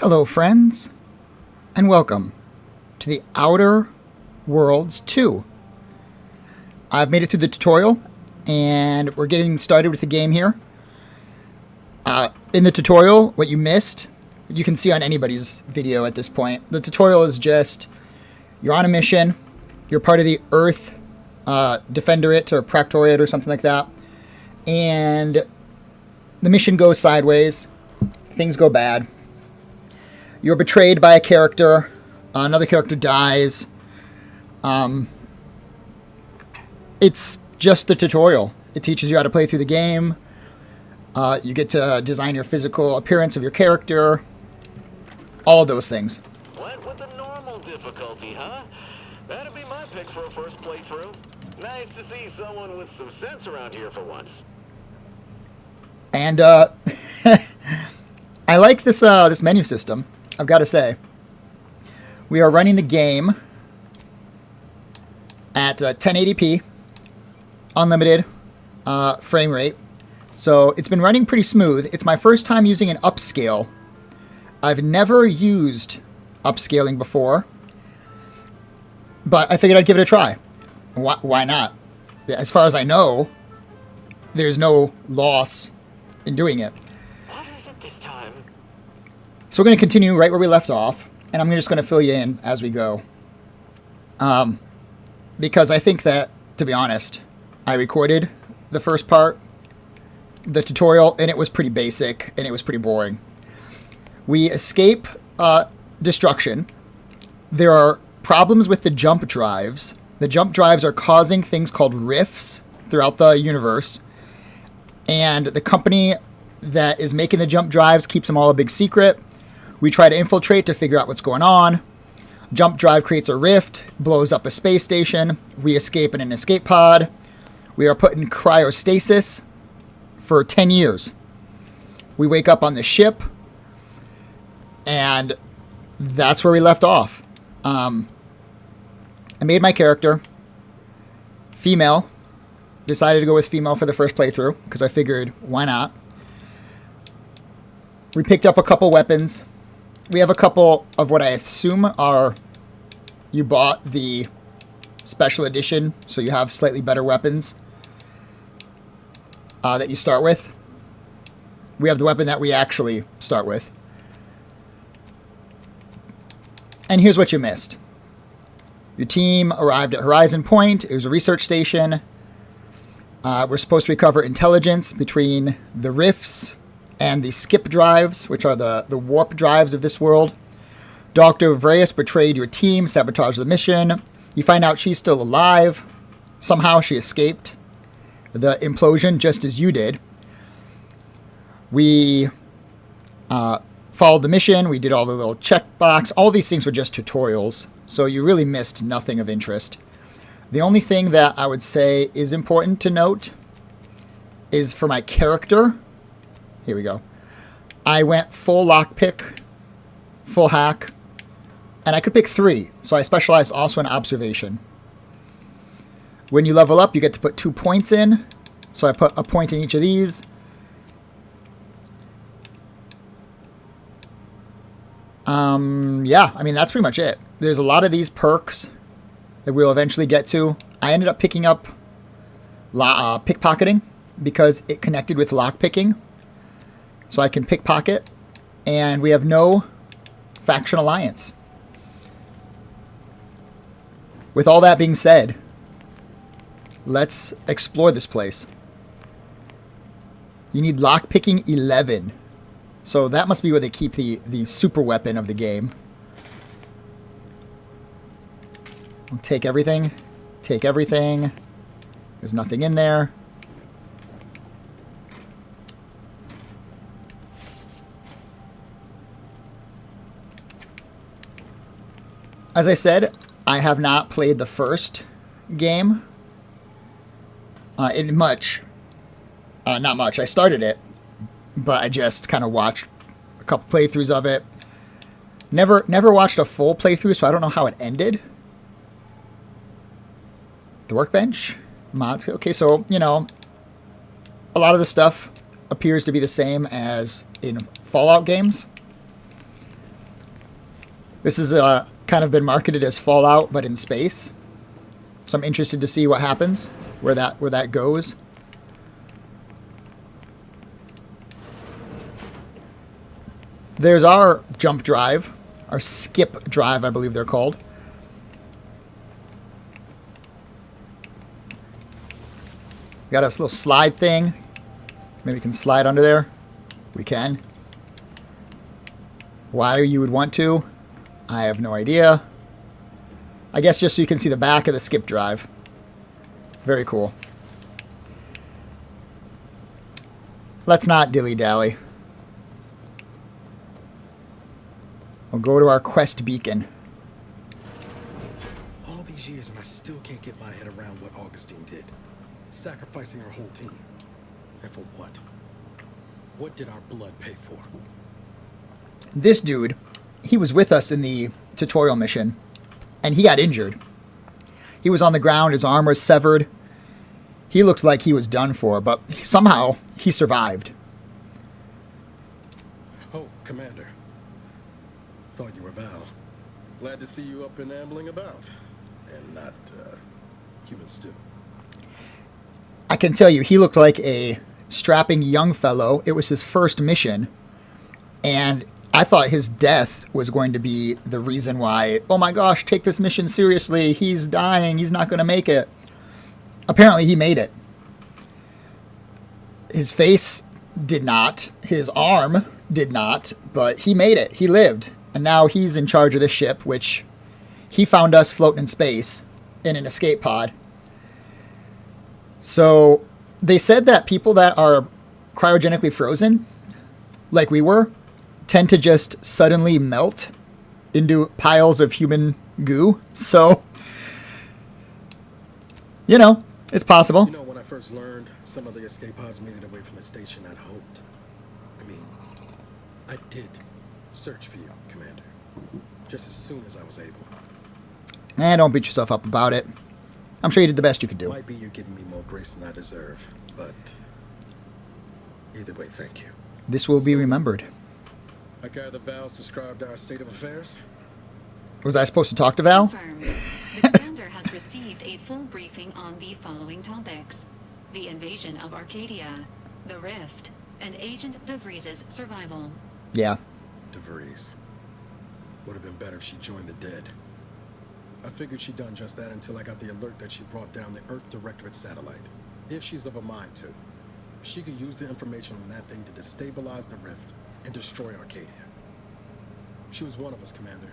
Hello, friends, and welcome to the Outer Worlds 2. I've made it through the tutorial, and we're getting started with the game here. In the tutorial, what you missed, you can see on anybody's video at this point. The tutorial is just, you're on a mission, you're part of the Earth Defenderate or Practoriate or something like that, and the mission goes sideways, things go bad. You're betrayed by a character. Another character dies. It's just the tutorial. It teaches you how to play through the game. You get to design your physical appearance of your character. All of those things. Went with the normal difficulty, huh? That'd be my pick for a first playthrough. Nice to see someone with some sense around here for once. And I like this this menu system. I've got to say, we are running the game at 1080p, unlimited frame rate. So it's been running pretty smooth. It's my first time using an upscale. I've never used upscaling before, but I figured I'd give it a try. Why not? As far as I know, there's no loss in doing it. What is it this time? So we're going to continue right where we left off, and I'm just going to fill you in as we go. Because I think that, to be honest, I recorded the first part, the tutorial, and it was pretty basic, and it was pretty boring. We escape destruction. There are problems with the jump drives. The jump drives are causing things called rifts throughout the universe, and the company that is making the jump drives keeps them all a big secret. We try to infiltrate to figure out what's going on. Jump drive creates a rift, blows up a space station. We escape in an escape pod. We are put in cryostasis for 10 years. We wake up on the ship, and that's where we left off. I made my character female. Decided to go with female for the first playthrough because I figured, why not? We picked up a couple weapons. We have a couple of what I assume are, you bought the special edition, so you have slightly better weapons that you start with. We have the weapon that we actually start with. And here's what you missed. Your team arrived at Horizon Point. It was a research station. We're supposed to recover intelligence between the rifts and the skip drives, which are the warp drives of this world. Dr. Vreus betrayed your team, sabotaged the mission. You find out she's still alive. Somehow she escaped the implosion just as you did. We followed the mission. We did all the little checkbox. All these things were just tutorials, so you really missed nothing of interest. The only thing that I would say is important to note is for my character. Here we go. I went full lockpick, full hack, and I could pick 3. So I specialized also in observation. When you level up, you get to put 2 points in. So I put a point in each of these. Yeah, I mean, that's pretty much it. There's a lot of these perks that we'll eventually get to. I ended up picking up pickpocketing because it connected with lockpicking. So I can pickpocket, and we have no faction alliance. With all that being said, let's explore this place. You need lockpicking 11. So that must be where they keep the super weapon of the game. I'll take everything. Take everything. There's nothing in there. As I said, I have not played the first game in much. Not much. I started it, but I just kind of watched a couple playthroughs of it. Never watched a full playthrough, so I don't know how it ended. The workbench? Mods? Okay, so, you know, a lot of the stuff appears to be the same as in Fallout games. This is kind of been marketed as Fallout, but in space. So I'm interested to see what happens, where that goes. There's our jump drive, our skip drive, I believe they're called. Got this little slide thing. Maybe we can slide under there. We can. Why you would want to, I have no idea. I guess just so you can see the back of the skip drive. Very cool. Let's not dilly-dally. We'll go to our quest beacon. All these years and I still can't get my head around what Augustine did. Sacrificing her whole team. And for what? What did our blood pay for? This dude, he was with us in the tutorial mission, and he got injured. He was on the ground, his arm was severed. He looked like he was done for, but somehow he survived. Oh, Commander. Thought you were Val. Glad to see you up and ambling about. And not, human stew. I can tell you, he looked like a strapping young fellow. It was his first mission, and I thought his death was going to be the reason why, oh my gosh, take this mission seriously. He's dying. He's not going to make it. Apparently, he made it. His face did not. His arm did not. But he made it. He lived. And now he's in charge of this ship, which he found us floating in space in an escape pod. So they said that people that are cryogenically frozen, like we were, tend to just suddenly melt into piles of human goo. So, you know, it's possible. You know, when I first learned some of the escape pods made it away from the station, I'd hoped. I did search for you, Commander. Just as soon as I was able. Don't beat yourself up about it. I'm sure you did the best you could do. Might be you're giving me more grace than I deserve, but either way, thank you. This will be remembered. I gather Val's described our state of affairs? Was I supposed to talk to Val? Confirmed. The commander has received a full briefing on the following topics: the invasion of Arcadia, the Rift, and Agent DeVries's survival. Yeah. DeVries. Would have been better if she joined the dead. I figured she'd done just that until I got the alert that she brought down the Earth Directorate satellite. If she's of a mind to, she could use the information on that thing to destabilize the Rift and destroy Arcadia. She was one of us, Commander.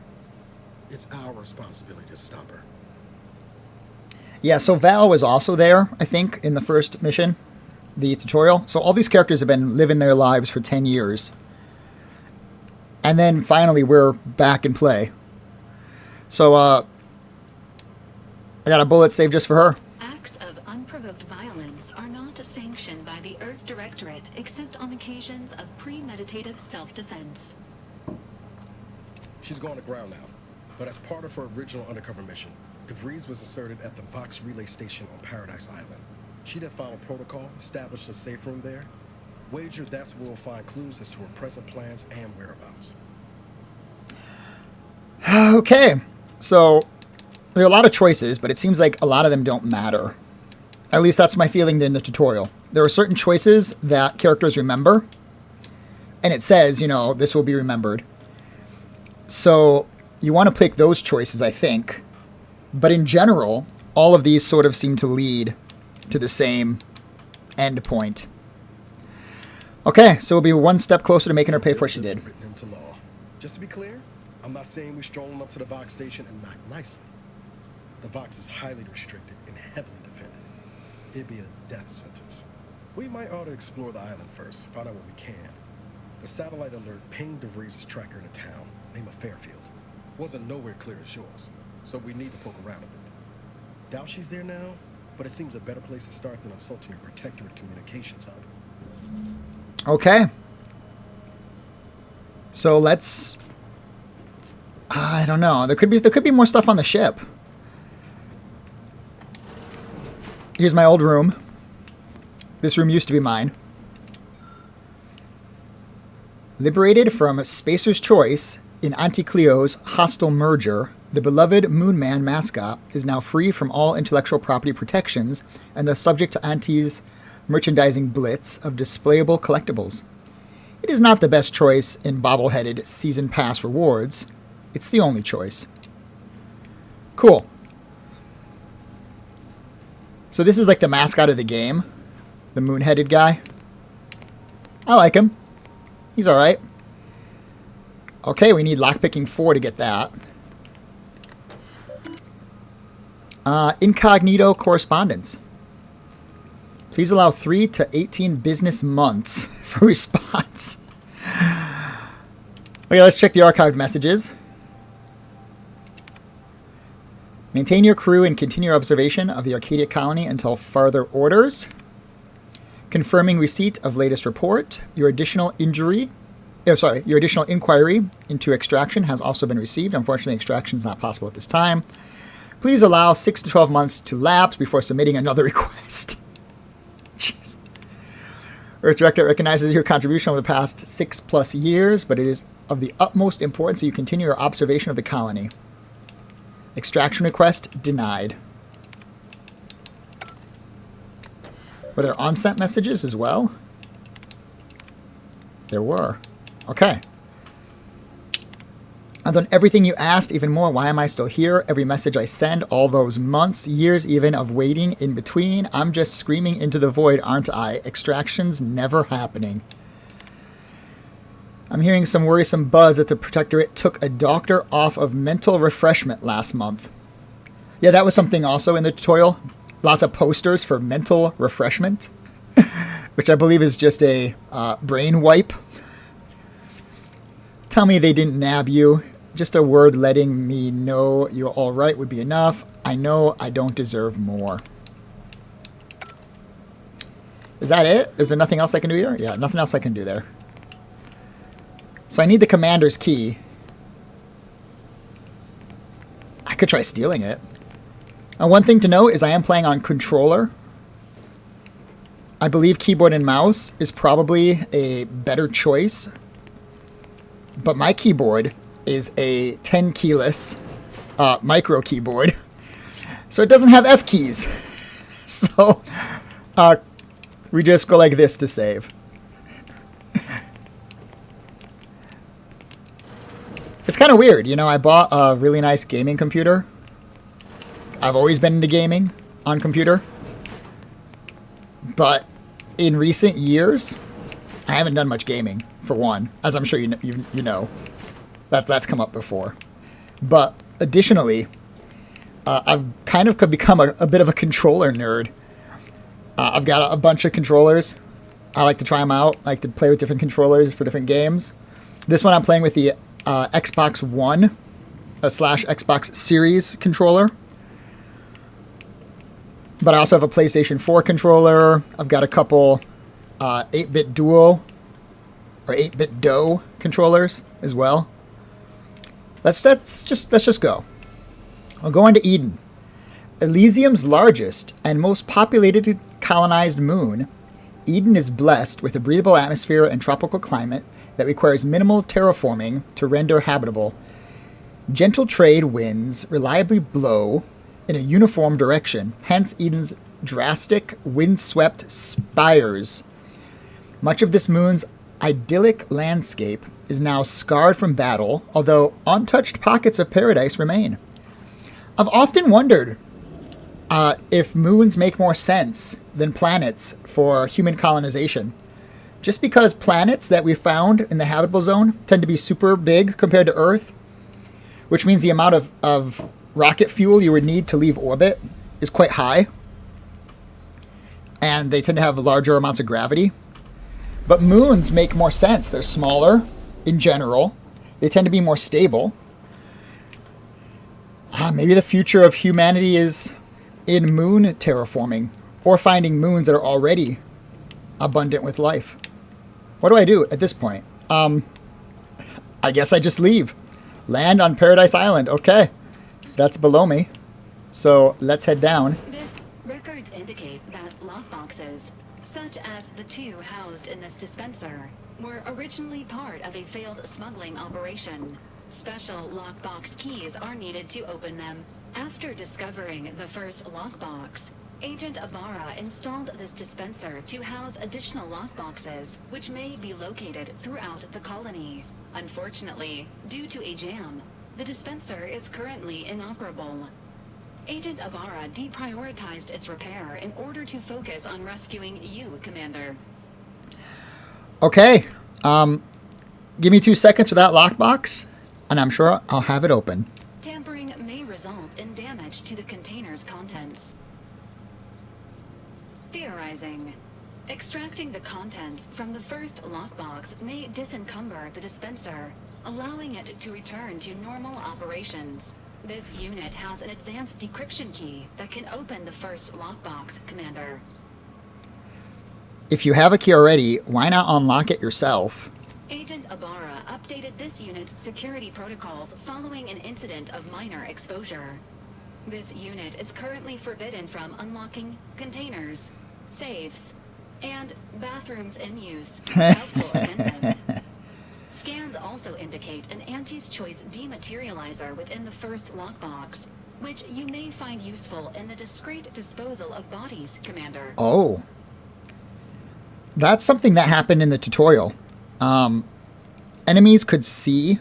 It's our responsibility to stop her. Yeah, so Val was also there, I think, in the first mission, the tutorial. So all these characters have been living their lives for 10 years. And then finally we're back in play. So, I got a bullet saved just for her. Acts of unprovoked violence are not sanctioned by the Earth Directorate except on occasions of premeditative self-defense. She's gone to ground now, but as part of her original undercover mission, DeVries was asserted at the Vox Relay Station on Paradise Island. She then followed protocol, established a safe room there. Wager that's where we'll find clues as to her present plans and whereabouts. Okay, so there are a lot of choices, but it seems like a lot of them don't matter. At least that's my feeling in the tutorial. There are certain choices that characters remember, and it says, you know, this will be remembered. So you want to pick those choices, I think. But in general, all of these sort of seem to lead to the same end point. Okay, so we'll be one step closer to making her pay for what she did. Written into law. Just to be clear, I'm not saying we're strolling up to the Vox station and knock nicely. The Vox is highly restricted and heavily defended. It'd be a death sentence. We might ought to explore the island first, find out what we can. The satellite alert pinged DeVries' tracker in a town named Fairfield. Wasn't nowhere clear as yours, so we need to poke around a bit. Doubt she's there now, but it seems a better place to start than assaulting a protectorate communications hub. Okay. So let's... I don't know. There could be more stuff on the ship. Here's my old room. This room used to be mine. Liberated from Spacer's Choice, in Auntie Cleo's hostile merger, the beloved Moon Man mascot is now free from all intellectual property protections and thus subject to Auntie's merchandising blitz of displayable collectibles. It is not the best choice in bobbleheaded season pass rewards. It's the only choice. Cool. So this is like the mascot of the game. The moon-headed guy. I like him. He's alright. Okay, we need lockpicking 4 to get that. Incognito correspondence. Please allow 3 to 18 business months for response. Okay, let's check the archived messages. Maintain your crew and continue observation of the Arcadia colony until further orders. Confirming receipt of latest report. Your additional inquiry into extraction has also been received. Unfortunately, extraction is not possible at this time. Please allow 6 to 12 months to lapse before submitting another request. Jeez. Earth Director recognizes your contribution over the past 6+ years, but it is of the utmost importance that you continue your observation of the colony. Extraction request denied. Were there on-sent messages as well? There were. Okay. I've done everything you asked, even more. Why am I still here? Every message I send, all those months, years even of waiting in between. I'm just screaming into the void, aren't I? Extractions never happening. I'm hearing some worrisome buzz that the Protectorate took a doctor off of mental refreshment last month. Yeah, that was something also in the tutorial. Lots of posters for mental refreshment, which I believe is just a brain wipe. Tell me they didn't nab you. Just a word letting me know you're all right would be enough. I know I don't deserve more. Is that it? Is there nothing else I can do here? Yeah, nothing else I can do there. So I need the commander's key. I could try stealing it. One thing to note is I am playing on controller. I believe keyboard and mouse is probably a better choice. But my keyboard is a 10 keyless micro keyboard. So it doesn't have F keys. So we just go like this to save. It's kind of weird, you know, I bought a really nice gaming computer. I've always been into gaming on computer. But in recent years, I haven't done much gaming, for one, as I'm sure you know. That's come up before. But additionally, I've kind of become a bit of a controller nerd. I've got a bunch of controllers. I like to try them out. I like to play with different controllers for different games. This one I'm playing with the Xbox One / Xbox Series controller. But I also have a PlayStation 4 controller. I've got a couple 8-bit Duo or 8-bit Do controllers as well. Let's just go. I'll go into Eden. Elysium's largest and most populated colonized moon, Eden is blessed with a breathable atmosphere and tropical climate that requires minimal terraforming to render habitable. Gentle trade winds reliably blow in a uniform direction, hence Eden's drastic, windswept spires. Much of this moon's idyllic landscape is now scarred from battle, although untouched pockets of paradise remain. I've often wondered if moons make more sense than planets for human colonization. Just because planets that we found in the habitable zone tend to be super big compared to Earth, which means the amount of rocket fuel you would need to leave orbit is quite high. And they tend to have larger amounts of gravity. But moons make more sense. They're smaller in general. They tend to be more stable. Maybe the future of humanity is in moon terraforming or finding moons that are already abundant with life. What do I do at this point? I guess I just leave. Land on Paradise Island. Okay. That's below me. So let's head down. Records indicate that lockboxes, such as the 2 housed in this dispenser, were originally part of a failed smuggling operation. Special lockbox keys are needed to open them. After discovering the first lockbox, Agent Ibarra installed this dispenser to house additional lockboxes, which may be located throughout the colony. Unfortunately, due to a jam, the dispenser is currently inoperable. Agent Ibarra deprioritized its repair in order to focus on rescuing you, Commander. Okay. Give me 2 seconds with that lockbox, and I'm sure I'll have it open. Tampering may result in damage to the container's contents. Theorizing. Extracting the contents from the first lockbox may disencumber the dispenser, allowing it to return to normal operations. This unit has an advanced decryption key that can open the first lockbox, Commander. If you have a key already, why not unlock it yourself? Agent Ibarra updated this unit's security protocols following an incident of minor exposure. This unit is currently forbidden from unlocking containers, safes, and bathrooms in use. Doubtful amendment. Scans also indicate an Auntie's Choice dematerializer within the first lockbox, which you may find useful in the discreet disposal of bodies, Commander. Oh. That's something that happened in the tutorial. Enemies could see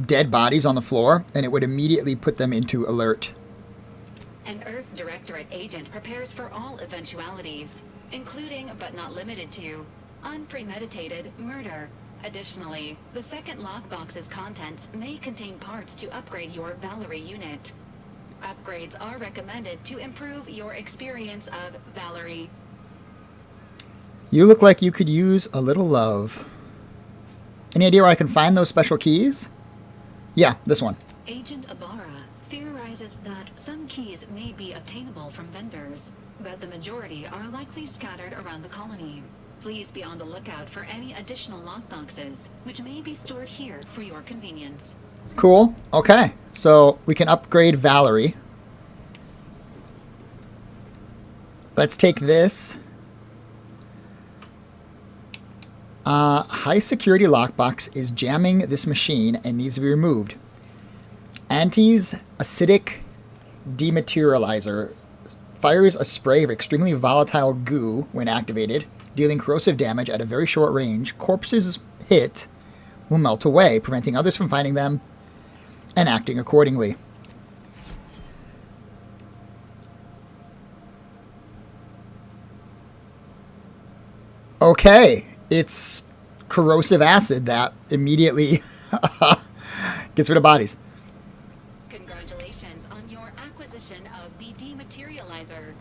dead bodies on the floor, and it would immediately put them into alert. An Earth Directorate agent prepares for all eventualities, including but not limited to unpremeditated murder. Additionally, the second lockbox's contents may contain parts to upgrade your Valerie unit. Upgrades are recommended to improve your experience of Valerie. You look like you could use a little love. Any idea where I can find those special keys? Yeah, this one. Agent Ibarra theorizes that some keys may be obtainable from vendors, but the majority are likely scattered around the colony. Please be on the lookout for any additional lockboxes, which may be stored here for your convenience. Cool. Okay, so we can upgrade Valerie. Let's take this. High security lockbox is jamming this machine and needs to be removed. Auntie's acidic dematerializer fires a spray of extremely volatile goo when activated, dealing corrosive damage at a very short range. Corpses hit will melt away, preventing others from finding them and acting accordingly. Okay, it's corrosive acid that immediately gets rid of bodies. Congratulations on your acquisition of the dematerializer.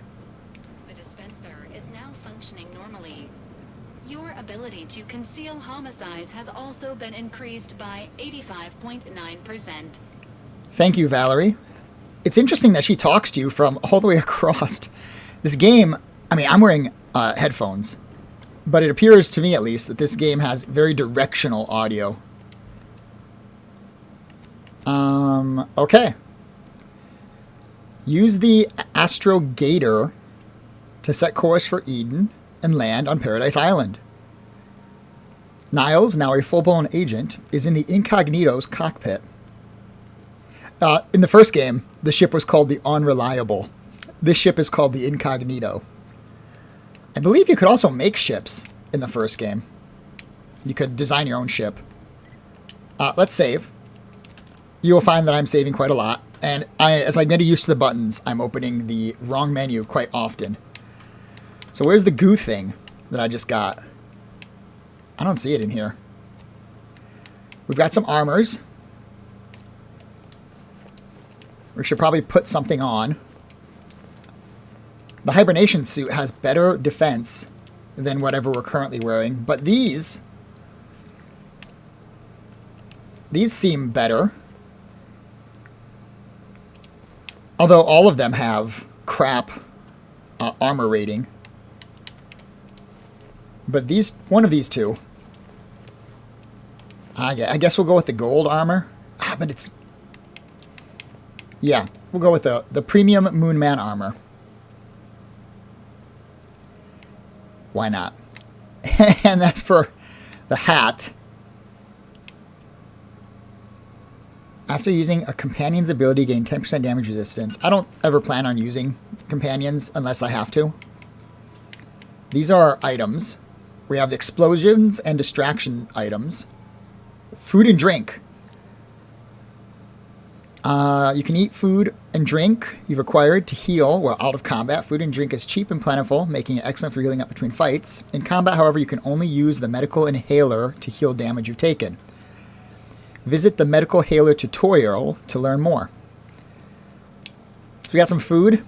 The dispenser is now functioning normally. Your ability to conceal homicides has also been increased by 85.9%. Thank you, Valerie. It's interesting that she talks to you from all the way across this game. I mean, I'm wearing headphones, but it appears to me, at least, that this game has very directional audio. Okay. Use the Astrogator to set course for Eden and land on Paradise Island. Niles, now a full-blown agent, is in the Incognito's cockpit. In the first game, the ship was called the Unreliable. This ship is called the Incognito. I believe you could also make ships in the first game. You could design your own ship. Let's save. You will find that I'm saving quite a lot. And as I get used to the buttons, I'm opening the wrong menu quite often. So where's the goo thing that I just got? I don't see it in here. We've got some armors. We should probably put something on. The hibernation suit has better defense than whatever we're currently wearing, but these seem better. Although all of them have crap armor rating. But one of these two, I guess we'll go with the gold armor. But it's, yeah, we'll go with the premium Moonman armor. Why not? And that's for the hat. After using a companion's ability, gain 10% damage resistance. I don't ever plan on using companions unless I have to. These are our items. We have the explosions and distraction items. Food and drink. You can eat food and drink you've acquired to heal while out of combat. Food and drink is cheap and plentiful, making it excellent for healing up between fights. In combat, however, you can only use the medical inhaler to heal damage you've taken. Visit the medical inhaler tutorial to learn more. So we got some food.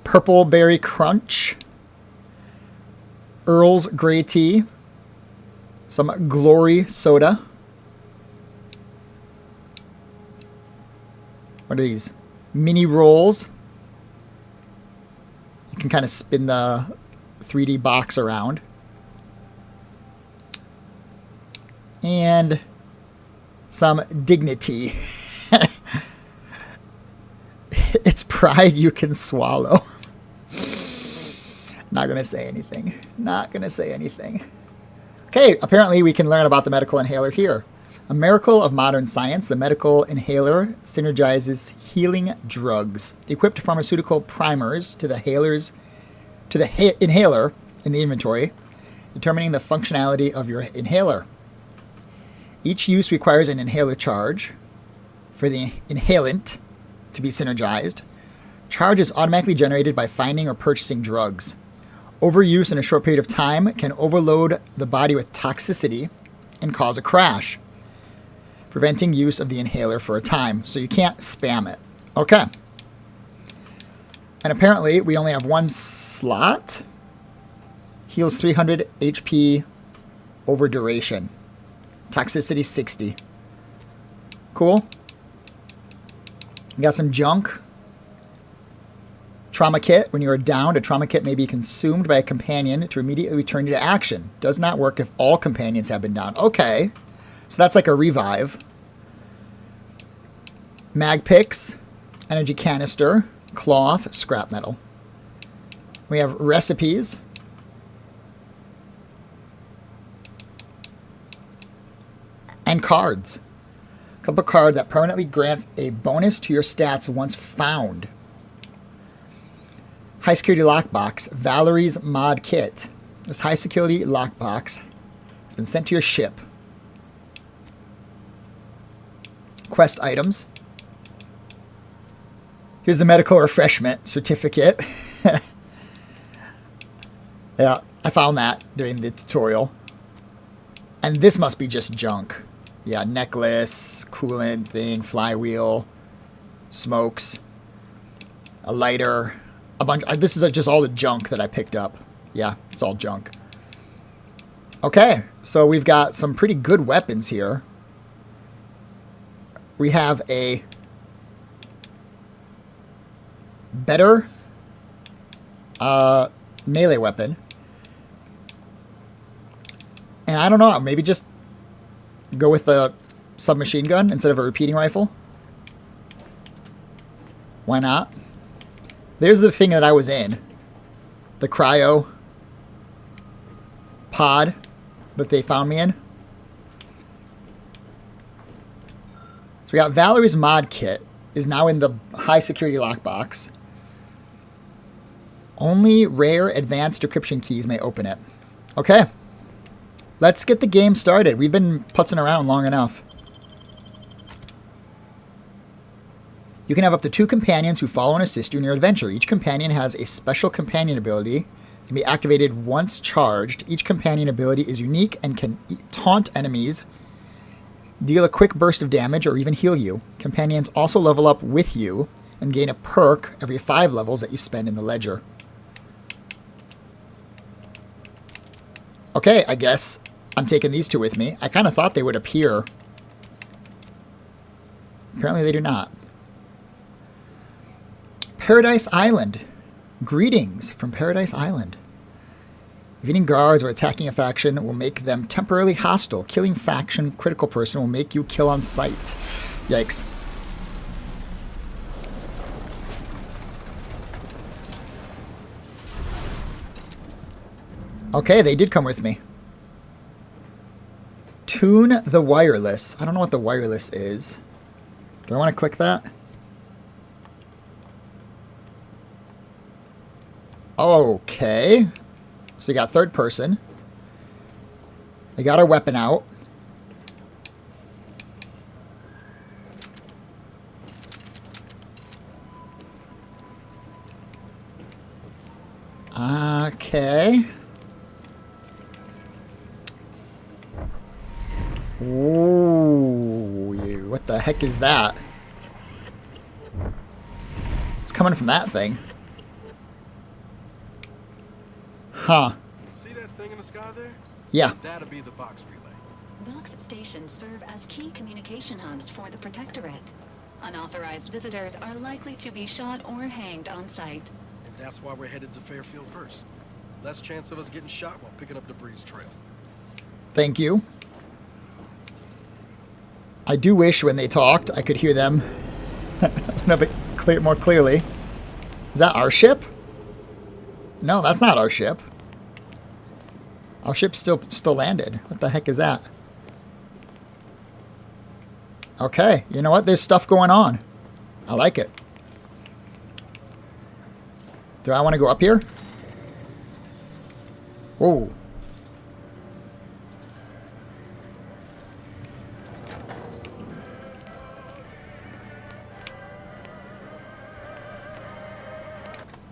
Purple berry crunch. Earl's grey tea. Some glory soda. What are these? Mini rolls. You can kind of spin the 3D box around. And some dignity. It's pride you can swallow. Not going to say anything. Not going to say anything. Okay, apparently we can learn about the medical inhaler here. A miracle of modern science, the medical inhaler synergizes healing drugs. Equipped pharmaceutical primers to the inhaler in the inventory, determining the functionality of your inhaler. Each use requires an inhaler charge. For the inhalant to be synergized, charge is automatically generated by finding or purchasing drugs. Overuse in a short period of time can overload the body with toxicity and cause a crash, preventing use of the inhaler for a time. So you can't spam it. Okay. And apparently we only have one slot. Heals 300 HP over duration. Toxicity 60. Cool. We got some junk. Trauma kit. When you are downed, a trauma kit may be consumed by a companion to immediately return you to action. Does not work if all companions have been down. Okay. So that's like a revive. Mag picks. Energy canister. Cloth. Scrap metal. We have recipes. And cards. A couple card that permanently grants a bonus to your stats once found. High security lockbox, Valerie's mod kit. This high security lockbox has been sent to your ship. Quest items. Here's the medical refreshment certificate. Yeah, I found that during the tutorial. And this must be just junk. Yeah, necklace, coolant thing, flywheel, smokes, a lighter, a bunch. This is just all the junk that I picked up. Yeah, it's all junk. Okay, so we've got some pretty good weapons here. We have a better melee weapon. And I don't know, maybe just go with a submachine gun instead of a repeating rifle. Why not? There's the thing that I was in. The cryo pod that they found me in. So we got Valerie's mod kit is now in the high security lockbox. Only rare advanced decryption keys may open it. Okay. Let's get the game started. We've been putzing around long enough. You can have up to 2 companions who follow and assist you in your adventure. Each companion has a special companion ability. Can be activated once charged. Each companion ability is unique and can taunt enemies, deal a quick burst of damage, or even heal you. Companions also level up with you and gain a perk every 5 levels that you spend in the ledger. Okay, I guess I'm taking these 2 with me. I kind of thought they would appear. Apparently they do not. Paradise Island. Greetings from Paradise Island. Evading guards or attacking a faction will make them temporarily hostile. Killing faction critical person will make you kill on sight. Yikes. Okay, they did come with me. Tune the wireless. I don't know what the wireless is. Do I want to click that? Okay. So you got third person. We got our weapon out. Okay. Ooh, what the heck is that? It's coming from that thing. Huh. See that thing in the sky there? Yeah. That'll be the Vox relay. Vox stations serve as key communication hubs for the Protectorate. Unauthorized visitors are likely to be shot or hanged on sight. And that's why we're headed to Fairfield first. Less chance of us getting shot while picking up the Breeze Trail. Thank you. I do wish when they talked I could hear them a bit more clearly. Is that our ship? No, that's not our ship. Our ship still landed. What the heck is that? Okay, you know what? There's stuff going on. I like it. Do I want to go up here? Whoa.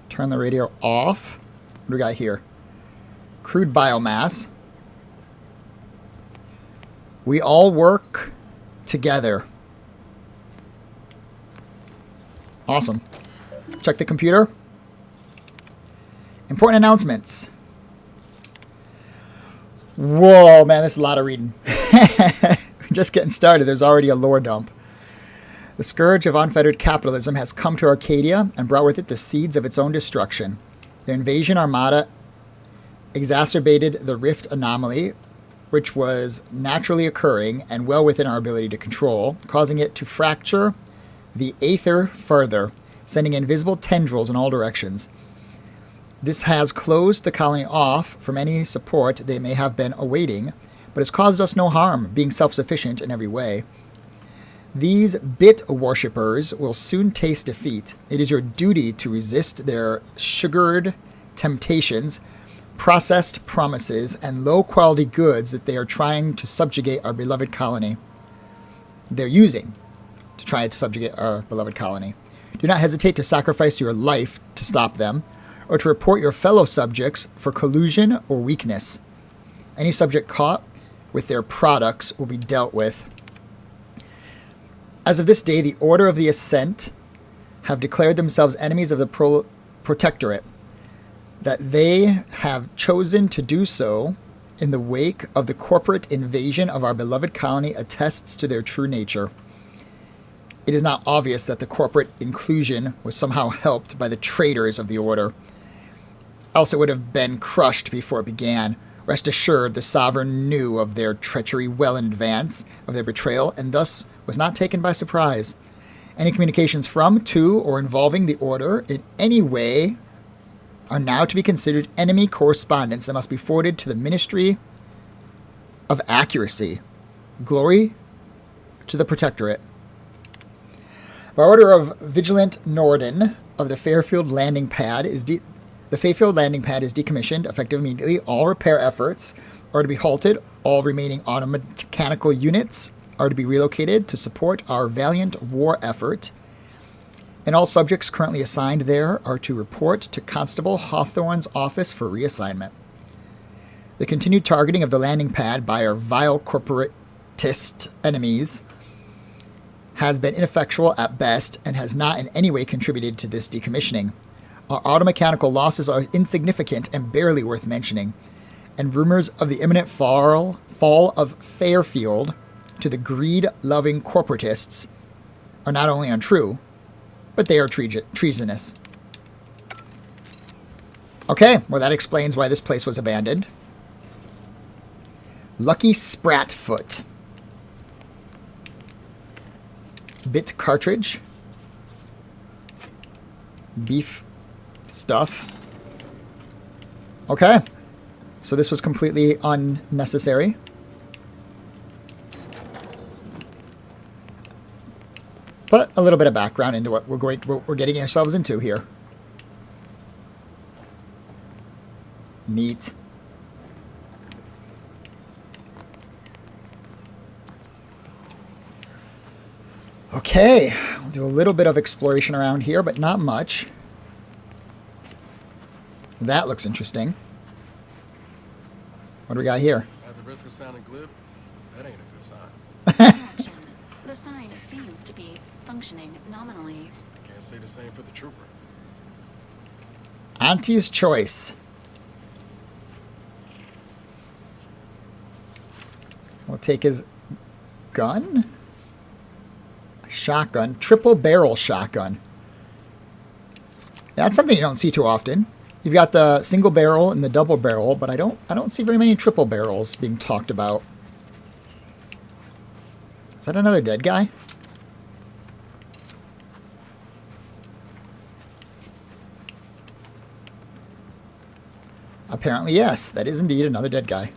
Turn the radio off. What do we got here? Crude biomass. We all work together. Awesome. Check the computer. Important announcements. Whoa, man, this is a lot of reading. We're just getting started. There's already a lore dump. The scourge of unfettered capitalism has come to Arcadia and brought with it the seeds of its own destruction. The invasion armada exacerbated the rift anomaly, which was naturally occurring and well within our ability to control, causing it to fracture the aether further, sending invisible tendrils in all directions. This has closed the colony off from any support they may have been awaiting, but has caused us no harm, being self-sufficient in every way. These bit worshippers will soon taste defeat. It is your duty to resist their sugared temptations, processed promises, and low-quality goods that they are trying to subjugate our beloved colony. They're using to try to subjugate our beloved colony. Do not hesitate to sacrifice your life to stop them, or to report your fellow subjects for collusion or weakness. Any subject caught with their products will be dealt with. As of this day, the Order of the Ascent have declared themselves enemies of the Protectorate. That they have chosen to do so in the wake of the corporate invasion of our beloved colony attests to their true nature. It is not obvious that the corporate inclusion was somehow helped by the traitors of the Order. Else it would have been crushed before it began. Rest assured, the Sovereign knew of their treachery well in advance of their betrayal, and thus was not taken by surprise. Any communications from, to, or involving the Order in any way are now to be considered enemy correspondence and must be forwarded to the Ministry of Accuracy. Glory to the Protectorate. By order of Vigilant Norden of the Fairfield Landing Pad is decommissioned, effective immediately. All repair efforts are to be halted. All remaining automechanical units are to be relocated to support our valiant war effort. And all subjects currently assigned there are to report to Constable Hawthorne's office for reassignment. The continued targeting of the landing pad by our vile corporatist enemies has been ineffectual at best and has not in any way contributed to this decommissioning. Our automechanical losses are insignificant and barely worth mentioning, and rumors of the imminent fall of Fairfield to the greed-loving corporatists are not only untrue, but they are treasonous. Okay, well that explains why this place was abandoned. Lucky Spratfoot. Bit cartridge. Beef stuff. Okay. So this was completely unnecessary. a little bit of background into what we're getting ourselves into here. Neat. Okay, we'll do a little bit of exploration around here, but not much. That looks interesting. What do we got here? At the risk of sounding glib, that ain't a good sign. Action. The sign seems to be functioning nominally. Can't say the same for the trooper. Auntie's choice. We'll take his gun. Shotgun. Triple barrel shotgun. That's something you don't see too often. You've got the single barrel and the double barrel, but I don't see very many triple barrels being talked about. Is that another dead guy? Apparently, yes. That is indeed another dead guy.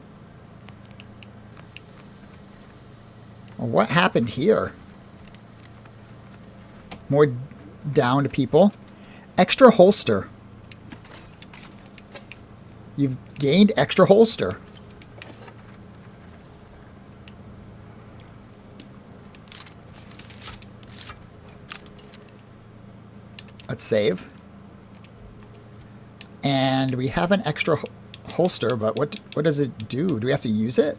Well, what happened here? More downed people. Extra holster. You've gained extra holster. Let's save. And we have an extra holster, but what does it do? Do we have to use it?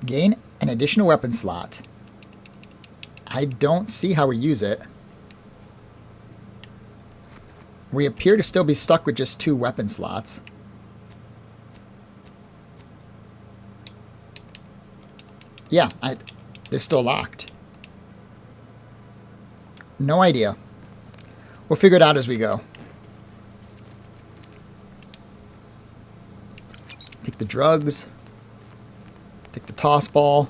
Gain an additional weapon slot. I don't see how we use it. We appear to still be stuck with just 2 weapon slots. Yeah, they're still locked. No idea. We'll figure it out as we go. Take the drugs. Take the toss ball.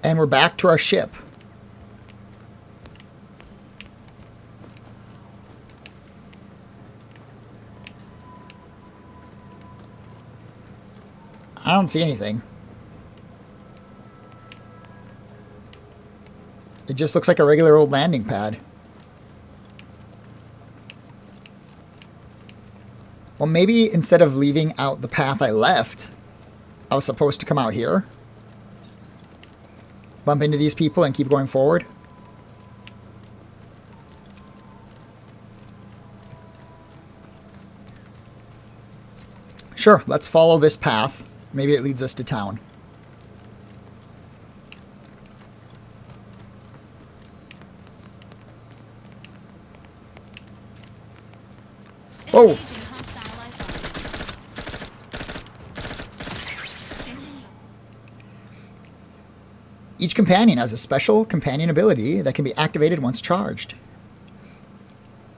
And we're back to our ship. I don't see anything. It just looks like a regular old landing pad. Well, maybe instead of leaving out the path I left, I was supposed to come out here. Bump into these people and keep going forward. Sure, let's follow this path. Maybe it leads us to town. Oh! Each companion has a special companion ability that can be activated once charged.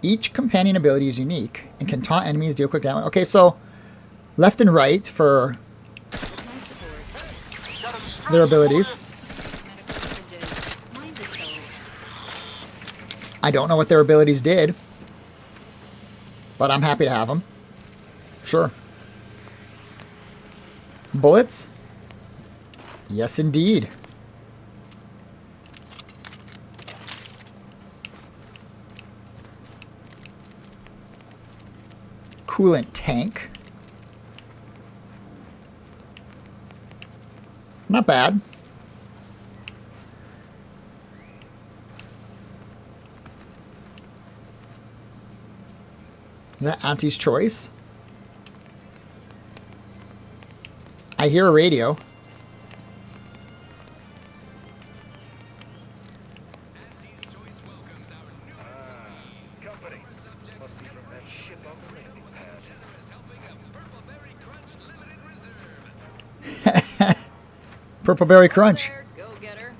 Each companion ability is unique and can taunt enemies, deal quick damage. Okay, so left and right for their abilities. I don't know what their abilities did, but I'm happy to have them. Sure. Bullets? Yes, indeed. Coolant tank. Not bad. Is that Auntie's choice? I hear a radio. Company. Must be from that ship on the landing pad. Purpleberry Crunch. Go getter.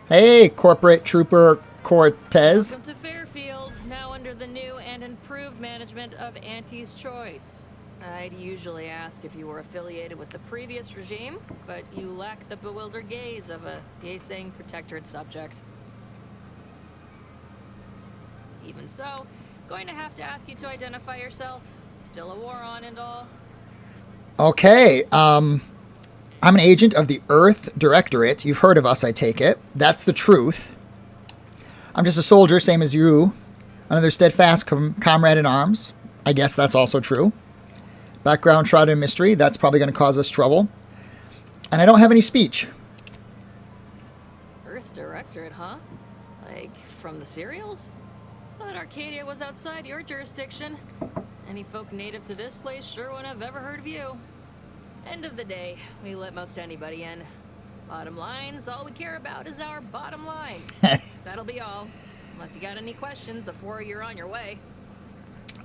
Hey, Corporate Trooper Cortez. Welcome to Fairfield, now under the new and improved management of Auntie's Choice. I'd usually ask if you were affiliated with the previous regime, but you lack the bewildered gaze of a yay-saying protectorate subject. Even so, going to have to ask you to identify yourself. Still a war on and all. Okay, I'm an agent of the Earth Directorate. You've heard of us, I take it. That's the truth. I'm just a soldier, same as you. Another steadfast comrade in arms. I guess that's also true. Background shrouded in mystery. That's probably going to cause us trouble. And I don't have any speech. Earth Directorate, huh? Like, from the serials? Thought Arcadia was outside your jurisdiction. Any folk native to this place sure wouldn't have ever heard of you. End of the day, we let most anybody in. Bottom line's all we care about is our bottom line. That'll be all. Unless you got any questions before you're on your way.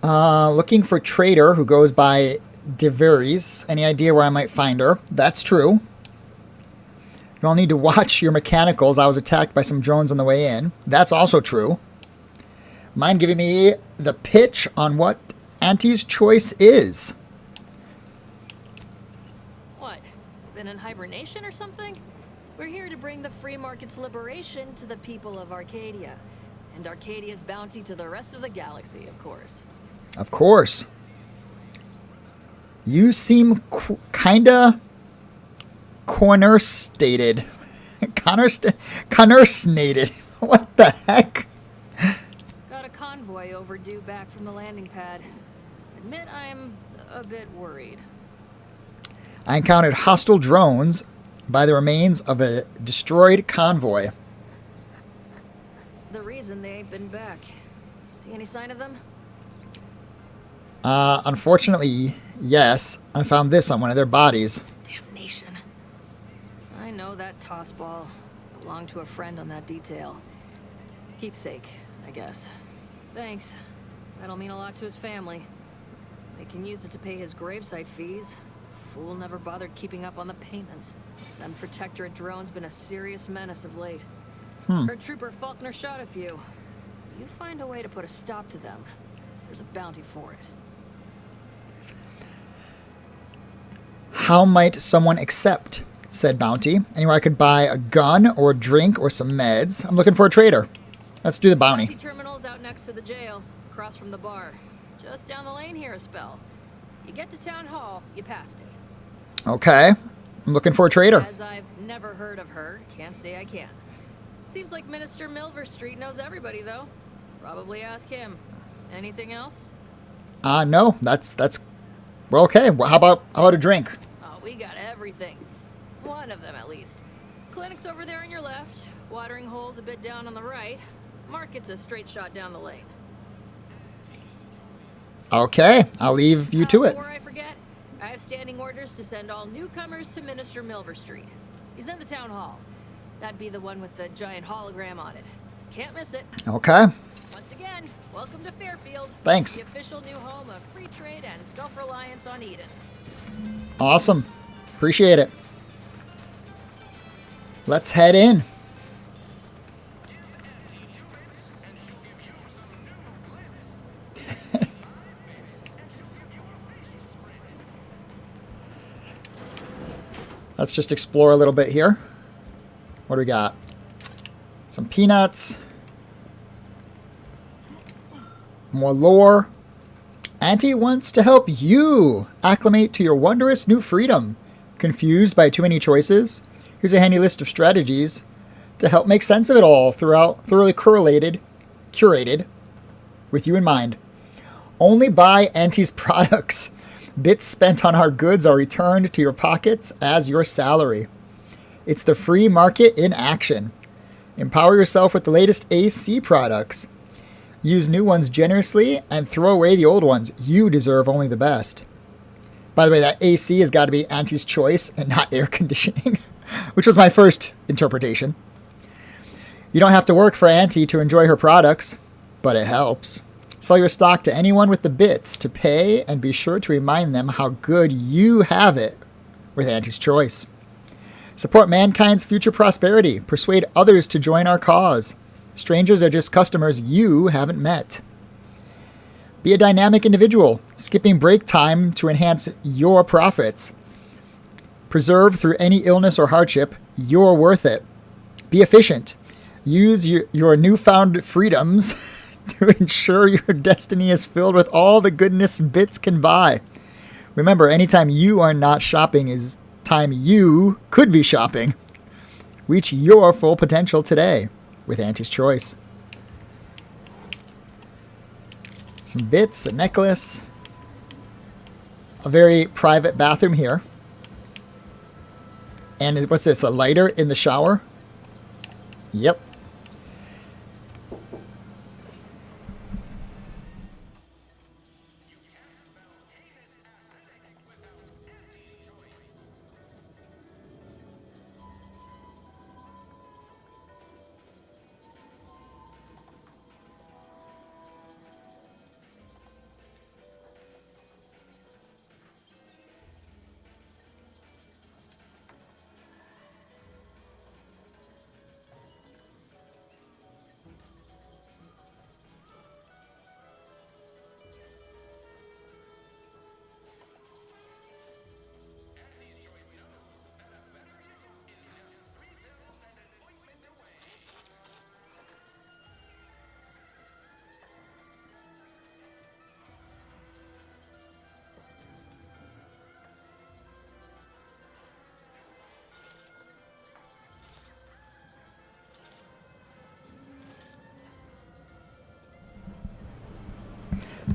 Looking for trader who goes by DeVeries. Any idea where I might find her? That's true. You'll need to watch your mechanicals. I was attacked by some drones on the way in. That's also true. Mind giving me the pitch on what Auntie's Choice is? What? Been in hibernation or something? We're here to bring the free market's liberation to the people of Arcadia. And Arcadia's bounty to the rest of the galaxy, of course. Of course. You seem kinda corner-stated. Conner-snated. What the heck? Got a convoy overdue back from the landing pad. Admit I'm a bit worried. I encountered hostile drones by the remains of a destroyed convoy. The reason they ain't been back. See any sign of them? Unfortunately, yes. I found this on one of their bodies. Damnation. I know that toss ball belonged to a friend on that detail. Keepsake, I guess. Thanks. That'll mean a lot to his family. They can use it to pay his gravesite fees. Fool never bothered keeping up on the payments. Them Protectorate drones been a serious menace of late. Heard Trooper Faulkner shot a few. You find a way to put a stop to them. There's a bounty for it. How might someone accept said bounty? Anywhere I could buy a gun or a drink or some meds. I'm looking for a trader. Let's do the bounty. Taxi terminal's out next to the jail, across from the bar. Just down the lane here a spell. You get to Town Hall, you passed it. Okay. I'm looking for a trader. As I've never heard of her, can't say I can. Seems like Minister Milverstreet knows everybody, though. Probably ask him. Anything else? No. That's we're okay. How about a drink? Oh, we got everything. One of them, at least. Clinic's over there on your left. Watering hole's a bit down on the right. Market's a straight shot down the lane. Okay. I'll leave you to it. Before I forget, I have standing orders to send all newcomers to Minister Milverstreet. He's in the town hall. That'd be the one with the giant hologram on it. Can't miss it. Okay. Once again, welcome to Fairfield. Thanks. The official new home of free trade and self-reliance on Eden. Awesome. Appreciate it. Let's head in. Let's just explore a little bit here. What do we got? Some peanuts. More lore. Auntie wants to help you acclimate to your wondrous new freedom. Confused by too many choices? Here's a handy list of strategies to help make sense of it all thoroughly curated with you in mind. Only buy Auntie's products. Bits spent on our goods are returned to your pockets as your salary. It's the free market in action. Empower yourself with the latest AC products. Use new ones generously and throw away the old ones. You deserve only the best. By the way, that AC has got to be Auntie's Choice and not air conditioning, which was my first interpretation. You don't have to work for Auntie to enjoy her products, but it helps. Sell your stock to anyone with the bits to pay, and be sure to remind them how good you have it with Auntie's Choice. Support mankind's future prosperity. Persuade others to join our cause. Strangers are just customers you haven't met. Be a dynamic individual, skipping break time to enhance your profits. Preserve through any illness or hardship. You're worth it. Be efficient. Use your newfound freedoms to ensure your destiny is filled with all the goodness bits can buy. Remember, anytime you are not shopping is time you could be shopping. Reach your full potential today with Auntie's Choice. Some bits, a necklace, a very private bathroom here. And what's this, a lighter in the shower? Yep.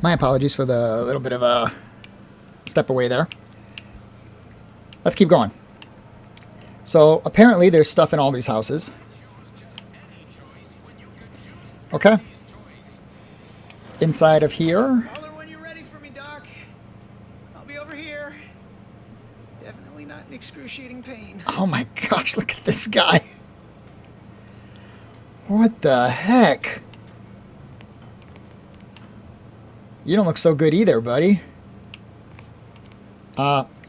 My apologies for the little bit of a step away there. Let's keep going. So apparently there's stuff in all these houses. Okay. Inside of here. Holler when you're ready for me, Doc. I'll be over here. Definitely not in excruciating pain. Oh my gosh, look at this guy. What the heck? You don't look so good either, buddy.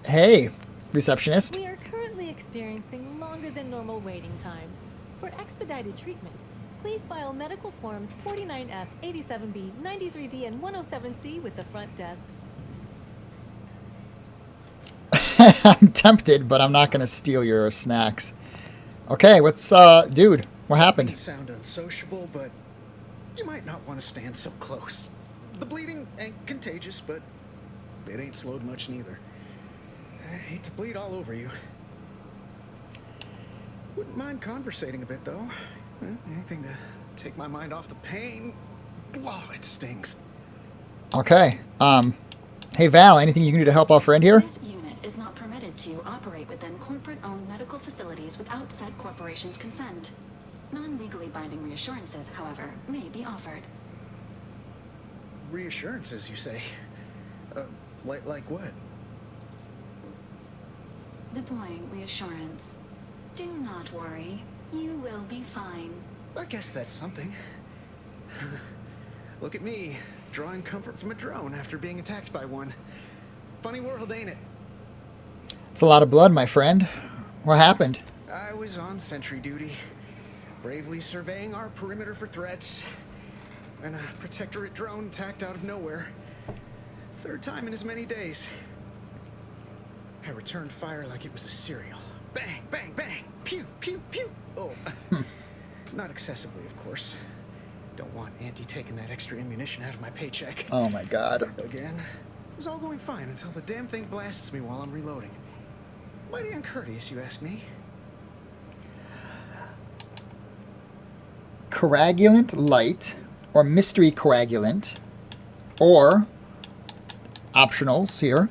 Hey, receptionist. We are currently experiencing longer than normal waiting times. For expedited treatment, please file medical forms 49F, 87B, 93D, and 107C with the front desk. I'm tempted, but I'm not going to steal your snacks. Okay, what's, dude, what You happened? sound unsociable, but you might not want to stand so close. The bleeding ain't contagious, but it ain't slowed much neither. I hate to bleed all over you. Wouldn't mind conversating a bit, though. Anything to take my mind off the pain. Oh, it stings. Okay, hey Val, anything you can do to help our friend here? This unit is not permitted to operate within corporate-owned medical facilities without said corporation's consent. Non-legally binding reassurances, however, may be offered. Reassurances, you say? Like what? Deploying reassurance. Do not worry. You will be fine. I guess that's something. Look at me, drawing comfort from a drone after being attacked by one. Funny world, ain't it? It's a lot of blood, my friend. What happened? I was on sentry duty, bravely surveying our perimeter for threats, when a protectorate drone attacked out of nowhere. Third time in as many days. I returned fire like it was a cereal. Bang, bang, bang! Pew, pew, pew! Oh, not excessively, of course. Don't want Auntie taking that extra ammunition out of my paycheck. Oh my god. Again, it was all going fine until the damn thing blasts me while I'm reloading. Mighty uncourteous, you ask me. Coagulant light, or mystery coagulant, or optionals here.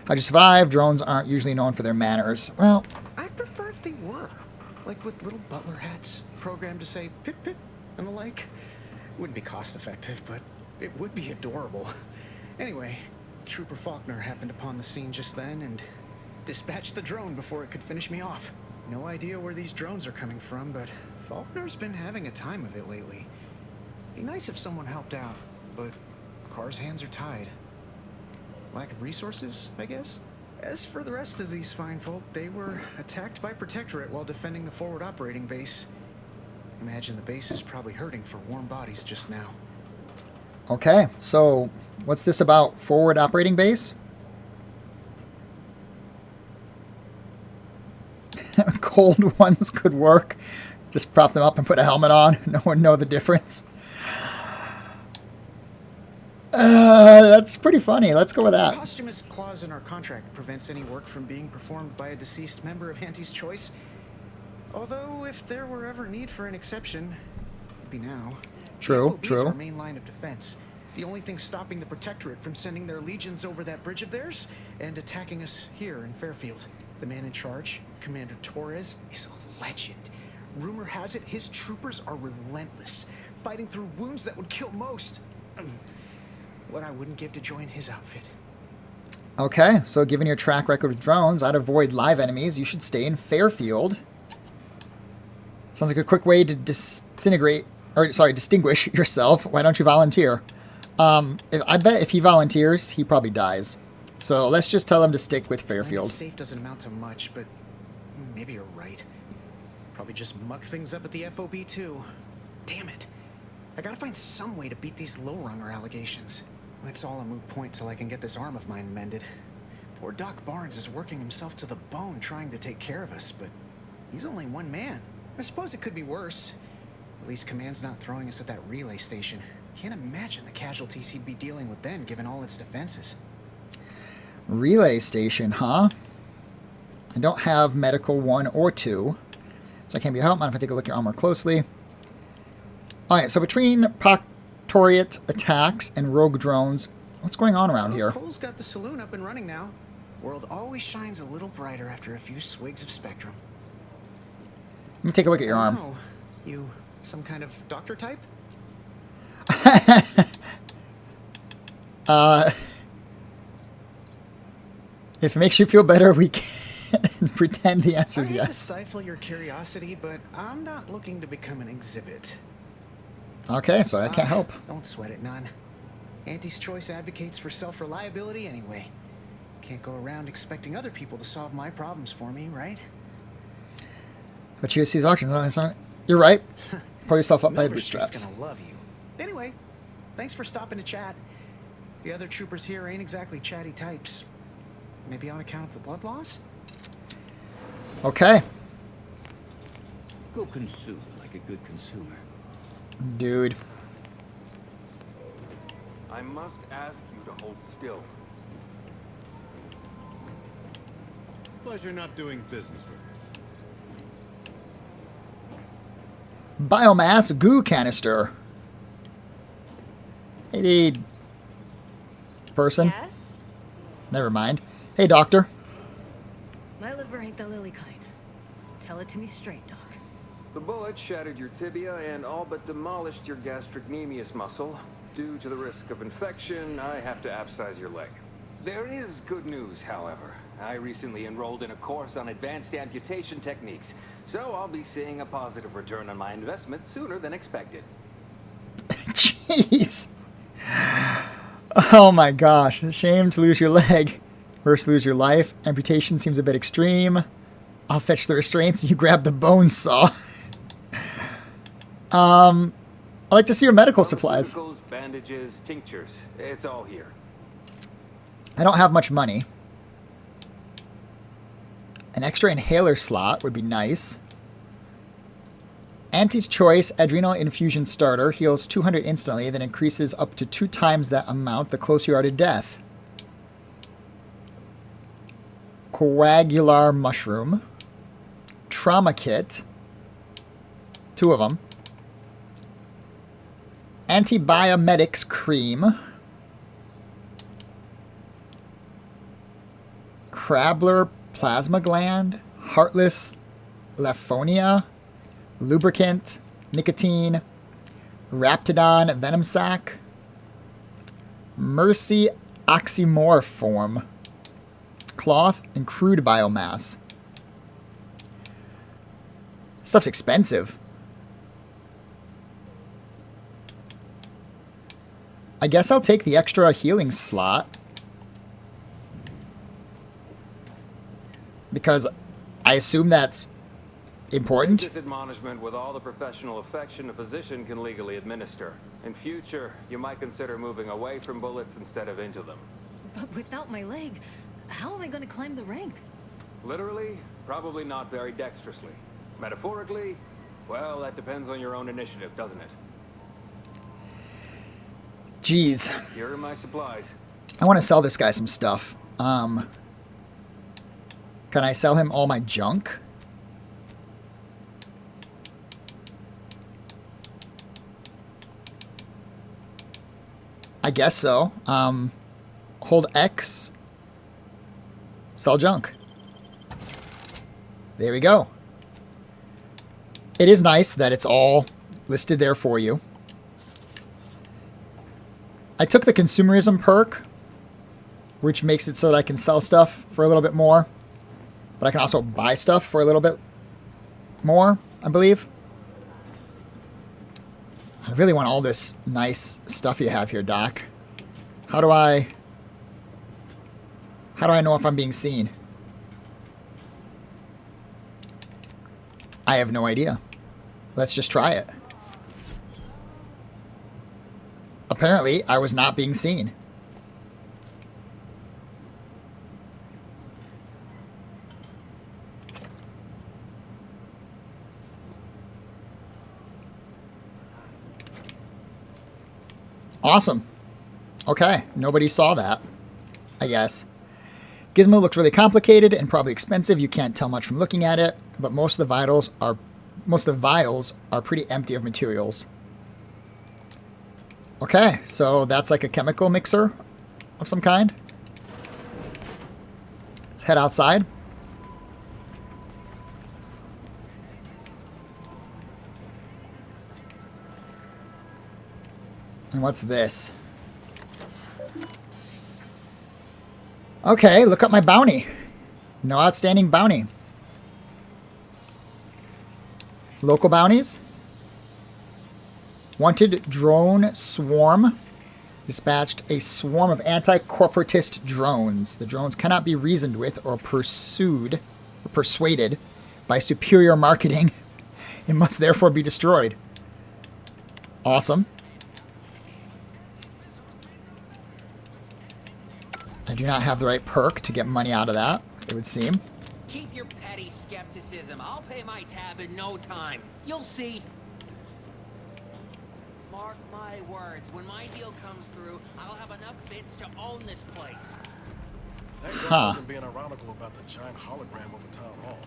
How'd you survive? Drones aren't usually known for their manners. Well, I'd prefer if they were. Like with little butler hats, programmed to say pip pip and the like. Wouldn't be cost effective, but it would be adorable. Anyway, Trooper Faulkner happened upon the scene just then and dispatched the drone before it could finish me off. No idea where these drones are coming from, but Faulkner's been having a time of it lately. Be nice if someone helped out, but Carr's hands are tied. Lack of resources, I guess? As for the rest of these fine folk, they were attacked by Protectorate while defending the forward operating base. Imagine the base is probably hurting for warm bodies just now. okay. So, what's this about? Forward operating base? Cold ones could work. Just prop them up and put a helmet on. No one know the difference. That's pretty funny. Let's go with The that. posthumous clause in our contract prevents any work from being performed by a deceased member of Auntie's choice. Although, if there were ever need for an exception, it'd be now. True, The FOB is true. our main line of defense. The only thing stopping the Protectorate from sending their legions over that bridge of theirs and attacking us here in Fairfield. The man in charge, Commander Torres, is a legend. Rumor has it his troopers are relentless, fighting through wounds that would kill most. What I wouldn't give to join his outfit. Okay, so given your track record with drones, I'd avoid live enemies. You should stay in Fairfield. Sounds like a quick way to distinguish yourself. Why don't you volunteer? I bet if he volunteers, he probably dies. So let's just tell him to stick with Playing it Fairfield. safe doesn't amount to much, but maybe you're right. Probably just muck things up at the FOB too. Damn it. I gotta find some way to beat these low-runger allegations. It's all a moot point till I can get this arm of mine mended. Poor Doc Barnes is working himself to the bone trying to take care of us, but he's only one man. I suppose it could be worse. At least Command's not throwing us at that relay station. Can't imagine the casualties he'd be dealing with then, given all its defenses. Relay station, huh? I don't have medical 1 or 2, so I can't be helped. Mind if I take a look at your armor closely? Alright, so between Proctoriate attacks and rogue drones, what's going on around here? Cole's got the saloon up and running now. World always shines a little brighter after a few swigs of Spectrum. Let me take a look at your arm. Oh, you some kind of doctor type? If it makes you feel better, we can pretend the answer is I hate to yes. stifle your curiosity, but I'm not looking to become an exhibit. Okay, so I can't help. Don't sweat it none. Auntie's choice advocates for self-reliability anyway. Can't go around expecting other people to solve my problems for me, right? But you see the auctions. You're right. Pull yourself up by the Miller's just bootstraps. gonna love you. Anyway, thanks for stopping to chat. The other troopers here ain't exactly chatty types. Maybe on account of the blood loss? Okay, Go consume like a good consumer. dude. I must ask you to hold still. Pleasure not doing business with you. Biomass goo canister. Hey, person. Yes? Never mind. Hey, doctor. My liver ain't the lily kind. Tell it to me straight, Doc. The bullet shattered your tibia and all but demolished your gastrocnemius muscle. Due to the risk of infection, I have to abscise your leg. There is good news, however. I recently enrolled in a course on advanced amputation techniques, so I'll be seeing a positive return on my investment sooner than expected. Jeez. Oh my gosh. Shame to lose your leg. First lose your life. Amputation seems a bit extreme. I'll fetch the restraints and you grab the bone saw. I'd like to see your medical supplies. Pharmaceuticals, bandages, tinctures. It's all here. I don't have much money. An extra inhaler slot would be nice. Auntie's Choice Adrenal Infusion Starter heals 200 instantly, then increases up to 2 times that amount the closer you are to death. Coagular Mushroom. Trauma Kit. 2 of them. Antibiomedics Cream. Crabler Plasma Gland. Heartless Laphonia. Lubricant, nicotine, Raptidon Venom Sac, Mercy Oxymorph cloth, and crude biomass. Stuff's expensive. I guess I'll take the extra healing slot. Because I assume that's important. Take this admonishment with all the professional affection a physician can legally administer. In future, you might consider moving away from bullets instead of into them. But without my leg, how am I going to climb the ranks? Literally, probably not very dexterously. Metaphorically, well, that depends on your own initiative, doesn't it? Jeez. Here are my supplies. I want to sell this guy some stuff. Can I sell him all my junk? I guess so. Hold X. Sell junk. There we go. It is nice that it's all listed there for you. I took the consumerism perk, which makes it so that I can sell stuff for a little bit more. But I can also buy stuff for a little bit more, I believe. I really want all this nice stuff you have here, Doc. How do I know if I'm being seen? I have no idea. Let's just try it. Apparently, I was not being seen. Awesome. Okay, nobody saw that, I guess. Gizmo looks really complicated and probably expensive. You can't tell much from looking at it, but most of the vials are pretty empty of materials. Okay, so that's like a chemical mixer of some kind. Let's head outside. And what's this? Okay, look up my bounty. No outstanding bounty. Local bounties. Wanted drone swarm. Dispatched a swarm of anti-corporatist drones. The drones cannot be reasoned with or persuaded by superior marketing. It must therefore be destroyed. Awesome. I do not have the right perk to get money out of that, it would seem. Keep your petty skepticism. I'll pay my tab in no time. You'll see. Mark my words. When my deal comes through, I'll have enough bits to own this place. That girl wasn't being ironical about the giant hologram over town hall.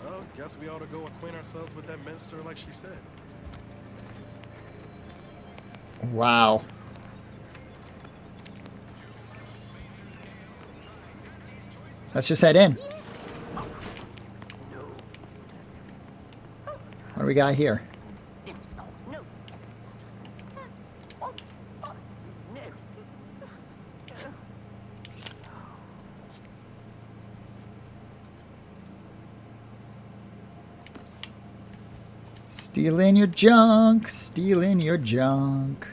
Well, guess we ought to go acquaint ourselves with that minister like she said. Wow. Let's just head in. What do we got here? Stealing your junk, stealing your junk.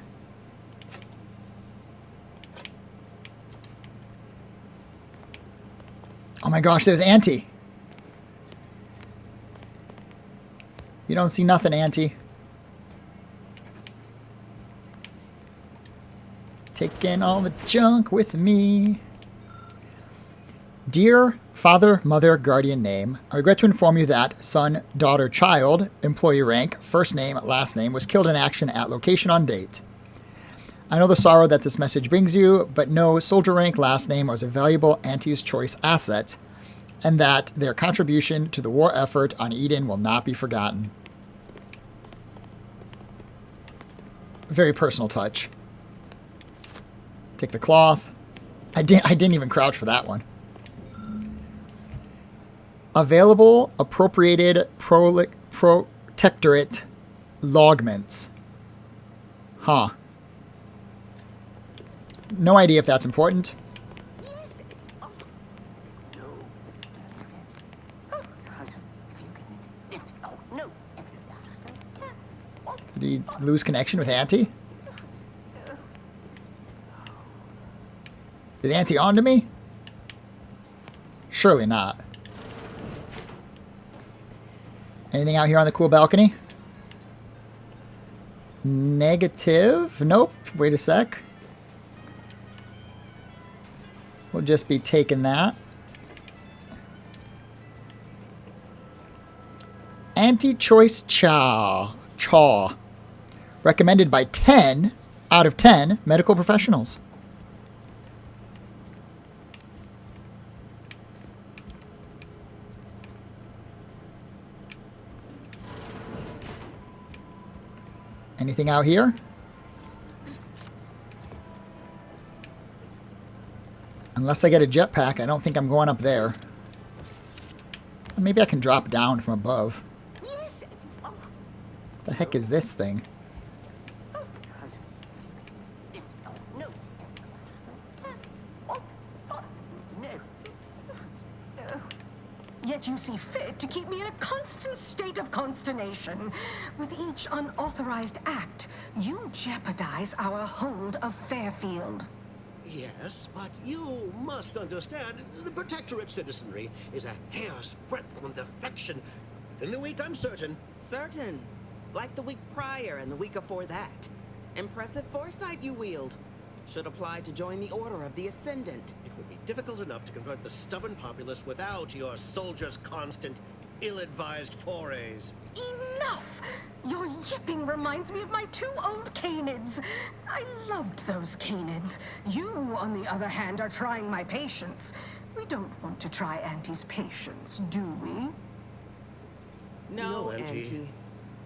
Oh my gosh, there's Auntie. You don't see nothing, Auntie. Taking all the junk with me. Dear father, mother, guardian name, I regret to inform you that son, daughter, child, employee rank, first name, last name, was killed in action at location on date. I know the sorrow that this message brings you, but know soldier rank last name was a valuable Auntie's Choice asset, and that their contribution to the war effort on Eden will not be forgotten. Very personal touch. Take the cloth. I didn't even crouch for that one. Available appropriated protectorate logments. Huh. No idea if that's important. Did he lose connection with Auntie? Is Auntie on to me? Surely not. Anything out here on the cool balcony? Negative? Nope. Wait a sec. We'll just be taking that. Anti-choice chaw. Recommended by 10. out of 10 medical professionals. Anything out here? Unless I get a jetpack, I don't think I'm going up there. Maybe I can drop down from above. The heck is this thing? Yet you see fit to keep me in a constant state of consternation. With each unauthorized act, you jeopardize our hold of Fairfield. Yes, but you must understand, the Protectorate citizenry is a hair's breadth from defection. Within the week, I'm certain. Certain? Like the week prior and the week before that. Impressive foresight you wield. Should apply to join the Order of the Ascendant. It would be difficult enough to convert the stubborn populace without your soldiers' constant, ill-advised forays. Enough! Your yipping reminds me of my 2 old Canids. I loved those Canids. You, on the other hand, are trying my patience. We don't want to try Auntie's patience, do we? No, Auntie. Auntie.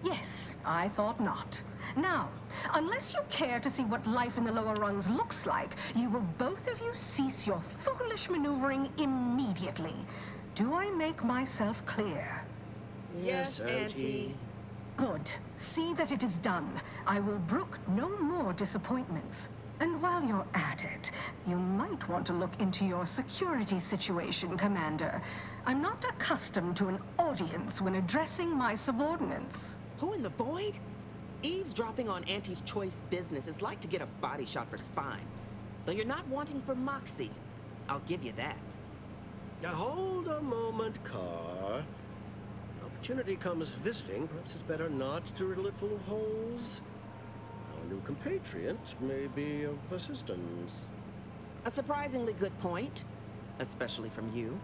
Yes, I thought not. Now, unless you care to see what life in the lower rungs looks like, you will both of you cease your foolish maneuvering immediately. Do I make myself clear? Yes, Auntie. Good. See that it is done. I will brook no more disappointments. And while you're at it, you might want to look into your security situation, Commander. I'm not accustomed to an audience when addressing my subordinates. Who in the void? Eavesdropping on Auntie's choice business is like to get a body shot for spine. Though you're not wanting for moxie. I'll give you that. Now hold a moment, Carr. Opportunity comes visiting. Perhaps it's better not to riddle it full of holes. Our new compatriot may be of assistance. A surprisingly good point. Especially from you.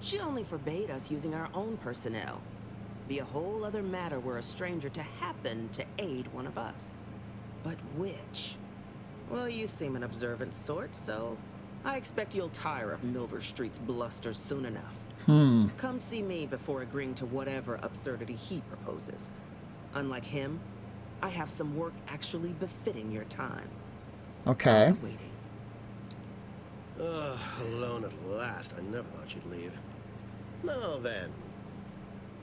She only forbade us using our own personnel. Be a whole other matter were a stranger to happen to aid one of us. But which? Well, you seem an observant sort, so I expect you'll tire of Milver Street's bluster soon enough. Come see me before agreeing to whatever absurdity he proposes. Unlike him, I have some work actually befitting your time. Okay. Waiting. Alone at last. I never thought you'd leave. Now then,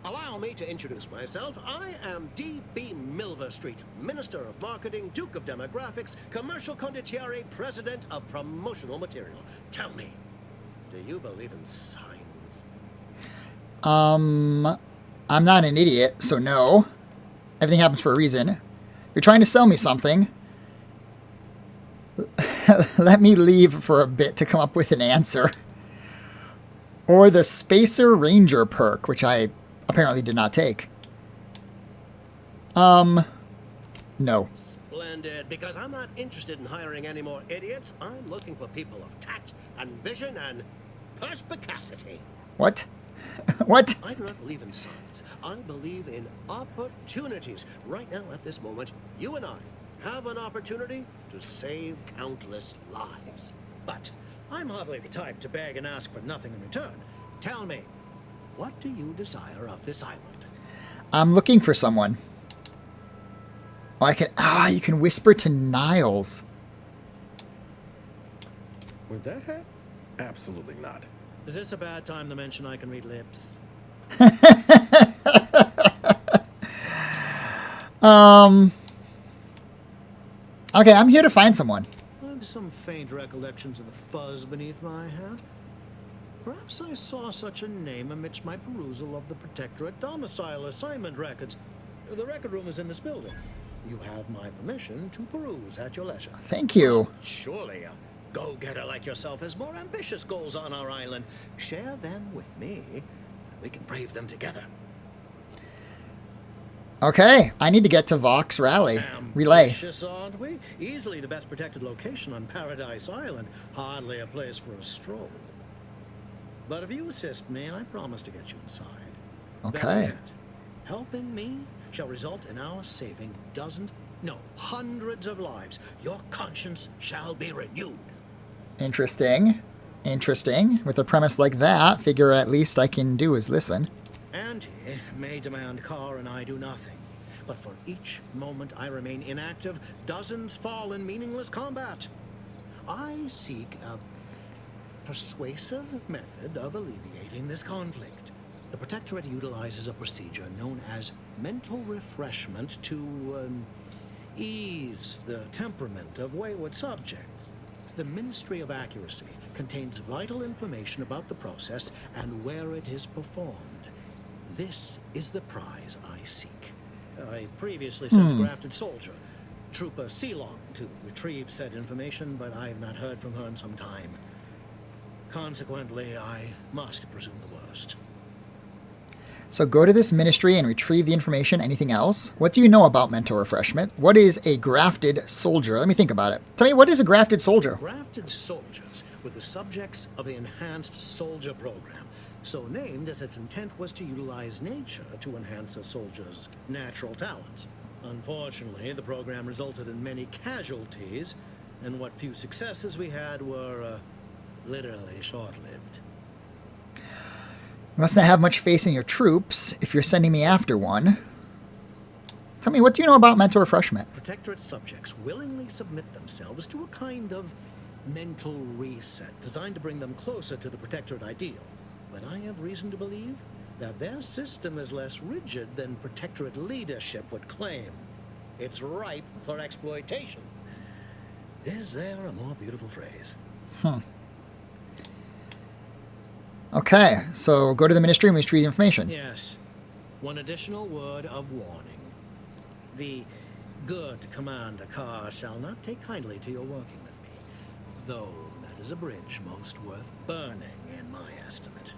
allow me to introduce myself. I am D.B. Milver Street, Minister of Marketing, Duke of Demographics, Commercial Condottiere, President of Promotional Material. Tell me, do you believe in signs? I'm not an idiot, so no. Everything happens for a reason. You're trying to sell me something. Let me leave for a bit to come up with an answer. Or the Spacer Ranger perk, which I apparently did not take. No. Splendid, because I'm not interested in hiring any more idiots. I'm looking for people of tact and vision and perspicacity. What? What? I do not believe in signs. I believe in opportunities. Right now, at this moment, you and I have an opportunity to save countless lives. But I'm hardly the type to beg and ask for nothing in return. Tell me, what do you desire of this island? I'm looking for someone. Oh, you can whisper to Niles. With that hat? Absolutely not. Is this a bad time to mention I can read lips? Okay, I'm here to find someone. I have some faint recollections of the fuzz beneath my hat. Perhaps I saw such a name amidst my perusal of the Protectorate domicile assignment records. The record room is in this building. You have my permission to peruse at your leisure. Thank you. Surely a go-getter like yourself has more ambitious goals on our island. Share them with me, and we can brave them together. Okay, I need to get to Vox Rally. Relay. Ambitious, aren't we? Easily the best protected location on Paradise Island. Hardly a place for a stroll. But if you assist me, I promise to get you inside. Okay. Better yet, helping me shall result in our saving dozens, No, hundreds of lives. Your conscience shall be renewed. Interesting. Interesting. With a premise like that, figure at least I can do is listen. Auntie may demand Carr and I do nothing. But for each moment I remain inactive, dozens fall in meaningless combat. I seek a persuasive method of alleviating this conflict. The Protectorate utilizes a procedure known as mental refreshment to ease the temperament of wayward subjects. The Ministry of Accuracy contains vital information about the process and where it is performed. This is the prize I seek. I previously sent a grafted soldier, Trooper Sealong, to retrieve said information, but I have not heard from her in some time. Consequently, I must presume the worst. So go to this ministry and retrieve the information. Anything else? What do you know about mental refreshment? What is a grafted soldier? Let me think about it. Tell me, what is a grafted soldier? Grafted soldiers were the subjects of the Enhanced Soldier Program, so named as its intent was to utilize nature to enhance a soldier's natural talents. Unfortunately, the program resulted in many casualties, and what few successes we had were literally short-lived. You must not have much faith in your troops if you're sending me after one. Tell me, what do you know about mental refreshment? Protectorate subjects willingly submit themselves to a kind of mental reset designed to bring them closer to the Protectorate ideal. But I have reason to believe that their system is less rigid than Protectorate leadership would claim. It's ripe for exploitation. Is there a more beautiful phrase? Okay, so go to the ministry and retrieve the information. Yes. One additional word of warning. The good Commander Carr shall not take kindly to your working with me, though that is a bridge most worth burning in my estimate.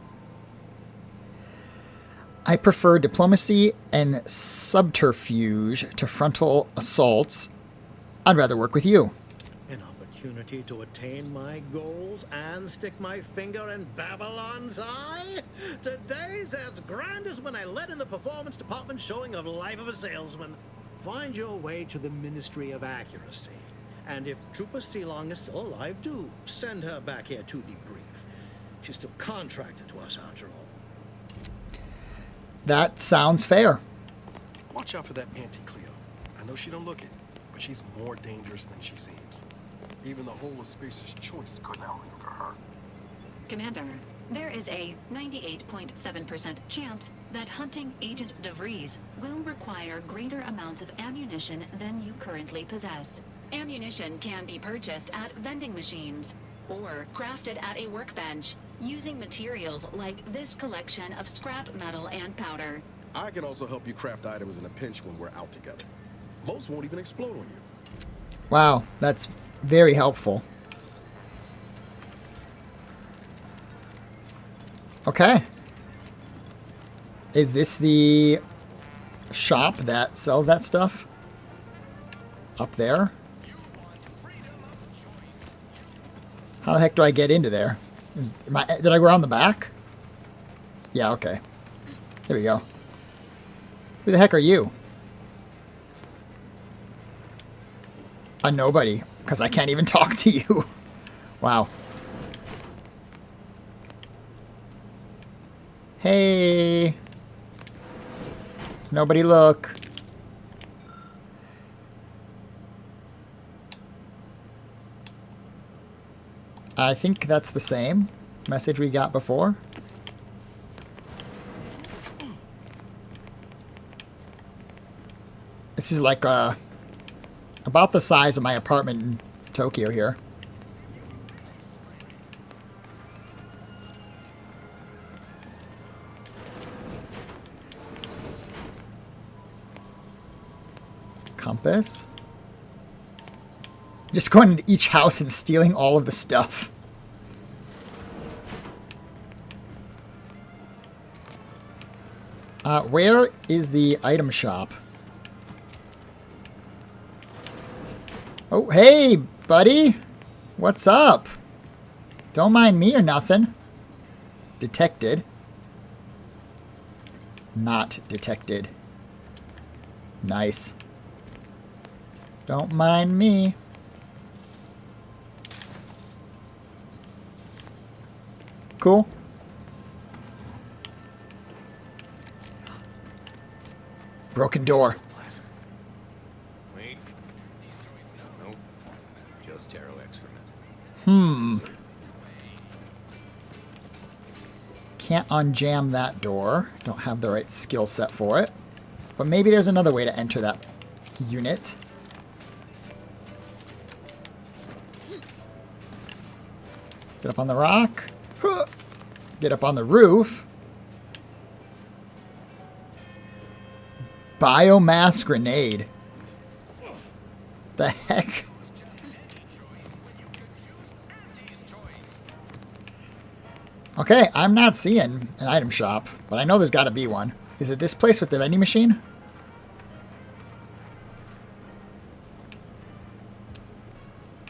I prefer diplomacy and subterfuge to frontal assaults. I'd rather work with you. An opportunity to attain my goals and stick my finger in Babylon's eye? Today's as grand as when I led in the performance department showing of Life of a Salesman. Find your way to the Ministry of Accuracy. And if Trooper Sealong is still alive, do send her back here to debrief. She's still contracted to us after all. That sounds fair. Watch out for that Auntie Cleo. I know she don't look it, but she's more dangerous than she seems. Even the whole of Spacer's Choice couldn't outrun for her. Commander, there is a 98.7% chance that hunting Agent DeVries will require greater amounts of ammunition than you currently possess. Ammunition can be purchased at vending machines or crafted at a workbench using materials like this collection of scrap metal and powder. I can also help you craft items in a pinch when we're out together. Most won't even explode on you. Wow, that's very helpful. Okay. Is this the shop that sells that stuff? Up there? How the heck do I get into there? Did I go around the back? Yeah, okay. Here we go. Who the heck are you? A nobody, because I can't even talk to you. Wow. Hey. Nobody look. I think that's the same message we got before. This is like about the size of my apartment in Tokyo here. Compass. Just going into each house and stealing all of the stuff. Where is the item shop? Oh, hey, buddy. What's up? Don't mind me or nothing. Detected. Not detected. Nice. Don't mind me. Cool. Broken door. Wait. Nope. Just taro excrement. Can't unjam that door. Don't have the right skill set for it. But maybe there's another way to enter that unit. Get up on the rock. Get up on the roof. Biomass grenade. The heck? Okay, I'm not seeing an item shop, but I know there's got to be one. Is it this place with the vending machine?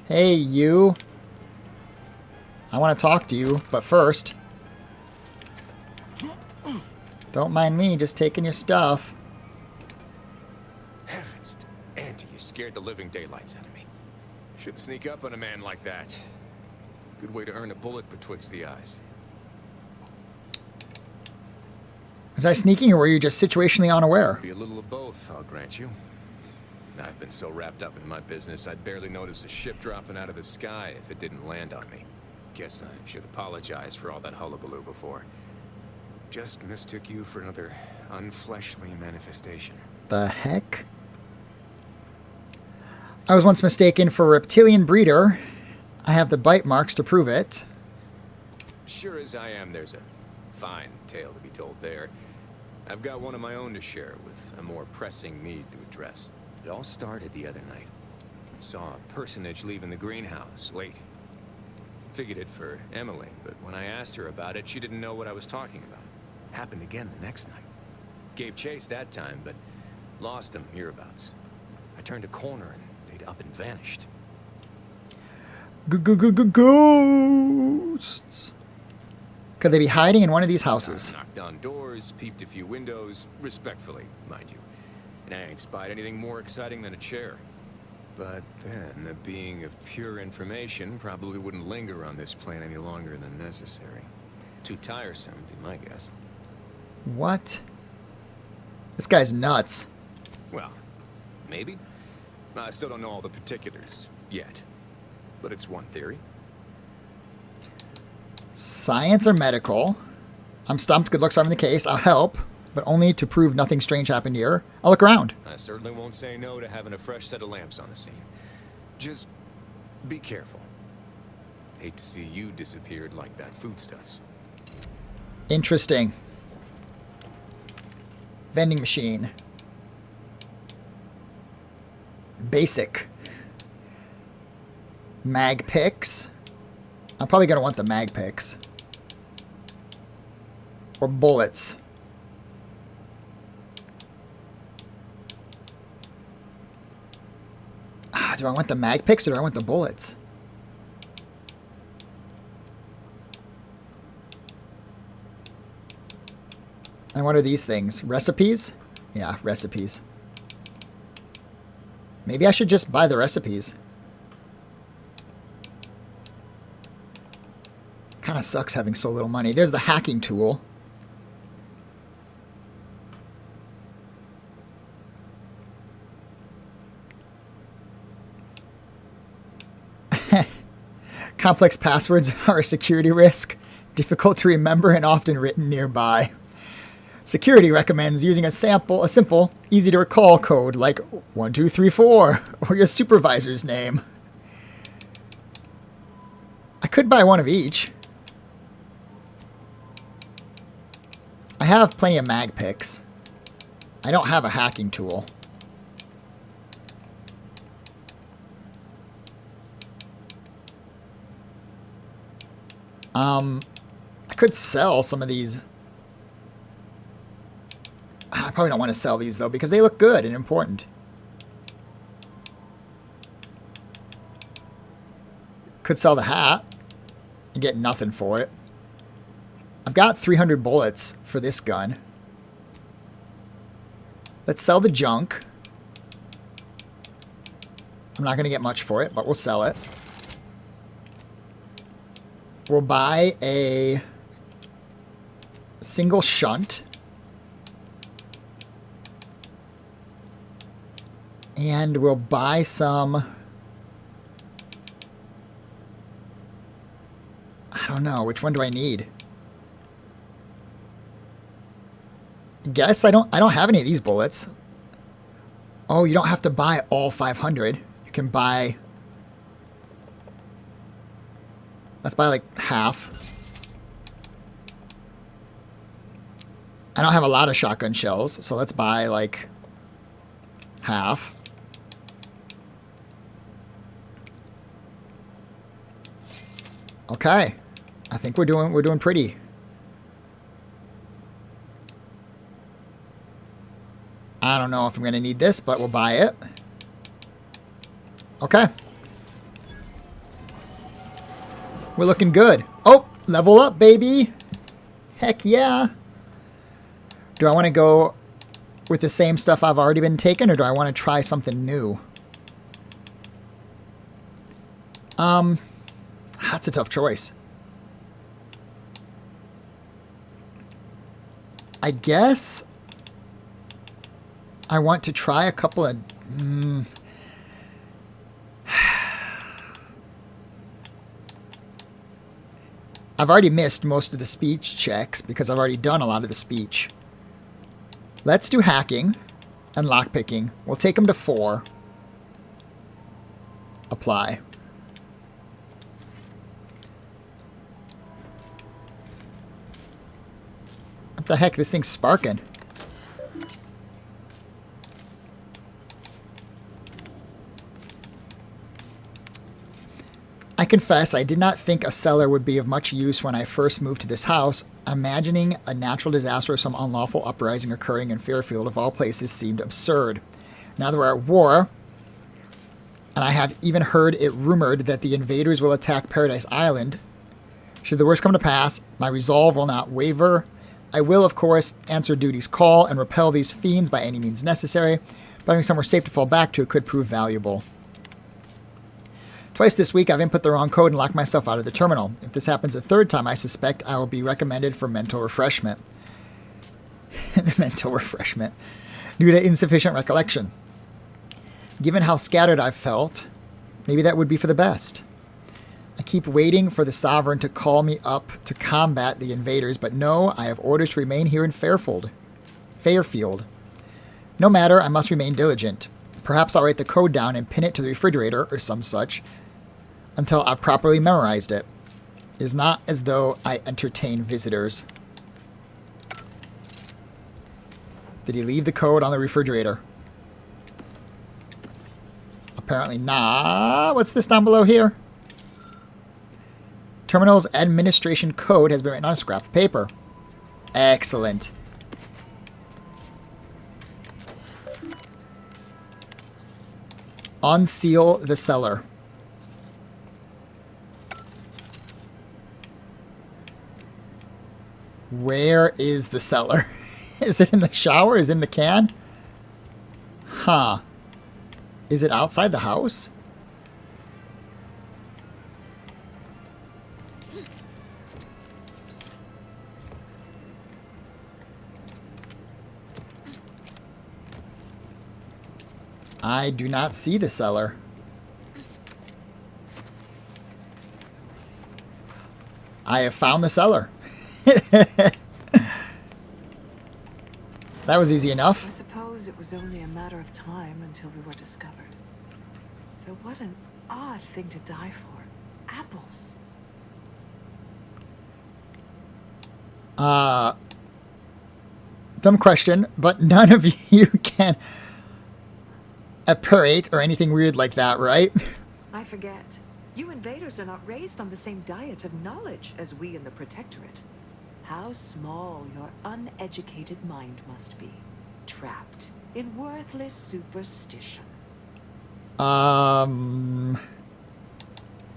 Hey, you. I want to talk to you, but first... Don't mind me, just taking your stuff. Heavens, Auntie, you scared the living daylights out of me. Shouldn't sneak up on a man like that. Good way to earn a bullet betwixt the eyes. Was I sneaking, or were you just situationally unaware? Be a little of both, I'll grant you. I've been so wrapped up in my business, I'd barely notice a ship dropping out of the sky if it didn't land on me. Guess I should apologize for all that hullabaloo before. Just mistook you for another unfleshly manifestation. The heck? I was once mistaken for a reptilian breeder. I have the bite marks to prove it. Sure as I am, there's a fine tale to be told there. I've got one of my own to share with a more pressing need to address. It all started the other night. I saw a personage leaving the greenhouse late. Figured it for Emily, but when I asked her about it, she didn't know what I was talking about. Happened again the next night. Gave chase that time, but lost him hereabouts. I turned a corner and they'd up and vanished. Ghosts. Could they be hiding in one of these houses? Knocked on doors, peeped a few windows, respectfully, mind you. And I ain't spied anything more exciting than a chair. But then, the being of pure information probably wouldn't linger on this plane any longer than necessary. Too tiresome, would be my guess. What? This guy's nuts. Well, maybe. I still don't know all the particulars yet. But it's one theory. Science or medical? I'm stumped. Good luck solving the case. I'll help, but only to prove nothing strange happened here. I'll look around. I certainly won't say no to having a fresh set of lamps on the scene. Just be careful. Hate to see you disappeared like that foodstuffs. Interesting. Vending machine. Basic. Mag picks. I'm probably going to want the mag picks. Or bullets. Do I want the mag picks or do I want the bullets? And what are these things? Recipes? Yeah, recipes. Maybe I should just buy the recipes. Kind of sucks having so little money. There's the hacking tool. Complex passwords are a security risk, difficult to remember and often written nearby. Security recommends using a simple, easy to recall code like 1234 or your supervisor's name. I could buy one of each. I have plenty of mag picks. I don't have a hacking tool. I could sell some of these. I probably don't want to sell these though because they look good and important. Could sell the hat and get nothing for it. I've got 300 bullets for this gun. Let's sell the junk. I'm not going to get much for it, but we'll sell it. We'll buy a single shunt. And we'll buy some... I don't know. Which one do I need? Guess I don't have any of these bullets. Oh, you don't have to buy all 500. You can buy... Let's buy like half. I don't have a lot of shotgun shells, so let's buy like half. Okay. I think we're doing pretty. I don't know if I'm going to need this, but we'll buy it. Okay. We're looking good. Oh, level up, baby. Heck yeah. Do I want to go with the same stuff I've already been taking, or do I want to try something new? That's a tough choice. I guess I want to try a couple of... I've already missed most of the speech checks because I've already done a lot of the speech. Let's do hacking and lockpicking. We'll take them to 4. Apply. What the heck? This thing's sparking. I confess I did not think a cellar would be of much use when I first moved to this house. Imagining a natural disaster or some unlawful uprising occurring in Fairfield of all places seemed absurd. Now that we're at war, and I have even heard it rumored that the invaders will attack Paradise Island, should the worst come to pass, my resolve will not waver. I will, of course, answer duty's call and repel these fiends by any means necessary, but having somewhere safe to fall back to could prove valuable. Twice this week, I've input the wrong code and locked myself out of the terminal. If this happens a third time, I suspect I will be recommended for mental refreshment. Mental refreshment. Due to insufficient recollection. Given how scattered I've felt, maybe that would be for the best. I keep waiting for the Sovereign to call me up to combat the invaders, but no, I have orders to remain here in Fairfield. No matter, I must remain diligent. Perhaps I'll write the code down and pin it to the refrigerator or some such until I've properly memorized it. It is not as though I entertain visitors. Did he leave the code on the refrigerator? Apparently not. What's this down below here? Terminal's administration code has been written on a scrap of paper. Excellent. Unseal the cellar. Where is the cellar? Is it in the shower? Is it in the can? Huh. Is it outside the house? I do not see the cellar. I have found the cellar. That was easy enough. I suppose it was only a matter of time until we were discovered. Though what an odd thing to die for. Apples. Dumb question, but none of you can apparate or anything weird like that, right? I forget. You invaders are not raised on the same diet of knowledge as we in the Protectorate. How small your uneducated mind must be, trapped in worthless superstition. I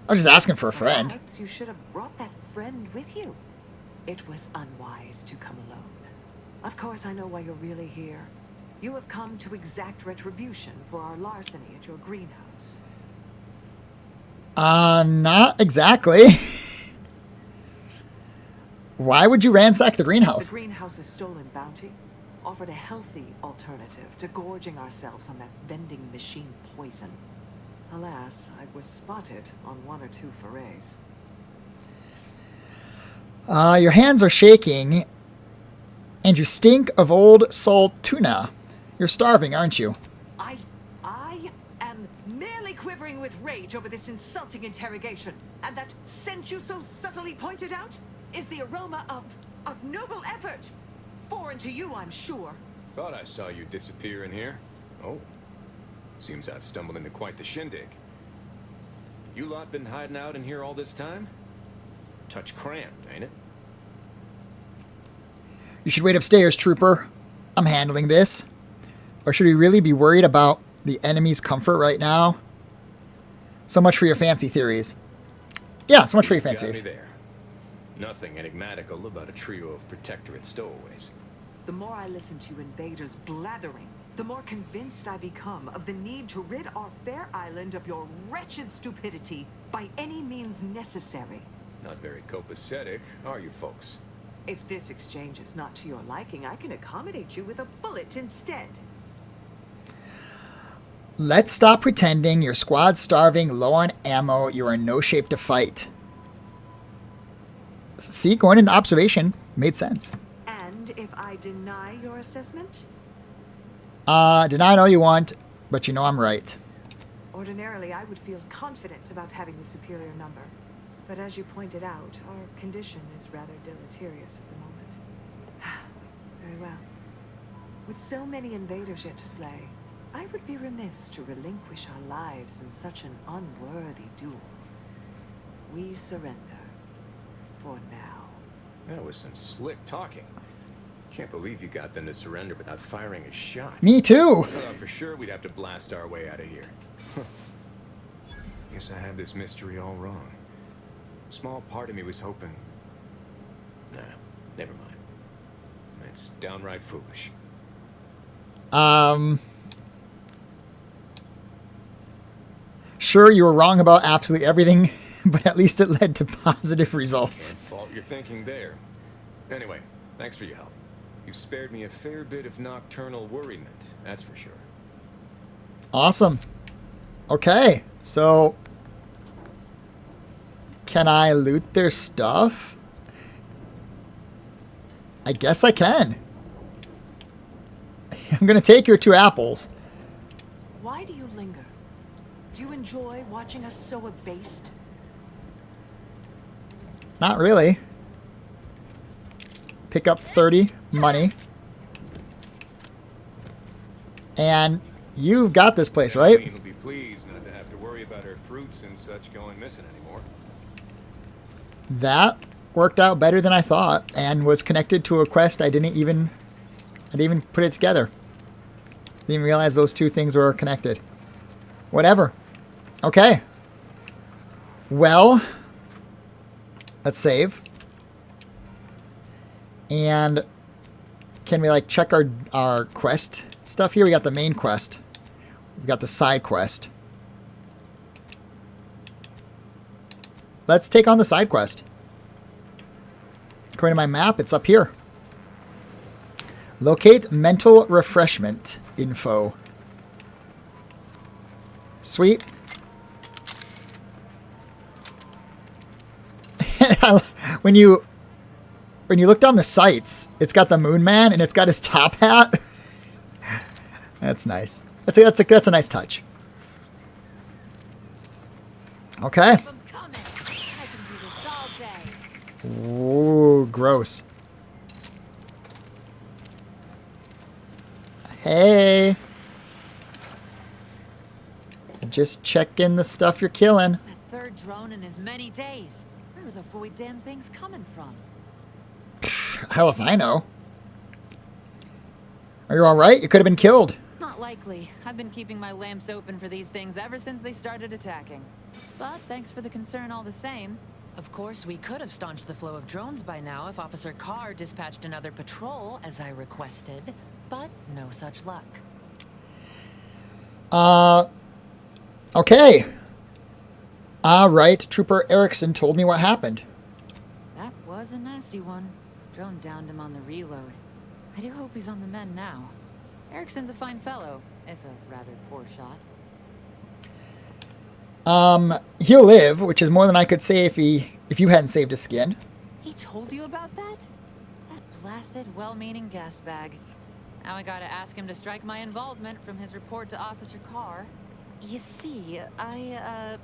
was just asking for a friend. Perhaps you should have brought that friend with you. It was unwise to come alone. Of course, I know why you're really here. You have come to exact retribution for our larceny at your greenhouse. Not exactly. Why would you ransack the greenhouse? The greenhouse's stolen bounty offered a healthy alternative to gorging ourselves on that vending machine poison. Alas, I was spotted on 1 or 2 forays. Your hands are shaking, and you stink of old salt tuna. You're starving, aren't you? I am merely quivering with rage over this insulting interrogation, and that scent you so subtly pointed out is the aroma of noble effort. Foreign to you, I'm sure. Thought I saw you disappear in here. Oh. Seems I've stumbled into quite the shindig. You lot been hiding out in here all this time? Touch cramped, ain't it? You should wait upstairs, trooper. I'm handling this. Or should we really be worried about the enemy's comfort right now? So much for your fancy theories. Yeah, so much for your fancy Got me theories. there. Nothing enigmatical about a trio of Protectorate stowaways. The more I listen to invaders blathering, the more convinced I become of the need to rid our fair island of your wretched stupidity by any means necessary. Not very copacetic, are you folks? If this exchange is not to your liking, I can accommodate you with a bullet instead. Let's stop pretending your squad's starving, low on ammo, you're in no shape to fight. See, going into observation made sense. And if I deny your assessment? Deny all you want, but you know I'm right. Ordinarily, I would feel confident about having the superior number. But as you pointed out, our condition is rather deleterious at the moment. Very well. With so many invaders yet to slay, I would be remiss to relinquish our lives in such an unworthy duel. We surrender. For now. That was some slick talking. Can't believe you got them to surrender without firing a shot. Me too. I thought for sure we'd have to blast our way out of here. Guess I had this mystery all wrong. A small part of me was hoping... Nah, never mind. It's downright foolish. Sure, you were wrong about absolutely everything, but at least it led to positive results. Can't fault your thinking there. Anyway, thanks for your help. You've spared me a fair bit of nocturnal worriment, that's for sure. Awesome. Okay, so... Can I loot their stuff? I guess I can. I'm gonna take your 2 apples. Why do you linger? Do you enjoy watching us so abased? Not really. Pick up 30 money. And you've got this place, right? Queen will be pleased not to have to worry about her fruits and such going missing anymore. That worked out better than I thought and was connected to a quest I didn't even put it together. Didn't realize those 2 things were connected. Whatever. Okay. Well, let's save. And can we like check our quest stuff here? We got the main quest. We got the side quest. Let's take on the side quest. According to my map, it's up here. Locate mental refreshment info. Sweet. When you look down the sights, it's got the Moon Man and it's got his top hat. That's nice. That's a nice touch. Okay. Ooh, gross. Hey. Just checking the stuff you're killing. It's the 3rd drone in as many days. Where are the void damn things coming from? Hell if I know. Are you alright? You could have been killed. Not likely. I've been keeping my lamps open for these things ever since they started attacking. But thanks for the concern all the same. Of course, we could have staunched the flow of drones by now if Officer Carr dispatched another patrol, as I requested. But no such luck. Okay. Ah, right. Trooper Erickson told me what happened. That was a nasty one. Drone downed him on the reload. I do hope he's on the mend now. Erickson's a fine fellow, if a rather poor shot. He'll live, which is more than I could say if you hadn't saved his skin. He told you about that? That blasted, well-meaning gas bag. Now I gotta ask him to strike my involvement from his report to Officer Carr. You see, I,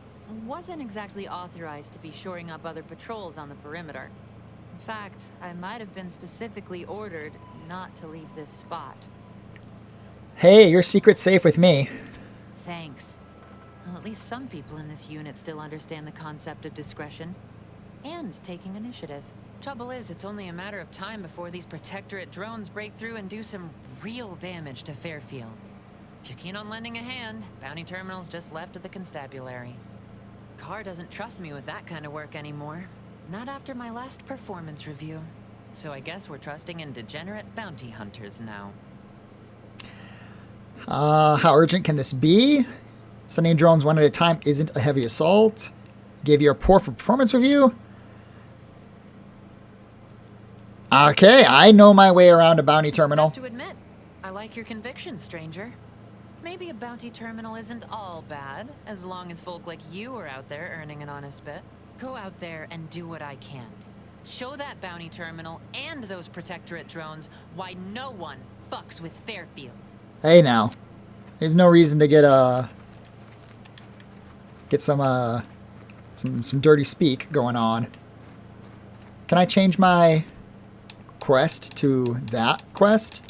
wasn't exactly authorized to be shoring up other patrols on the perimeter. In fact, I might have been specifically ordered not to leave this spot. Hey, your secret's safe with me. Thanks. Well, at least some people in this unit still understand the concept of discretion. And taking initiative. Trouble is, it's only a matter of time before these Protectorate drones break through and do some real damage to Fairfield. If you're keen on lending a hand, Bounty Terminal's just left of the constabulary. Carr doesn't trust me with that kind of work anymore. Not after my last performance review. So I guess we're trusting in degenerate bounty hunters now. How urgent can this be? Sending drones one at a time isn't a heavy assault. Gave you a poor performance review. Okay, I know my way around a bounty terminal. I have to admit, I like your conviction, stranger. Maybe a bounty terminal isn't all bad, as long as folk like you are out there earning an honest bit. Go out there and do what I can't. Show that bounty terminal and those Protectorate drones why no one fucks with Fairfield. Hey now, there's no reason to get some dirty speak going on. Can I change my quest to that quest?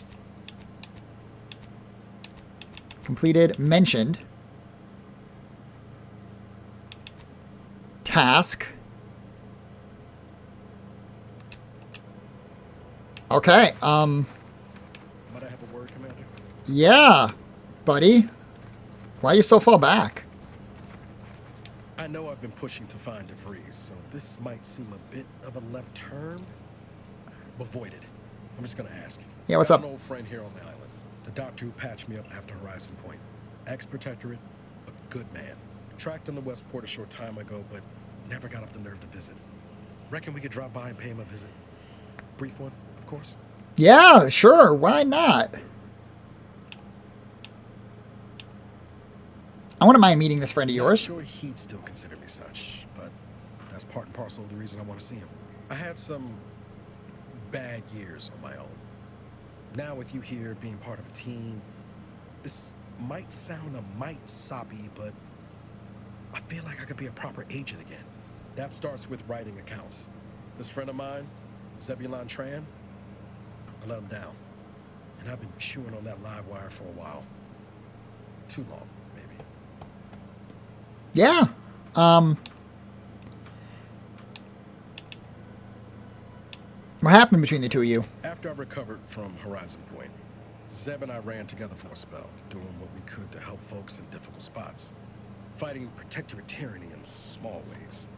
Completed, mentioned. Task. Okay, Might I have a word, Commander? yeah, buddy. Why are you so far back? I know I've been pushing to find DeVries, so this might seem a bit of a left turn. Avoid it. I'm just gonna ask. Yeah, what's Got up? An old friend here on the island. The doctor who patched me up after Horizon Point. Ex-Protectorate, a good man. Tracked him to Westport a short time ago, but never got up the nerve to visit. Reckon we could drop by and pay him a visit? Brief one, of course. Yeah, sure. Why not? I wouldn't mind meeting this friend of Not yours. sure he'd still consider me such, but that's part and parcel of the reason I want to see him. I had some bad years on my own. Now with you here being part of a team, this might sound a mite soppy, but I feel like I could be a proper agent again. That starts with writing accounts. This friend of mine, Zebulon Tran, I let him down. And I've been chewing on that live wire for a while. Too long, maybe. Yeah. What happened between the two of you? After I recovered from Horizon Point, Zeb and I ran together for a spell, doing what we could to help folks in difficult spots. Fighting Protectorate tyranny in small ways.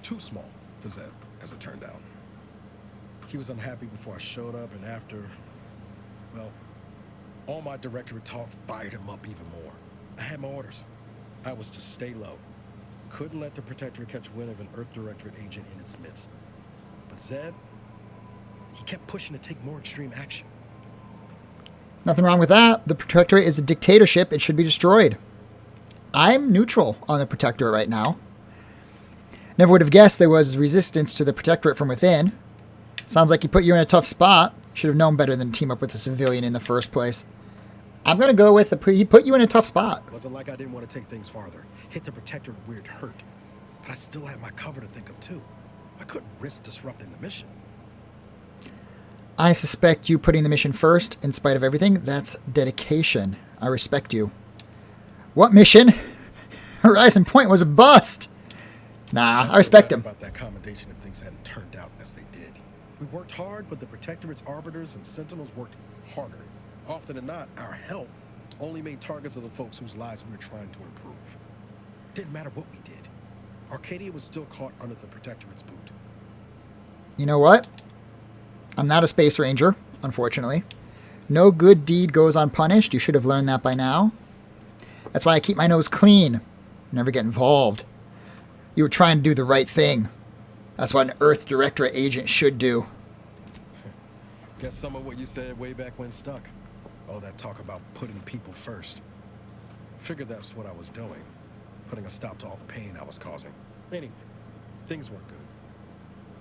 Too small for Zeb, as it turned out. He was unhappy before I showed up, and after, well, all my Directorate talk fired him up even more. I had my orders. I was to stay low. Couldn't let the Protectorate catch wind of an Earth Directorate agent in its midst. But Zeb, he kept pushing to take more extreme action. Nothing wrong with that. The Protectorate is a dictatorship. It should be destroyed. I'm neutral on the Protectorate right now. Never would have guessed there was resistance to the Protectorate from within. Sounds like he put you in a tough spot. Should have known better than to team up with a civilian in the first place. I'm going to go with he put you in a tough spot. Wasn't like I didn't want to take things farther. Hit the Protectorate where it hurt. But I still had my cover to think of too. I couldn't risk disrupting the mission. I suspect you putting the mission first, in spite of everything, that's dedication. I respect you. What mission? Horizon Point was a bust. Nah, I respect him. About that commendation if things hadn't turned out as they did. We worked hard, but the Protectorate's arbiters and sentinels worked harder. Often than not, our help only made targets of the folks whose lives we were trying to improve. Didn't matter what we did. Arcadia was still caught under the Protectorate's boot. You know what? I'm not a space ranger, unfortunately. No good deed goes unpunished. You should have learned that by now. That's why I keep my nose clean. Never get involved. You were trying to do the right thing. That's what an Earth Directorate agent should do. Guess some of what you said way back when stuck. All that talk about putting people first. Figured that's what I was doing. Putting a stop to all the pain I was causing. Anyway, things weren't good.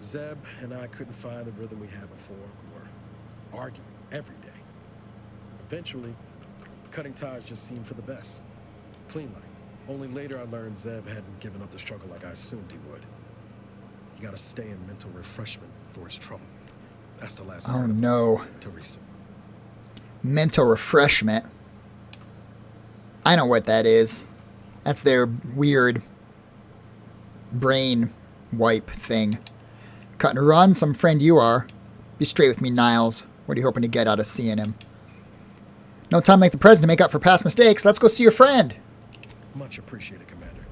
Zeb and I couldn't find the rhythm we had before. We were arguing every day. Eventually, cutting ties just seemed for the best. Clean like. Only later I learned Zeb hadn't given up the struggle like I assumed he would. He gotta stay in mental refreshment for his trouble. That's the last Oh no. Teresa. Mental refreshment. I know what that is. That's their weird brain wipe thing. Cutting a run, some friend you are. Be straight with me, Niles. What are you hoping to get out of seeing him? No time like the present to make up for past mistakes. Let's go see your friend. Much appreciated, Commander.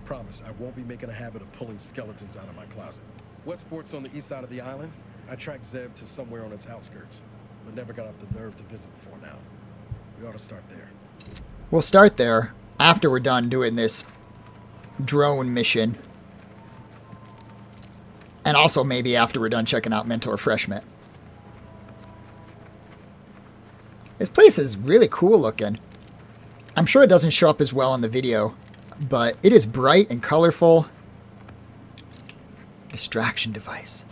Promise, I won't be making a habit of pulling skeletons out of my closet. Westport's on the east side of the island. I tracked Zeb to somewhere on its outskirts, but never got up the nerve to visit before now. We ought to start there. We'll start there after we're done doing this drone mission. And also maybe after we're done checking out mental refreshment. This place is really cool looking. I'm sure it doesn't show up as well in the video, but it is bright and colorful. Distraction device.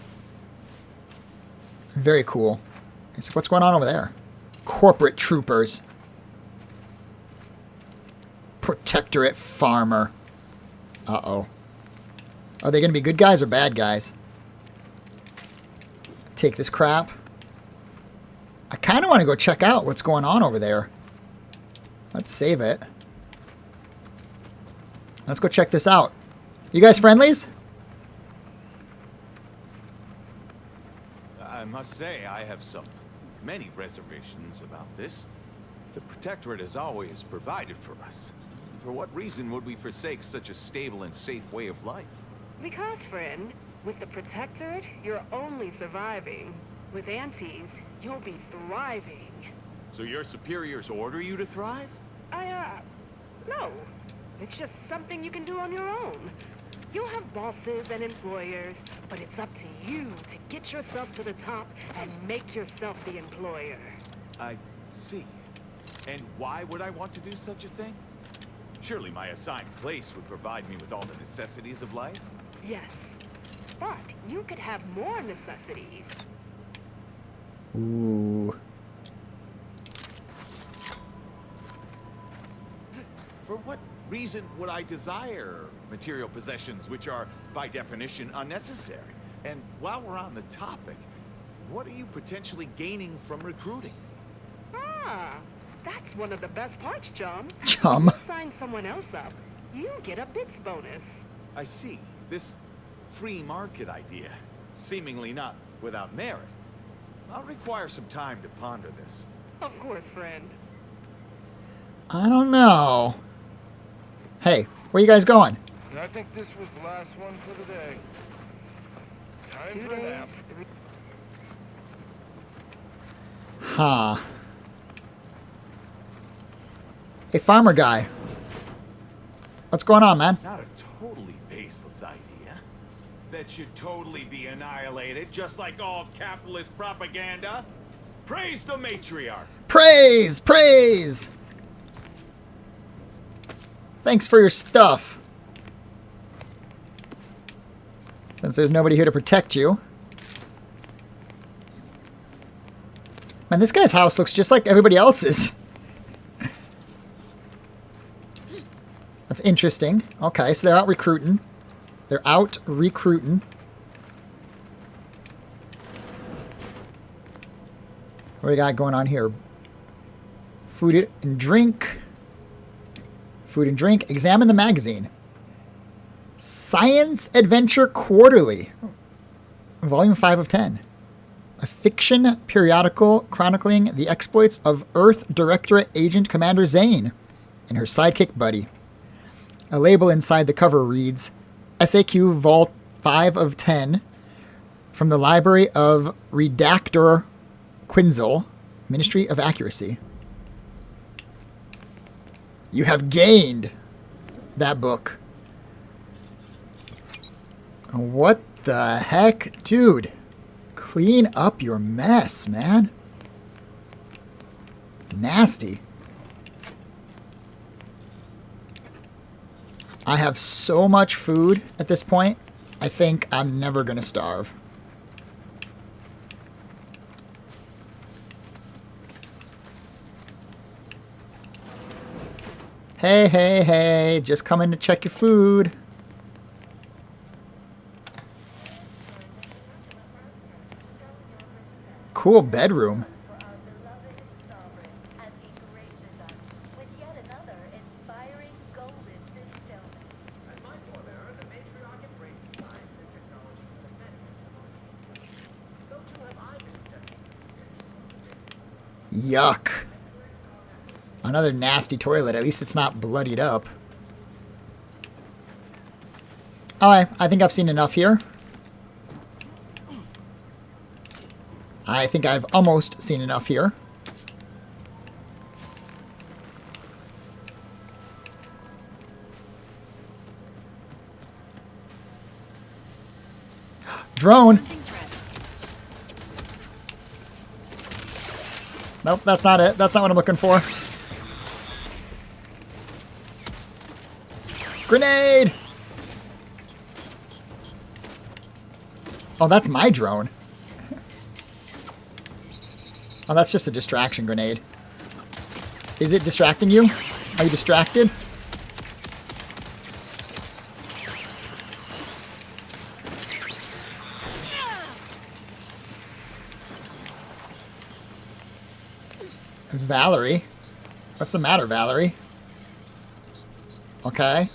Very cool. So what's going on over there? Corporate troopers. Protectorate farmer. Uh-oh. Are they going to be good guys or bad guys? Take this crap. I kind of want to go check out what's going on over there. Let's save it. Let's go check this out. You guys friendlies? I must say, I have many reservations about this. The Protectorate has always provided for us. For what reason would we forsake such a stable and safe way of life? Because, friend, with the Protectorate, you're only surviving. With Antes, you'll be thriving. So your superiors order you to thrive? No. It's just something you can do on your own. You'll have bosses and employers, but it's up to you to get yourself to the top and make yourself the employer. I see. And why would I want to do such a thing? Surely my assigned place would provide me with all the necessities of life? Yes. But you could have more necessities. Ooh. For what reason would I desire material possessions which are, by definition, unnecessary? And while we're on the topic, what are you potentially gaining from recruiting me? Ah, that's one of the best parts, Chum. Chum? When you sign someone else up, you get a bits bonus. I see. This free market idea, seemingly not without merit. I'll require some time to ponder this. Of course, friend. I don't know. Hey, where you guys going? And I think this was the last one for the day. Time 2 for a days, nap. 3... Huh. Hey, farmer guy. What's going on, man? It's not a totally baseless idea. That should totally be annihilated, just like all capitalist propaganda. Praise the matriarch. Praise! Praise! Thanks for your stuff. Since there's nobody here to protect you. Man, this guy's house looks just like everybody else's. That's interesting. Okay, so they're out recruiting. They're out recruiting. What do we got going on here? Food and drink. Food and drink. Examine the magazine. Science Adventure Quarterly. Volume 5 of 10. A fiction periodical chronicling the exploits of Earth Directorate Agent Commander Zane and her sidekick buddy. A label inside the cover reads, SAQ Vault 5 of 10 from the Library of Redactor Quinzel, Ministry of Accuracy. You have gained that book. What the heck? Dude, clean up your mess, man. Nasty. I have so much food at this point, I think I'm never going to starve. Hey, hey, hey, just coming to check your food. Cool bedroom. Yuck. Another nasty toilet. At least it's not bloodied up. Alright, I think I've seen enough here. I think I've almost seen enough here. Drone! Nope, that's not it. That's not what I'm looking for. Grenade! Oh, that's my drone. Oh, that's just a distraction grenade. Is it distracting you? Are you distracted? It's Valerie. What's the matter, Valerie? Okay.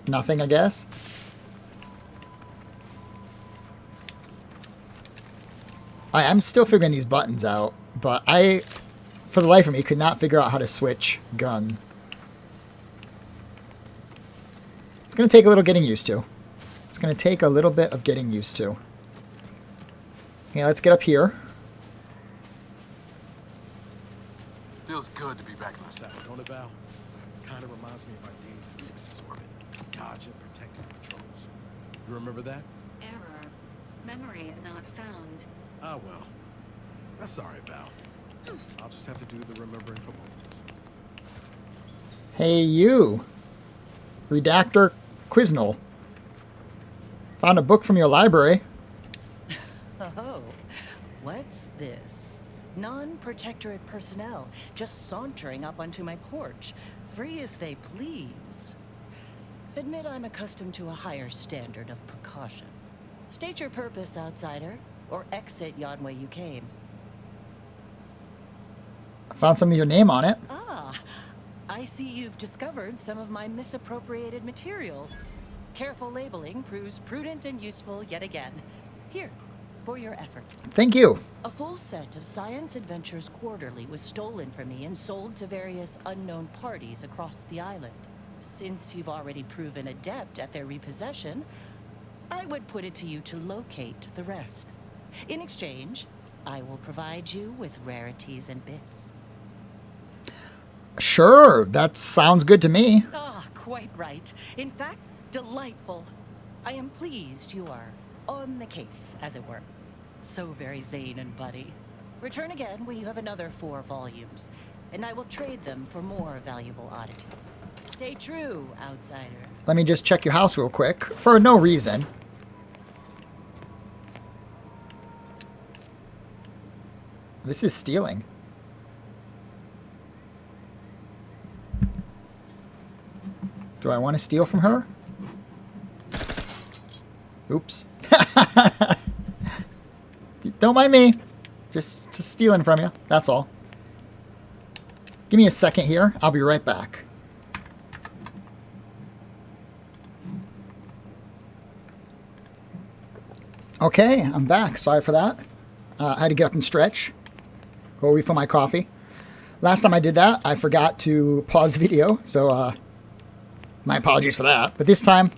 Nothing, I guess. I'm still figuring these buttons out, but I, for the life of me, could not figure out how to switch gun. It's going to take a little getting used to. It's going to take a little bit of getting used to. Okay, let's get up here. Feels good to be back in the saddle, don't it, Val? Kind of reminds me of our days at Nix's orbit, dodging protective patrols. You remember that? Error. Memory not found. Ah, well. That's all right, Val. I'll just have to do the remembering for both of us. Hey, you. Redactor Quiznal. Found a book from your library. Oh, what's this? Non-protectorate personnel just sauntering up onto my porch, free as they please. Admit I'm accustomed to a higher standard of precaution. State your purpose, outsider, or exit yon way you came. I found some of your name on it. Ah, I see you've discovered some of my misappropriated materials. Careful labeling proves prudent and useful yet again. Here, for your effort. Thank you. A full set of Science Adventures Quarterly was stolen from me and sold to various unknown parties across the island. Since you've already proven adept at their repossession, I would put it to you to locate the rest. In exchange, I will provide you with rarities and bits. Sure, that sounds good to me. Ah, quite right. In fact, delightful. I am pleased you are on the case, as it were. So very Zane and Buddy. Return again when you have another 4 volumes, and I will trade them for more valuable oddities. Stay true, outsider. Let me just check your house real quick, for no reason. This is stealing. Do I want to steal from her? Oops. Don't mind me. Just stealing from you. That's all. Give me a second here. I'll be right back. Okay, I'm back. Sorry for that. I had to get up and stretch. Go refill my coffee. Last time I did that, I forgot to pause the video, so my apologies for that. But this time,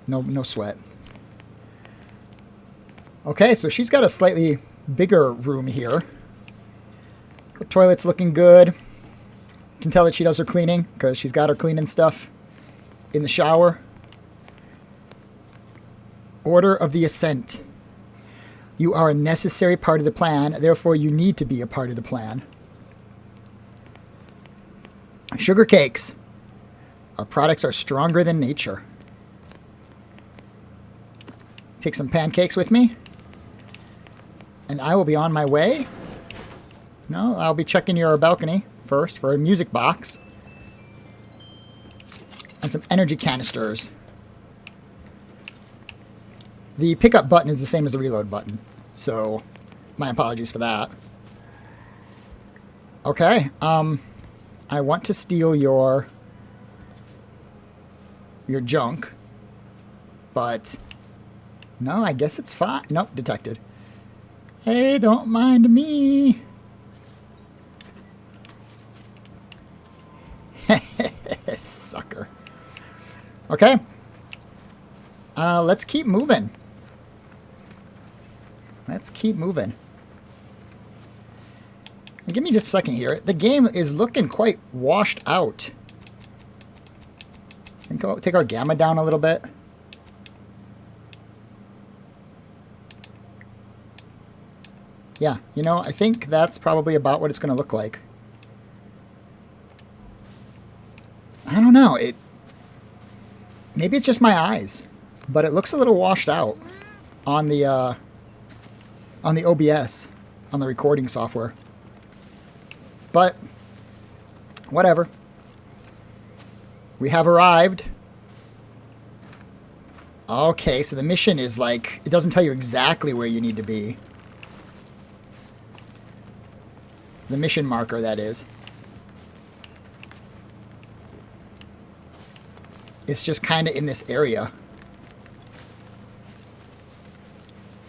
no sweat. Okay, so she's got a slightly bigger room here. Her toilet's looking good. Can tell that she does her cleaning because she's got her cleaning stuff in the shower. Order of the Ascent. You are a necessary part of the plan, therefore you need to be a part of the plan. Sugar cakes. Our products are stronger than nature. Take some pancakes with me. And I will be on my way. No, I'll be checking your balcony first for a music box. And some energy canisters. The pickup button is the same as the reload button. So, my apologies for that. Okay, I want to steal your junk. But, no, I guess it's fine. Nope, detected. Hey, don't mind me. Sucker. Okay. Let's keep moving. Let's keep moving. And give me just a second here. The game is looking quite washed out. And go take our gamma down a little bit. Yeah, you know, I think that's probably about what it's going to look like. I don't know. Maybe it's just my eyes, but it looks a little washed out on the OBS, on the recording software. But whatever. We have arrived. Okay, so the mission is like, it doesn't tell you exactly where you need to be. The mission marker, that is. It's just kind of in this area.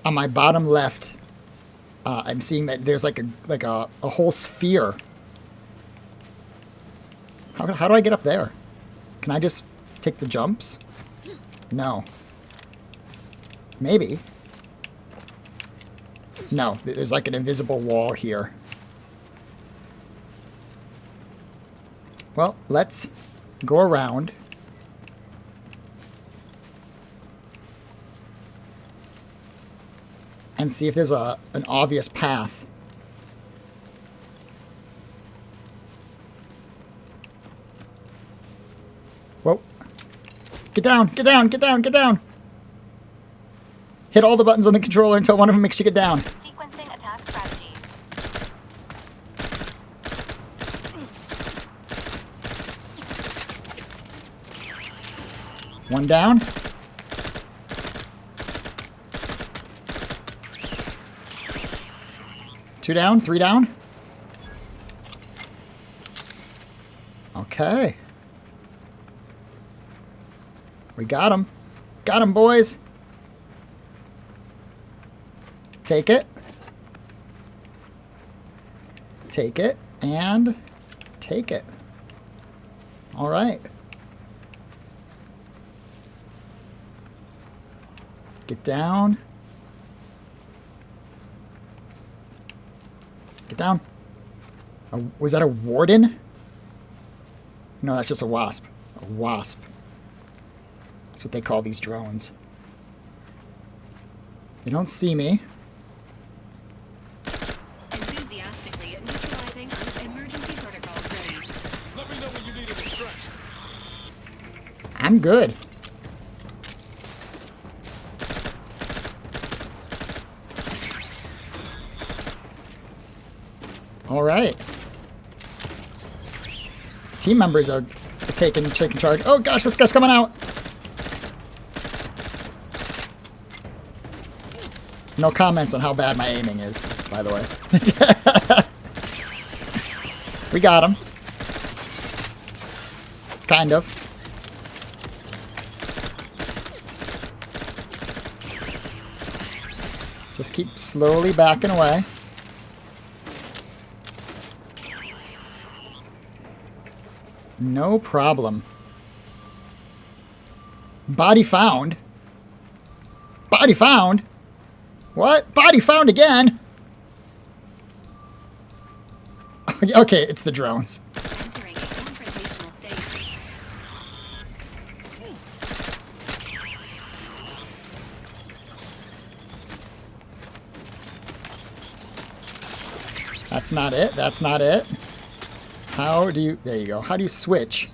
On my bottom left, I'm seeing that there's like a whole sphere. How do I get up there? Can I just take the jumps? No. Maybe. No, there's like an invisible wall here. Well, let's go around. And see if there's an obvious path. Whoa. Get down, get down, get down, get down. Hit all the buttons on the controller until one of them makes you get down. Sequencing attack strategy. One down. Two down, three down. Okay. We got him. Got him, boys. Take it. Take it. And take it. All right. Get down. Get down. Was that a warden? No, that's just a wasp. A wasp. That's what they call these drones. They don't see me. Enthusiastically neutralizing emergency protocols ready. Let me know when you need a distraction. I'm good. All right. Team members are taking charge. Oh gosh, this guy's coming out. No comments on how bad my aiming is, by the way. We got him. Kind of. Just keep slowly backing away. No problem. Body found. Body found? What? Body found again? Okay, it's the drones. Entering a confrontational state. That's not it. That's not it. How do you... There you go. How do you switch?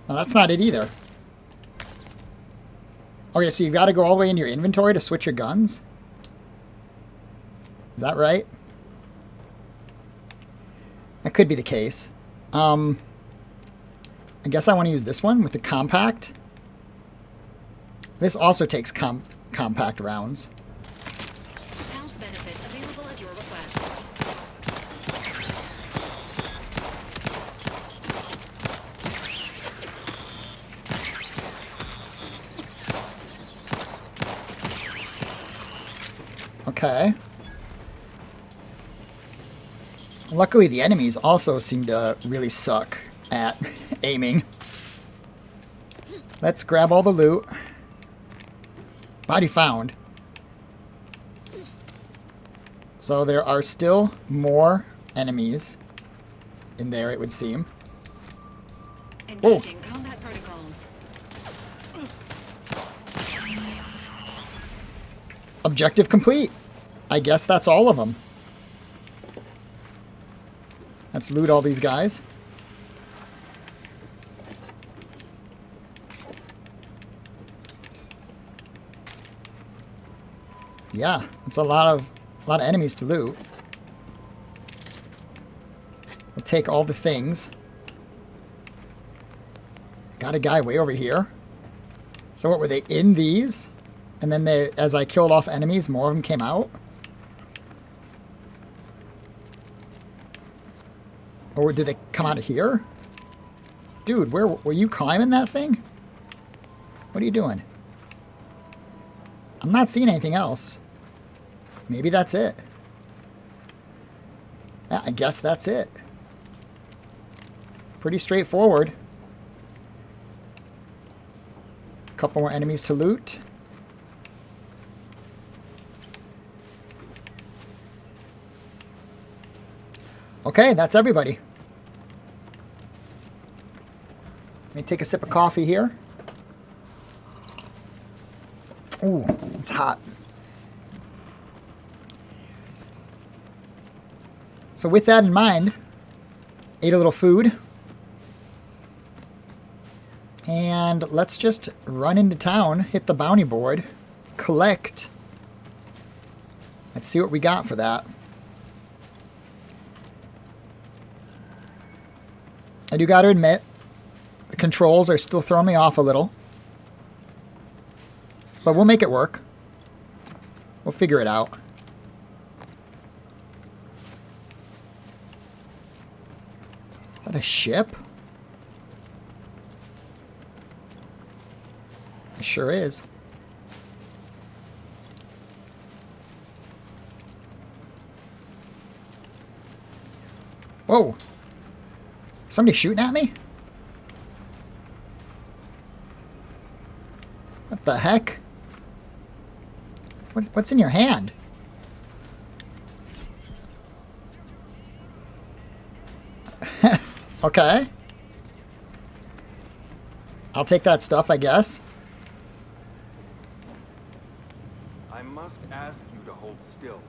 Well, that's not it either. Okay, so you've got to go all the way in your inventory to switch your guns? Is that right? That could be the case. I guess I want to use this one with the compact. This also takes compact rounds. Health benefits available at your request. Okay. Luckily, the enemies also seem to really suck at aiming. Let's grab all the loot. Body found. So there are still more enemies in there, it would seem. Engaging combat protocols. Objective complete. I guess that's all of them. Let's loot all these guys. Yeah, it's a lot of enemies to loot. We'll take all the things. Got a guy way over here. So what were they in these? And then they, as I killed off enemies, more of them came out? Or did they come out of here? Dude, where were you climbing that thing? What are you doing? I'm not seeing anything else. Maybe that's it. Yeah, I guess that's it. Pretty straightforward. Couple more enemies to loot. Okay, that's everybody. Let me take a sip of coffee here. Ooh, it's hot. So with that in mind, ate a little food. And let's just run into town, hit the bounty board, collect. Let's see what we got for that. I do got to admit, the controls are still throwing me off a little. But we'll make it work. We'll figure it out. Is that a ship? It sure is. Whoa. Somebody shooting at me? What the heck? What's in your hand? Okay. I'll take that stuff, I guess. I must ask you to hold still.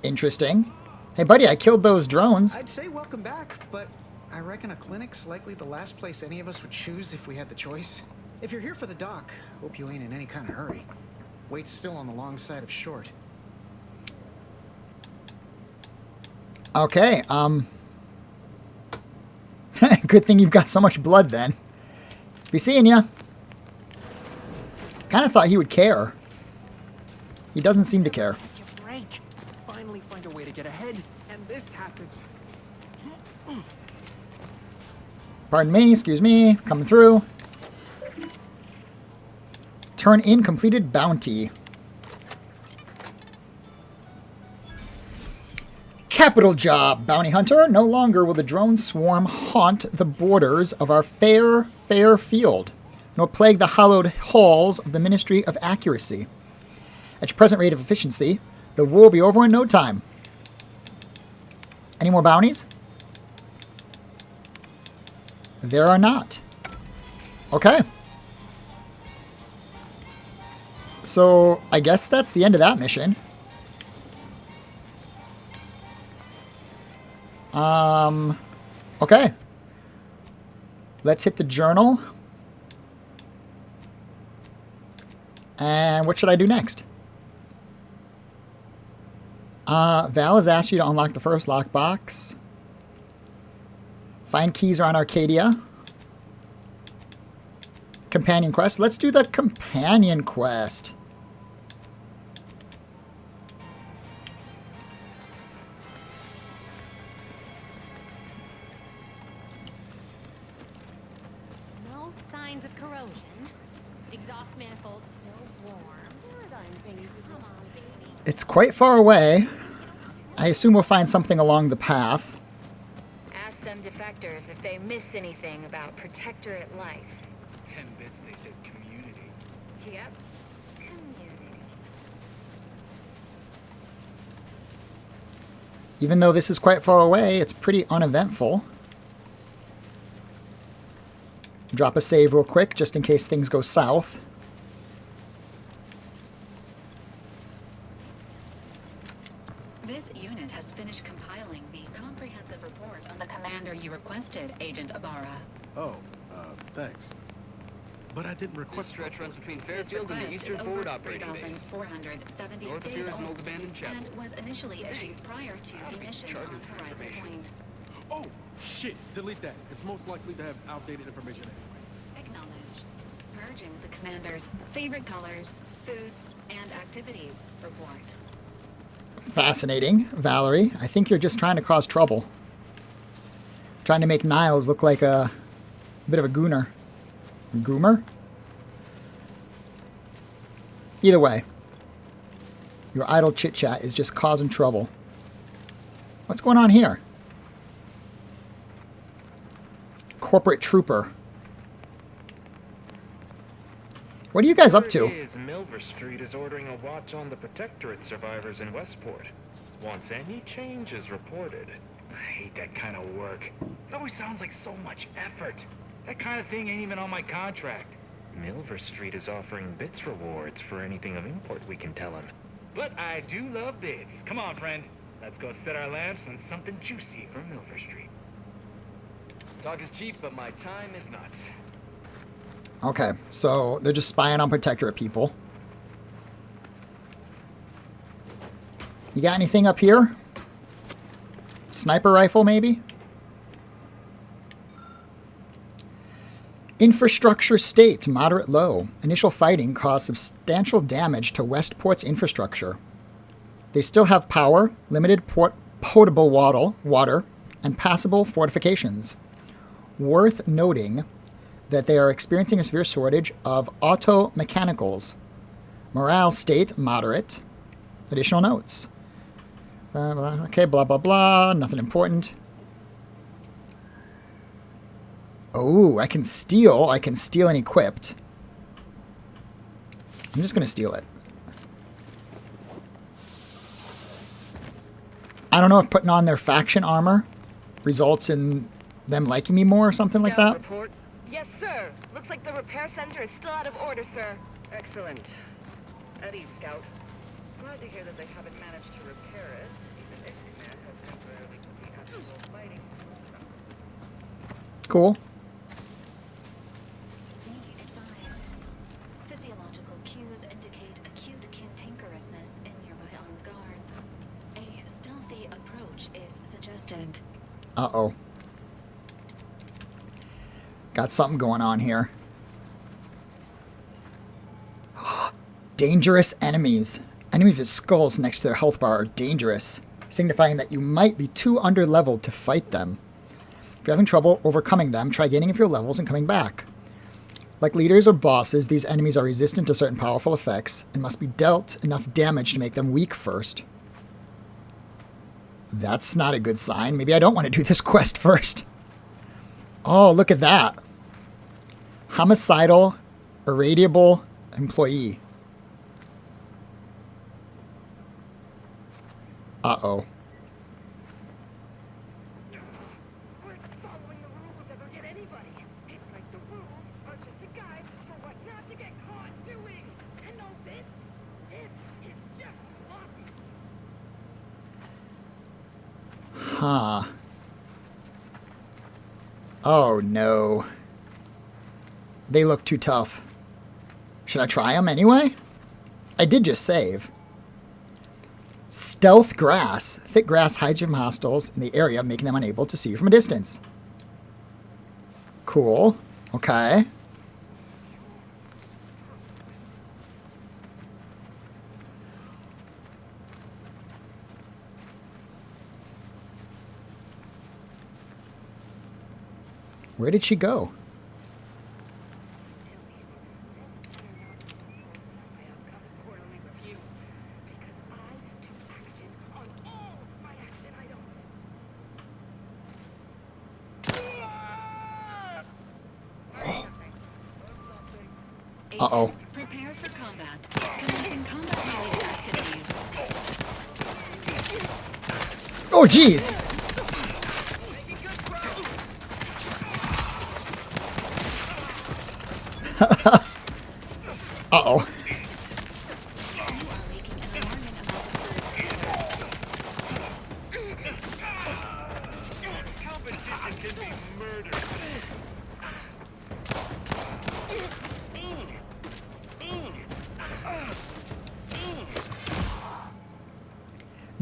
Interesting. Hey, buddy, I killed those drones. I'd say welcome back, but I reckon a clinic's likely the last place any of us would choose if we had the choice. If you're here for the doc, hope you ain't in any kind of hurry. Wait's still on the long side of short. Okay, good thing you've got so much blood then. Be seeing ya. Kind of thought he would care. He doesn't seem to care. Break. Finally find a way to get ahead, and this happens. Pardon me, excuse me, coming through. Turn in completed bounty. Capital job, bounty hunter. No longer will the drone swarm haunt the borders of our fair field, nor plague the hallowed halls of the Ministry of Accuracy. At your present rate of efficiency, the war will be over in no time. Any more bounties? There are not. Okay. So I guess that's the end of that mission. Okay. Let's hit the journal. And what should I do next? Val has asked you to unlock the first lockbox. Find keys around Arcadia. Companion quest. Let's do the companion quest. No signs of corrosion. Exhaust manifold still warm. Come on, baby. It's quite far away. I assume we'll find something along the path. Ask them defectors if they miss anything about Protectorate life. 10 bits and they said community. Yep. Community. Even though this is quite far away, it's pretty uneventful. Drop a save real quick, just in case things go south. This unit has finished compiling the comprehensive report on the commander you requested, Agent Ibarra. Oh, thanks. But I didn't request. This stretch runs between This Fairfield and the request Eastern is Forward over Operating Base. 3,470 North of days here is an old old abandoned chapel. and was initially issued prior to the mission on Horizon Point. Oh, shit! Delete that. It's most likely to have outdated information anyway. Acknowledged. Merging the commander's favorite colors, foods, and activities report. Fascinating, Valerie. I think you're just trying to cause trouble. Trying to make Niles look like a bit of a gooner. A goomer? Either way, your idle chit-chat is just causing trouble. What's going on here? Corporate trooper. What are you guys up to? Word is Milver Street is ordering a watch on the Protectorate survivors in Westport. Once any change is reported. I hate that kind of work. It always sounds like so much effort. That kind of thing ain't even on my contract. Milver Street is offering bits rewards for anything of import we can tell him. But I do love bids. Come on, friend. Let's go set our lamps on something juicy from Milver Street. Talk is cheap, but my time is not. Okay, so they're just spying on Protectorate people. You got anything up here? Sniper rifle, maybe? Infrastructure state, moderate low. Initial fighting caused substantial damage to Westport's infrastructure. They still have power, limited potable water, and passable fortifications. Worth noting that they are experiencing a severe shortage of auto mechanicals. Morale state, moderate. Additional notes. Okay, blah, blah, blah. Nothing important. Oh, I can steal. I can steal and equipped. I'm just going to steal it. I don't know if putting on their faction armor results in them liking me more or something like that. Report. Yes, sir. Looks like the repair center is still out of order, sir. Excellent. At ease, Scout. Glad to hear that they haven't managed to repair it, even if command has temporarily put the actual fighting to a stop. Cool. Physiological cues indicate acute cantankerousness in nearby armed guards. A stealthy approach is suggested. Uh-oh. Got something going on here. Dangerous enemies. Enemies with skulls next to their health bar are dangerous, signifying that you might be too underleveled to fight them. If you're having trouble overcoming them, try gaining a few levels and coming back. Like leaders or bosses, these enemies are resistant to certain powerful effects and must be dealt enough damage to make them weak first. That's not a good sign. Maybe I don't want to do this quest first. Oh, look at that. Homicidal, irradiable employee. Uh-oh. Huh. Oh no. They look too tough. Should I try them anyway? I did just save. Stealth grass. Thick grass hides you from hostiles in the area, making them unable to see you from a distance. Cool. Okay. Where did she go? Uh-oh. Prepare for combat. Commencing combat-related activities. Oh, jeez! Uh-oh.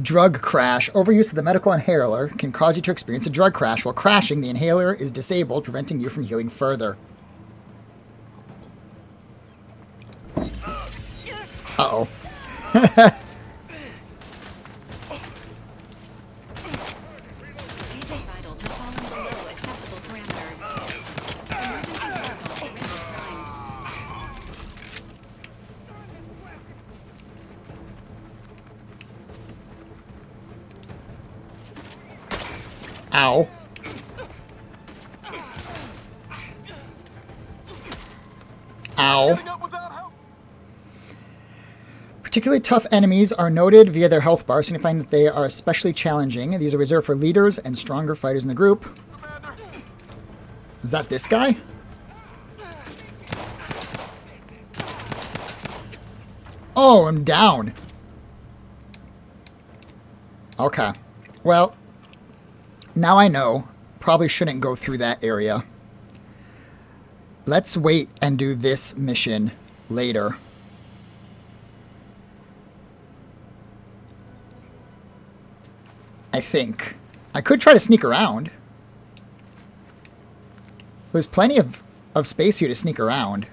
Drug crash. Overuse of the medical inhaler can cause you to experience a drug crash. While crashing, the inhaler is disabled, preventing you from healing further. Uh-oh. PJ vitals have fallen below acceptable parameters. Emergency protocol syringes primed. Ow. Ow. Particularly tough enemies are noted via their health bar, signifying that they are especially challenging. These are reserved for leaders and stronger fighters in the group. Is that this guy? Oh, I'm down. Okay. Well, now I know. Probably shouldn't go through that area. Let's wait and do this mission later. I think. I could try to sneak around. There's plenty of space here to sneak around.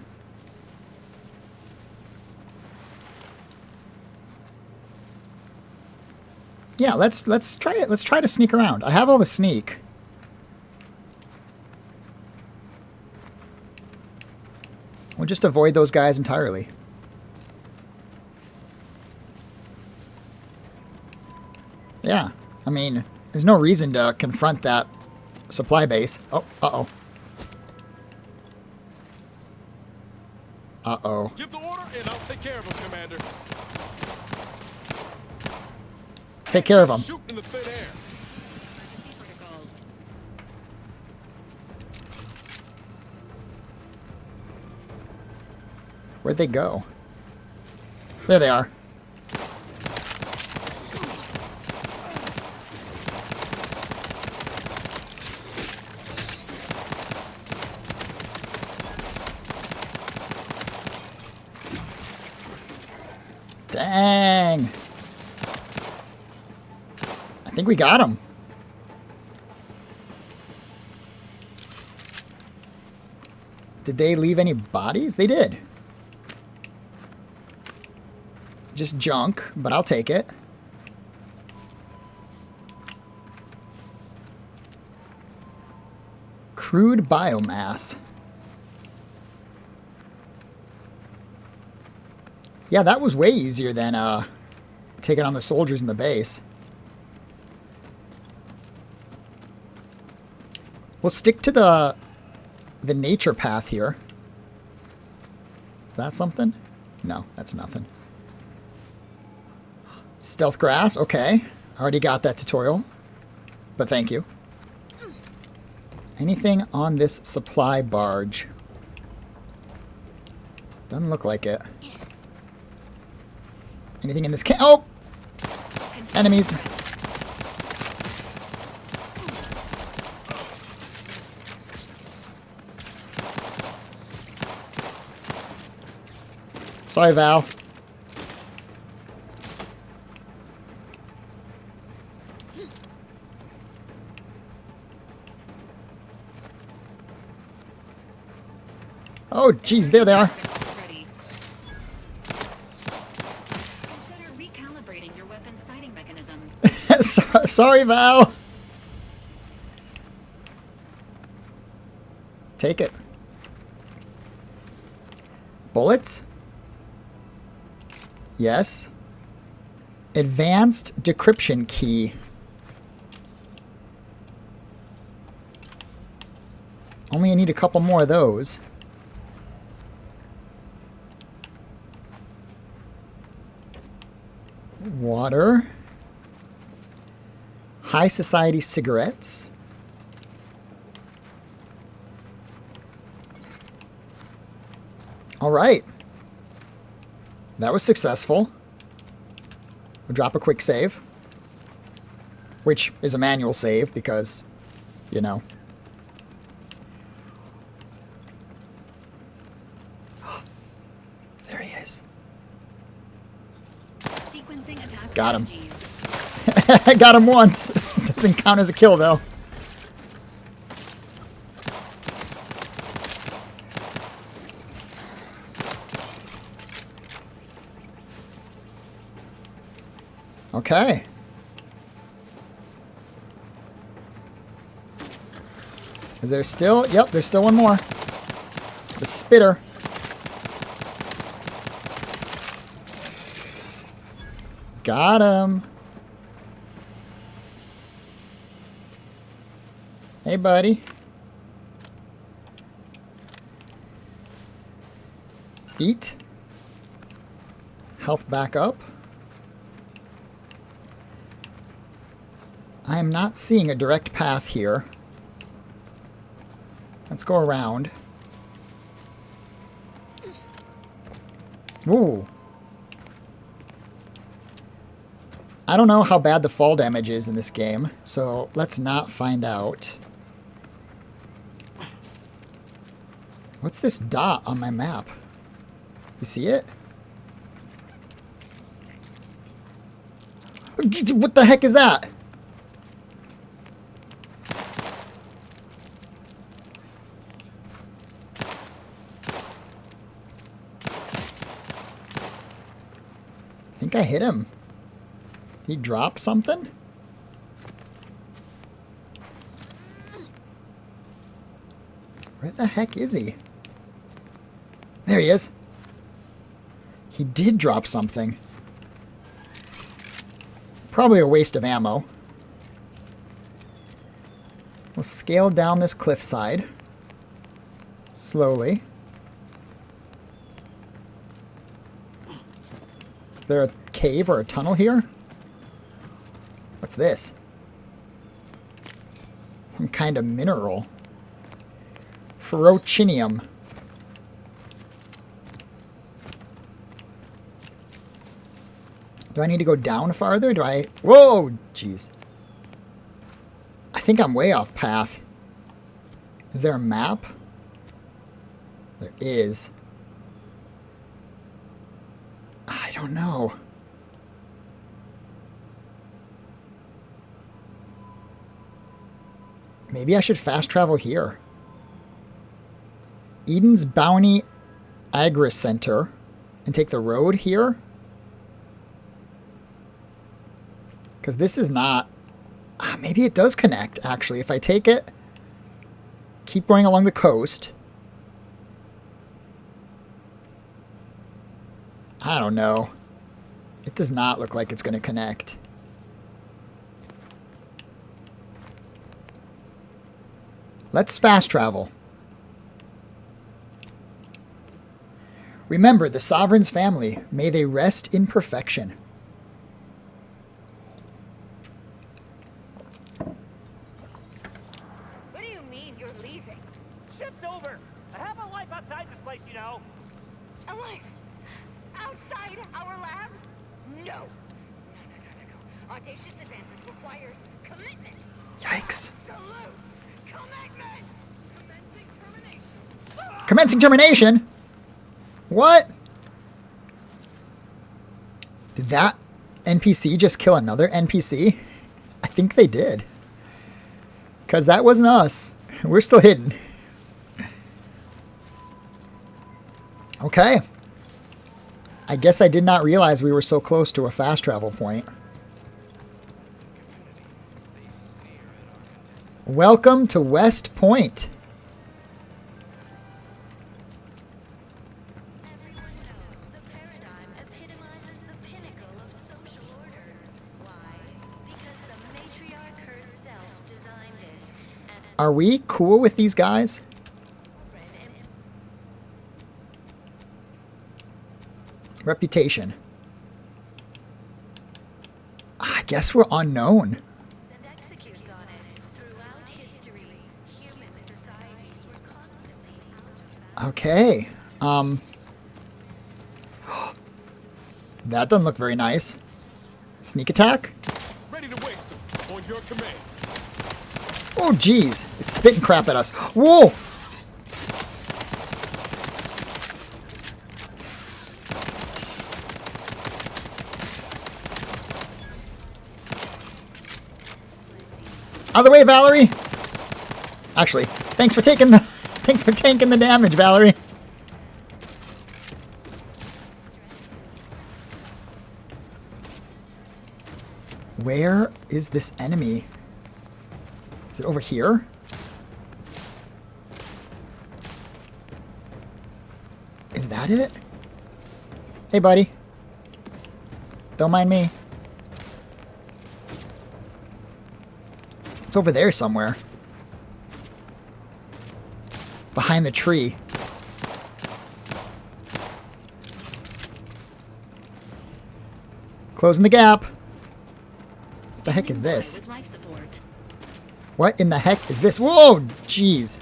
Yeah, let's try it. Let's try to sneak around. I have all the sneak. We'll just avoid those guys entirely. Yeah, I mean, there's no reason to confront that supply base. Oh, uh-oh. Uh-oh. Give the order and I'll take care of him, Commander. Take care of him. Shoot in the thin air. Where'd they go? There they are. Dang. I think we got him. Did they leave any bodies? They did. Just junk, but I'll take it. Crude biomass. Yeah, that was way easier than taking on the soldiers in the base. We'll stick to the nature path here. Is that something? No, that's nothing. Stealth grass, okay. Already got that tutorial, but thank you. Anything on this supply barge? Doesn't look like it. Anything in this oh! Enemies. Sorry, Val. Oh, geez, there they are. Ready. Consider recalibrating your weapon's sighting mechanism. Sorry, Val. Take it. Bullets? Yes. Advanced decryption key. Only I need a couple more of those. Water. High society cigarettes. All right. That was successful. We'll drop a quick save. Which is a manual save because, you know. There he is. Sequencing attack Got him. strategies. I got him once. Doesn't count as a kill, though. Okay. Is there still? Yep, there's still one more. The spitter. Got him. Hey, buddy. Eat. Health back up. I am not seeing a direct path here. Let's go around. Ooh. I don't know how bad the fall damage is in this game, so let's not find out. What's this dot on my map? You see it? What the heck is that? I think I hit him. He dropped something? Where the heck is he? There he is. He did drop something. Probably a waste of ammo. We'll scale down this cliffside. Slowly. Is there a cave or a tunnel here? What's this? Some kind of mineral. Ferrocinium. Do I need to go down farther? Do I... Whoa! Jeez. I think I'm way off path. Is there a map? There is. I don't know. Maybe I should fast travel here. Eden's Bounty Agri Center and take the road here. Because this is not... maybe it does connect, actually. If I take it, keep going along the coast. I don't know. It does not look like it's going to connect. Let's fast travel. Remember the Sovereign's family. May they rest in perfection. What do you mean you're leaving? Shit's over. I have a life outside this place, you know. A life? Outside our lab? No. Audacious advances requires commitment. Yikes. Absolute commitment. Commencing termination. Commencing termination? What? Did that NPC just kill another NPC? I think they did. Because that wasn't us. We're still hidden. Okay. I guess I did not realize we were so close to a fast travel point. Welcome to West Point. Are we cool with these guys? Reputation. I guess we're unknown. Okay. That doesn't look very nice. Sneak attack? Ready to waste them on your command. Oh, jeez. It's spitting crap at us. Whoa! Out of the way, Valerie! Actually, thanks for tanking the damage, Valerie. Where is this enemy? Is it over here? Is that it? Hey, buddy. Don't mind me. It's over there somewhere. Behind the tree. Closing the gap. What the heck is this? What in the heck is this? Whoa, jeez.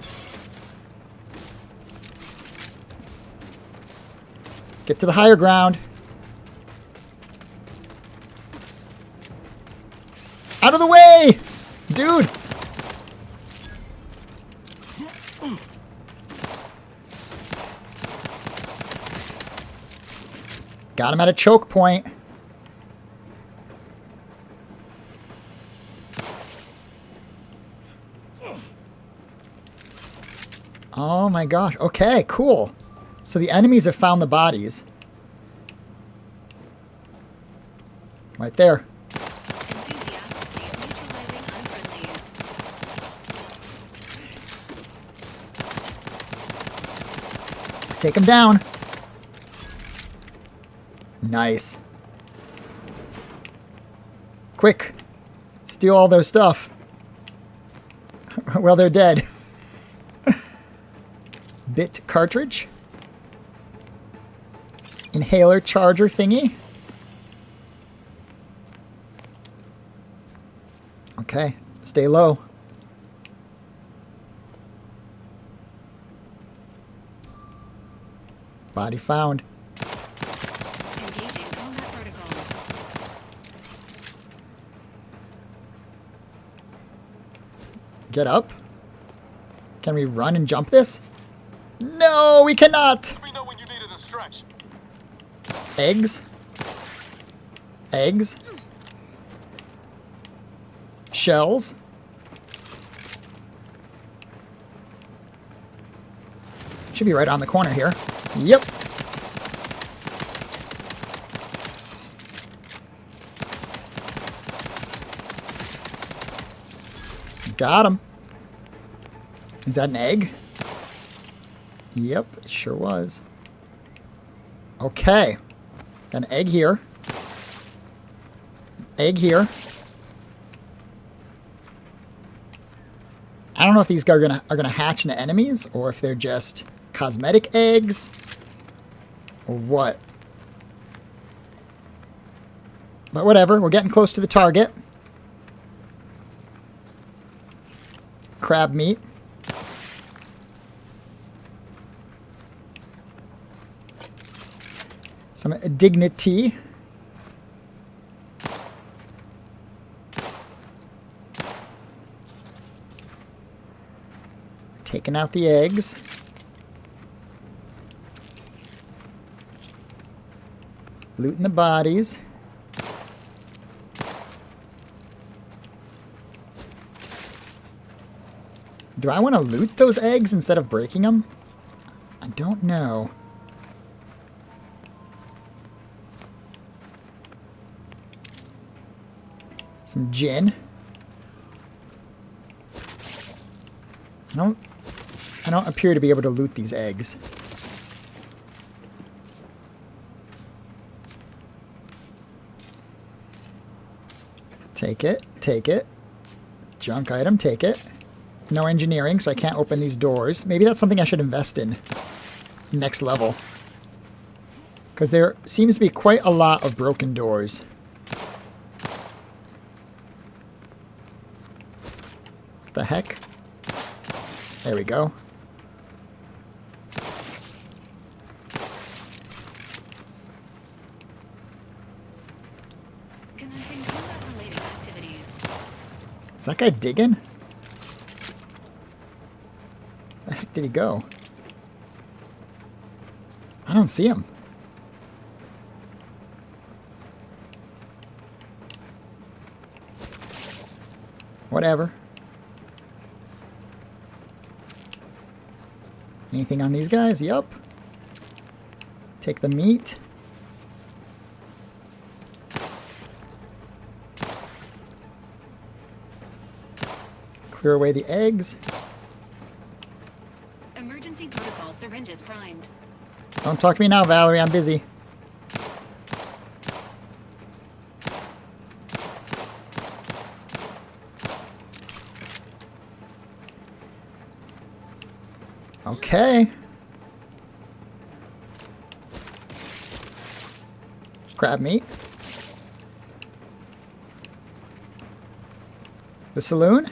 Get to the higher ground. Out of the way! Dude! Got him at a choke point. Oh my gosh. Okay, cool. So the enemies have found the bodies. Right there. Take him down. Nice. Quick. Steal all their stuff. Well, they're dead. Bit cartridge. Inhaler charger thingy. Okay. Stay low. Body found. Get up. Can we run and jump this? No, we cannot. Let me know when you needed a stretch. Eggs. Eggs. Shells. Should be right on the corner here. Yep. Got him. Is that an egg? Yep, it sure was. Okay. Got an egg here. Egg here. I don't know if these guys are gonna hatch into enemies or if they're just cosmetic eggs or what. But whatever, we're getting close to the target. Crab meat. Some dignity. Taking out the eggs. Looting the bodies. Do I want to loot those eggs instead of breaking them? I don't know. Some gin. I don't appear to be able to loot these eggs. Take it, take it. Junk item, take it. No engineering, so I can't open these doors. Maybe that's something I should invest in. Next level. Because there seems to be quite a lot of broken doors. What the heck? There we go. Commencing combat-related activities. Is that guy digging? Where the heck did he go? I don't see him. Whatever. Anything on these guys? Yup. Take the meat. Clear away the eggs. Emergency protocol syringes primed. Don't talk to me now, Valerie. I'm busy. Okay. Crab meat. The saloon?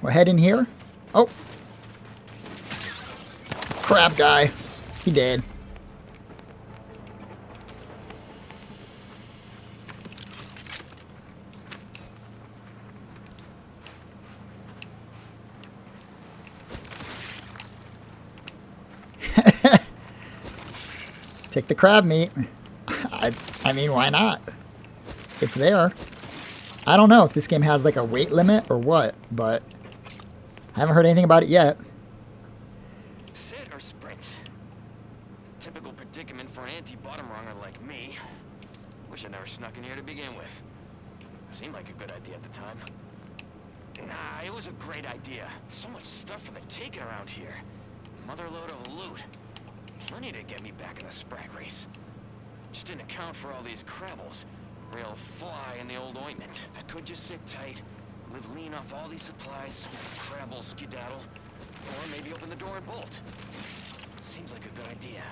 We'll head in here. Oh. Crab guy. He dead. Take the crab meat. I mean, why not? It's there. I don't know if this game has like a weight limit or what, but I haven't heard anything about it yet. Sit or sprint? Typical predicament for an anti-bottom runger like me. Wish I never snuck in here to begin with. Seemed like a good idea at the time. Nah, it was a great idea. So much stuff for the taking around here. Motherload of loot. Plenty to get me back in the sprag race. Just didn't account for all these crabbles. Real fly in the old ointment. I could just sit tight, live lean off all these supplies, crabble skedaddle, or maybe open the door and bolt. Seems like a good idea.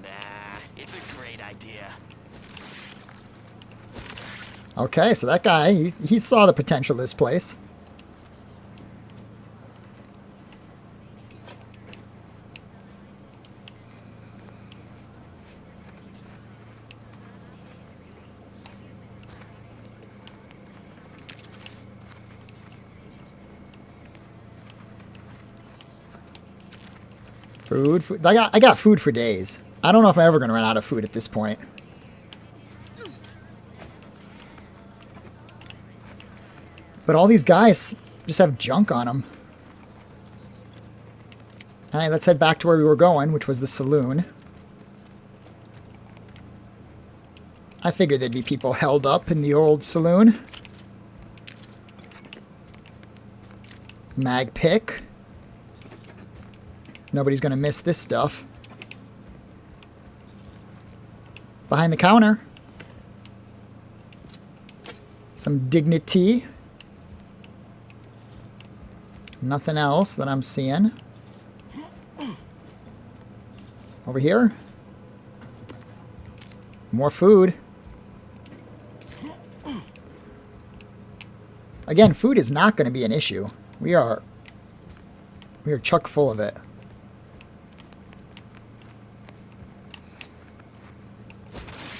Nah, it's a great idea. Okay, so that guy, he saw the potential of this place. Food. I got food for days. I don't know if I'm ever going to run out of food at this point. But all these guys just have junk on them. All right, let's head back to where we were going, which was the saloon. I figured there'd be people held up in the old saloon. Mag pick. Nobody's going to miss this stuff. Behind the counter. Some dignity. Nothing else that I'm seeing. Over here. More food. Again, food is not going to be an issue. We are chock full of it.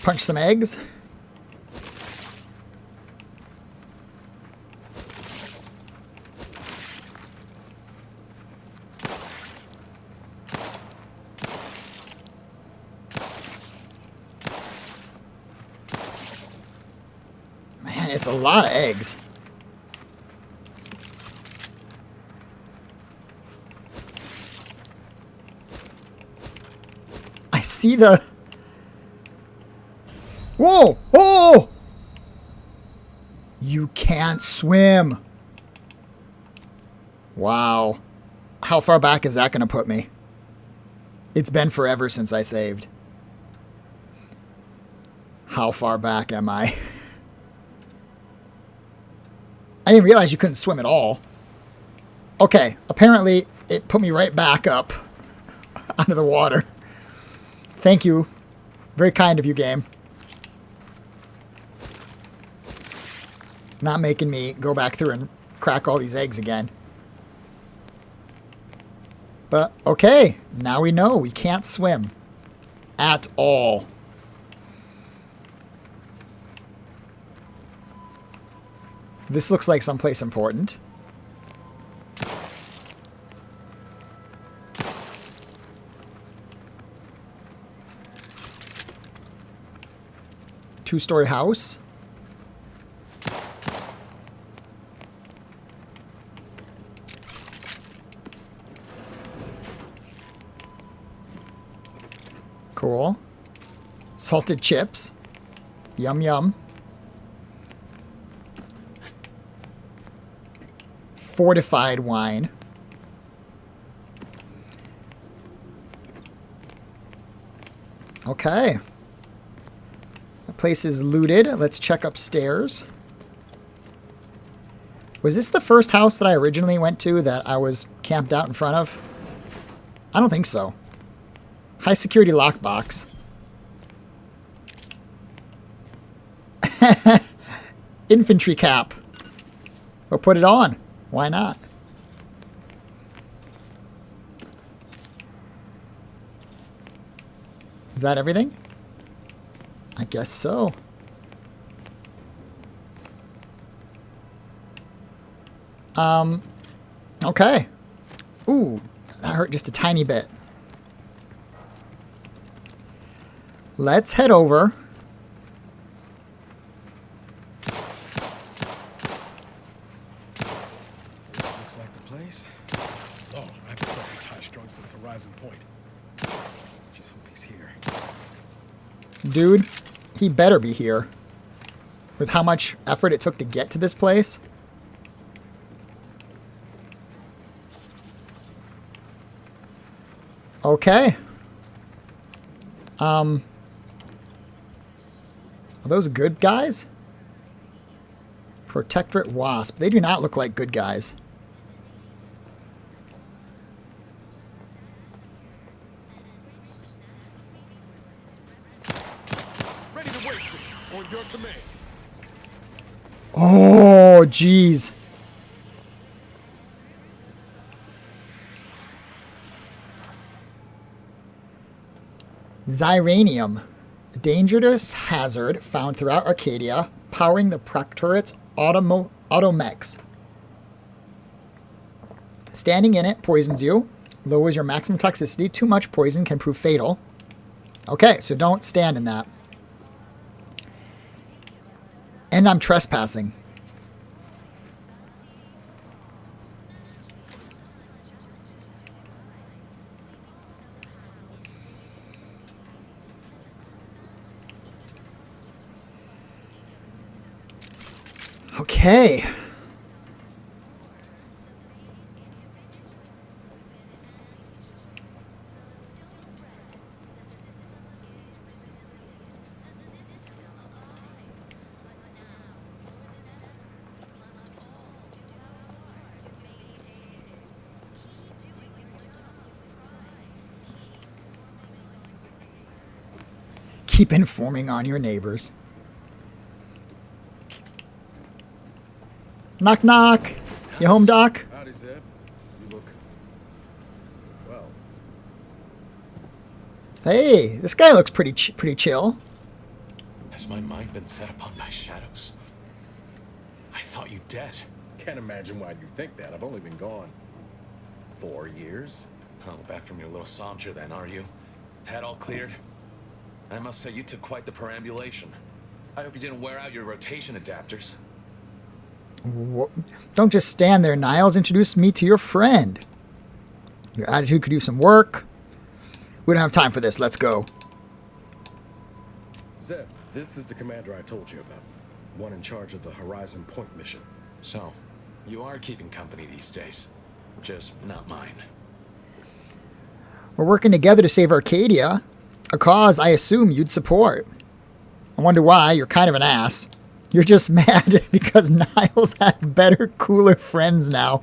Punch some eggs. Man, it's a lot of eggs. see the... Whoa! Oh! You can't swim. Wow. How far back is that going to put me? It's been forever since I saved. How far back am I? I didn't realize you couldn't swim at all. Okay, apparently it put me right back up out of the water. Thank you. Very kind of you, game. Not making me go back through and crack all these eggs again. But, okay, now we know we can't swim. At all. This looks like someplace important. Two-story house. Cool. Salted chips. Yum yum. Fortified wine. Okay. The place is looted. Let's check upstairs. Was this the first house that I originally went to that I was camped out in front of? I don't think so. High security lockbox. Infantry cap. We'll put it on. Why not? Is that everything? I guess so. Okay. Ooh, that hurt just a tiny bit. Let's head over. This looks like the place. Oh, I've thought he's high-strung since Horizon Point. Just hope he's here. Dude, he better be here. With how much effort it took to get to this place. Okay. Are those good guys? Protectorate Wasp. They do not look like good guys. Ready to waste it. On your command. Oh, jeez. Xyranium. A dangerous hazard found throughout Arcadia, powering the Proctorate's automechs. Standing in it poisons you, lowers your maximum toxicity. Too much poison can prove fatal. Okay, so don't stand in that. And I'm trespassing. Okay. Keep informing on your neighbors. Knock, knock. You home, Doc? Howdy, Zeb. You look... well. Hey, this guy looks pretty chill. Has my mind been set upon by shadows? I thought you dead. Can't imagine why you think that. I've only been gone 4 years. Oh, back from your little saunter then, are you? Head all cleared? I must say you took quite the perambulation. I hope you didn't wear out your rotation adapters. Don't just stand there, Niles. Introduce me to your friend. Your attitude could use some work. We don't have time for this. Let's go. Zeb, this is the commander I told you about. One in charge of the Horizon Point mission. So, you are keeping company these days. Just not mine. We're working together to save Arcadia, a cause I assume you'd support. I wonder why. You're kind of an ass. You're just mad because Niles has better, cooler friends now.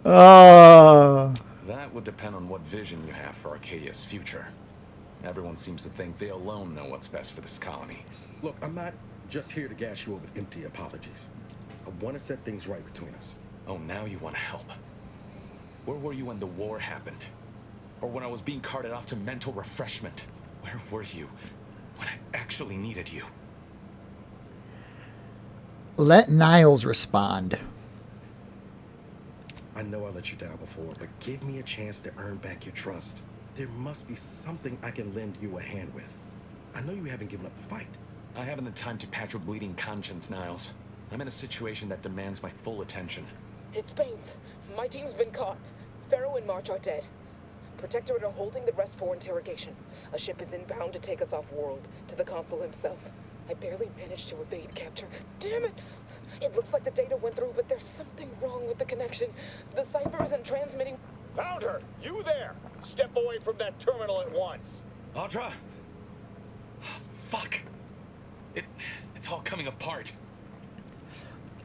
Oh. That would depend on what vision you have for Arcadia's future. Everyone seems to think they alone know what's best for this colony. Look, I'm not just here to gas you up with empty apologies. I want to set things right between us. Oh, now you want to help. Where were you when the war happened? Or when I was being carted off to mental refreshment? Where were you when I actually needed you? Let Niles respond. I know I let you down before, but give me a chance to earn back your trust. There must be something I can lend you a hand with. I know you haven't given up the fight. I haven't the time to patch your bleeding conscience, Niles. I'm in a situation that demands my full attention. It's Baines. My team's been caught. Pharaoh and March are dead. Protectorate are holding the rest for interrogation. A ship is inbound to take us off-world, to the consul himself. I barely managed to evade capture. Damn it! It looks like the data went through, but there's something wrong with the connection. The cipher isn't transmitting. Found her! You there! Step away from that terminal at once! Audra? Fuck! It's all coming apart.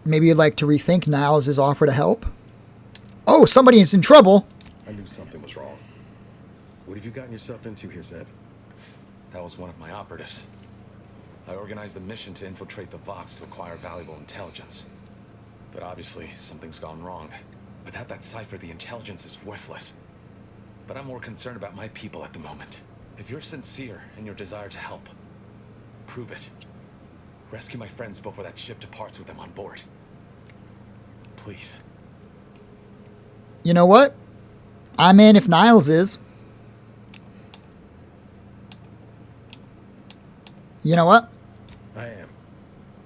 Maybe you'd like to rethink Niles' offer to help? Oh, somebody is in trouble! I knew something was wrong. What have you gotten yourself into here, Zeb? That was one of my operatives. I organized a mission to infiltrate the Vox to acquire valuable intelligence. But obviously, something's gone wrong. Without that cipher, the intelligence is worthless. But I'm more concerned about my people at the moment. If you're sincere in your desire to help, prove it. Rescue my friends before that ship departs with them on board. Please. You know what? I'm in if Niles is. You know what? I am.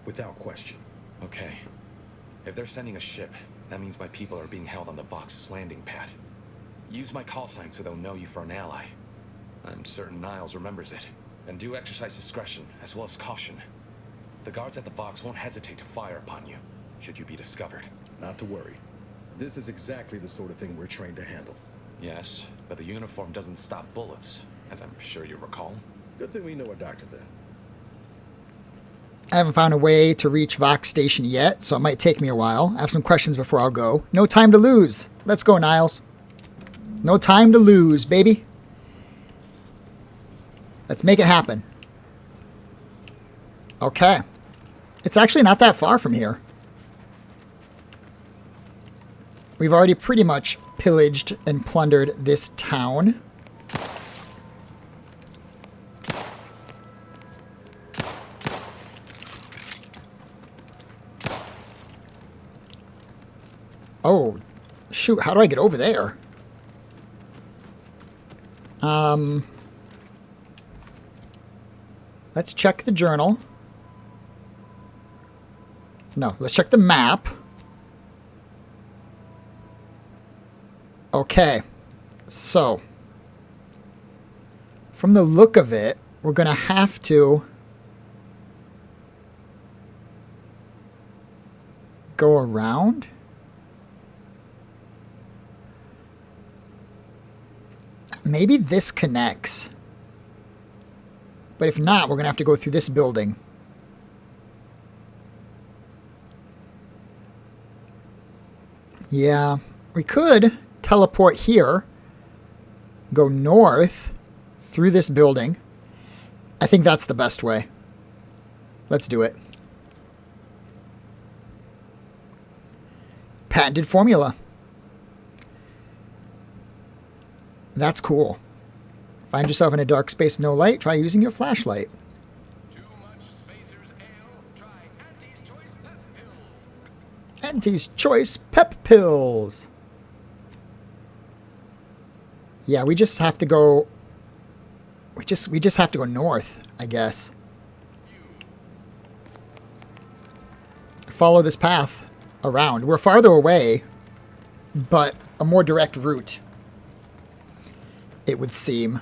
Without question. Okay. If they're sending a ship, that means my people are being held on the Vox's landing pad. Use my call sign so they'll know you for an ally. I'm certain Niles remembers it. And do exercise discretion, as well as caution. The guards at the Vox won't hesitate to fire upon you, should you be discovered. Not to worry. This is exactly the sort of thing we're trained to handle. Yes, but the uniform doesn't stop bullets, as I'm sure you recall. Good thing we know a doctor then. I haven't found a way to reach Vox Station yet, so it might take me a while. I have some questions before I'll go. No time to lose. Let's go, Niles. No time to lose, baby. Let's make it happen. Okay. It's actually not that far from here. We've already pretty much pillaged and plundered this town. Oh, shoot, how do I get over there? Let's check the journal. No, let's check the map. Okay, so from the look of it, we're going to have to go around. Maybe this connects. But if not, we're going to have to go through this building. Yeah, we could teleport here, go north through this building. I think that's the best way. Let's do it. Patented formula. That's cool. Find yourself in a dark space with no light, try using your flashlight. Too much Spacer's Ale? Try Auntie's Choice Pep Pills. Auntie's Choice Pep Pills. Yeah, we just have to go... We just have to go north, I guess. Follow this path around. We're farther away, but a more direct route, it would seem.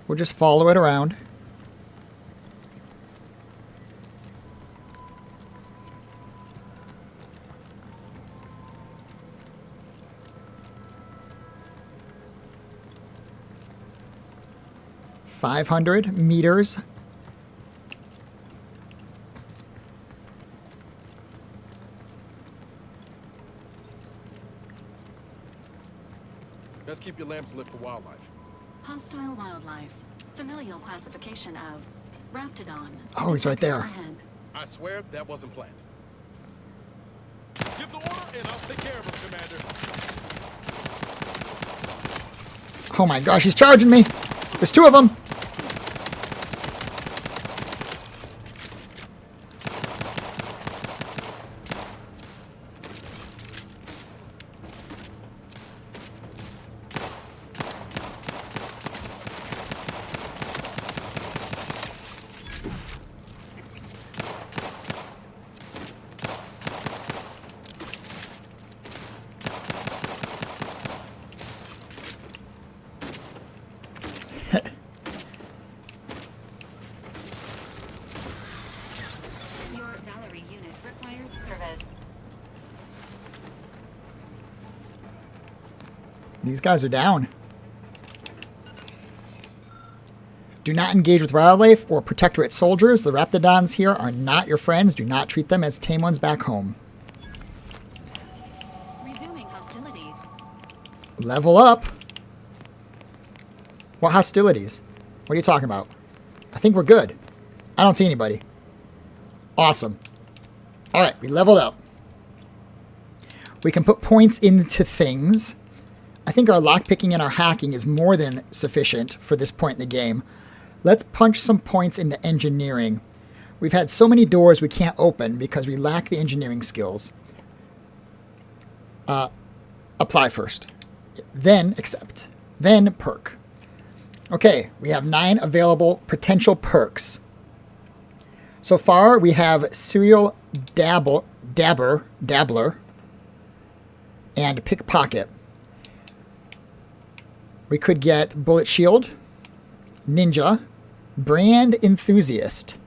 We'll just follow it around. $500 meters. Best keep your lamps lit for wildlife. Hostile wildlife. Familial classification of Raptidon. Oh, he's right there. Ahead. I swear that wasn't planned. Give the order and I'll take care of him, Commander. Oh my gosh, he's charging me. There's two of them. Your Valerie unit requires service. These guys are down. Do not engage with wildlife or Protectorate soldiers. The Raptidons here are not your friends. Do not treat them as tame ones back home. Resuming hostilities. Level up. What hostilities? What are you talking about? I think we're good. I don't see anybody. Awesome. All right, we leveled up. We can put points into things. I think our lockpicking and our hacking is more than sufficient for this point in the game. Let's punch some points into engineering. We've had so many doors we can't open because we lack the engineering skills. Apply first. Then accept. Then perk. Okay, we have 9 available potential perks. So far, we have Serial Dabbler, and Pickpocket. We could get Bullet Shield, Ninja, Brand Enthusiast,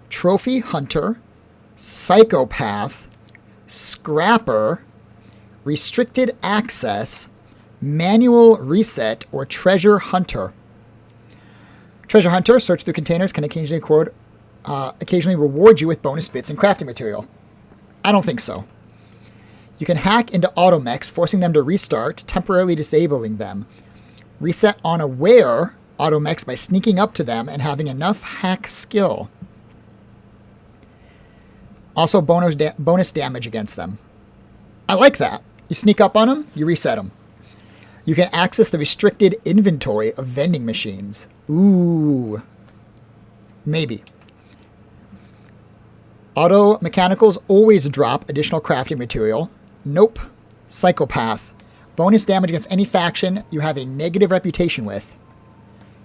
Trophy Hunter, Psychopath, Scrapper, Restricted Access, Manual Reset, or Treasure Hunter. Treasure Hunter, search through containers, can occasionally reward you with bonus bits and crafting material. I don't think so. You can hack into automechs, forcing them to restart, temporarily disabling them. Reset unaware automechs by sneaking up to them and having enough hack skill. Also bonus damage against them. I like that. You sneak up on them, you reset them. You can access the restricted inventory of vending machines. Ooh. Maybe. Auto mechanicals always drop additional crafting material. Nope. Psychopath. Bonus damage against any faction you have a negative reputation with.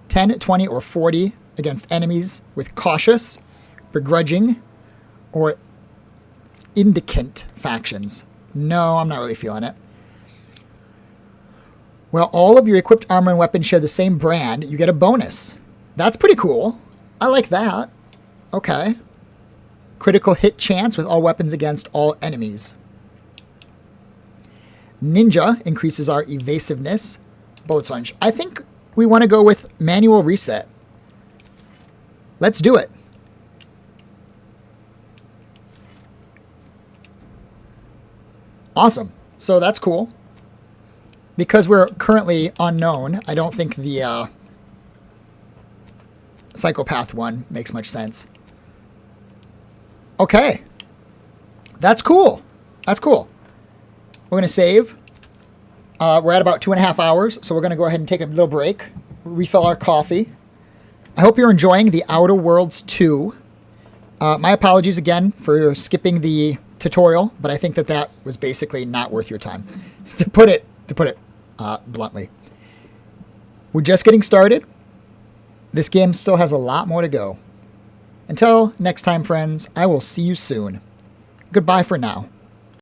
10, 20, or 40 against enemies with cautious, begrudging, or indicant factions. No, I'm not really feeling it. Well, all of your equipped armor and weapons share the same brand. You get a bonus. That's pretty cool. I like that. Okay. Critical hit chance with all weapons against all enemies. Ninja increases our evasiveness. Bullet sponge. I think we want to go with manual reset. Let's do it. Awesome. So that's cool. Because we're currently unknown, I don't think the Psychopath one makes much sense. Okay. That's cool. That's cool. We're going to save. We're at about 2.5 hours, so we're going to go ahead and take a little break, refill our coffee. I hope you're enjoying The Outer Worlds 2. My apologies again for skipping the tutorial, but I think that was basically not worth your time, to put it bluntly. We're just getting started. This game still has a lot more to go. Until next time, friends, I will see you soon. Goodbye for now.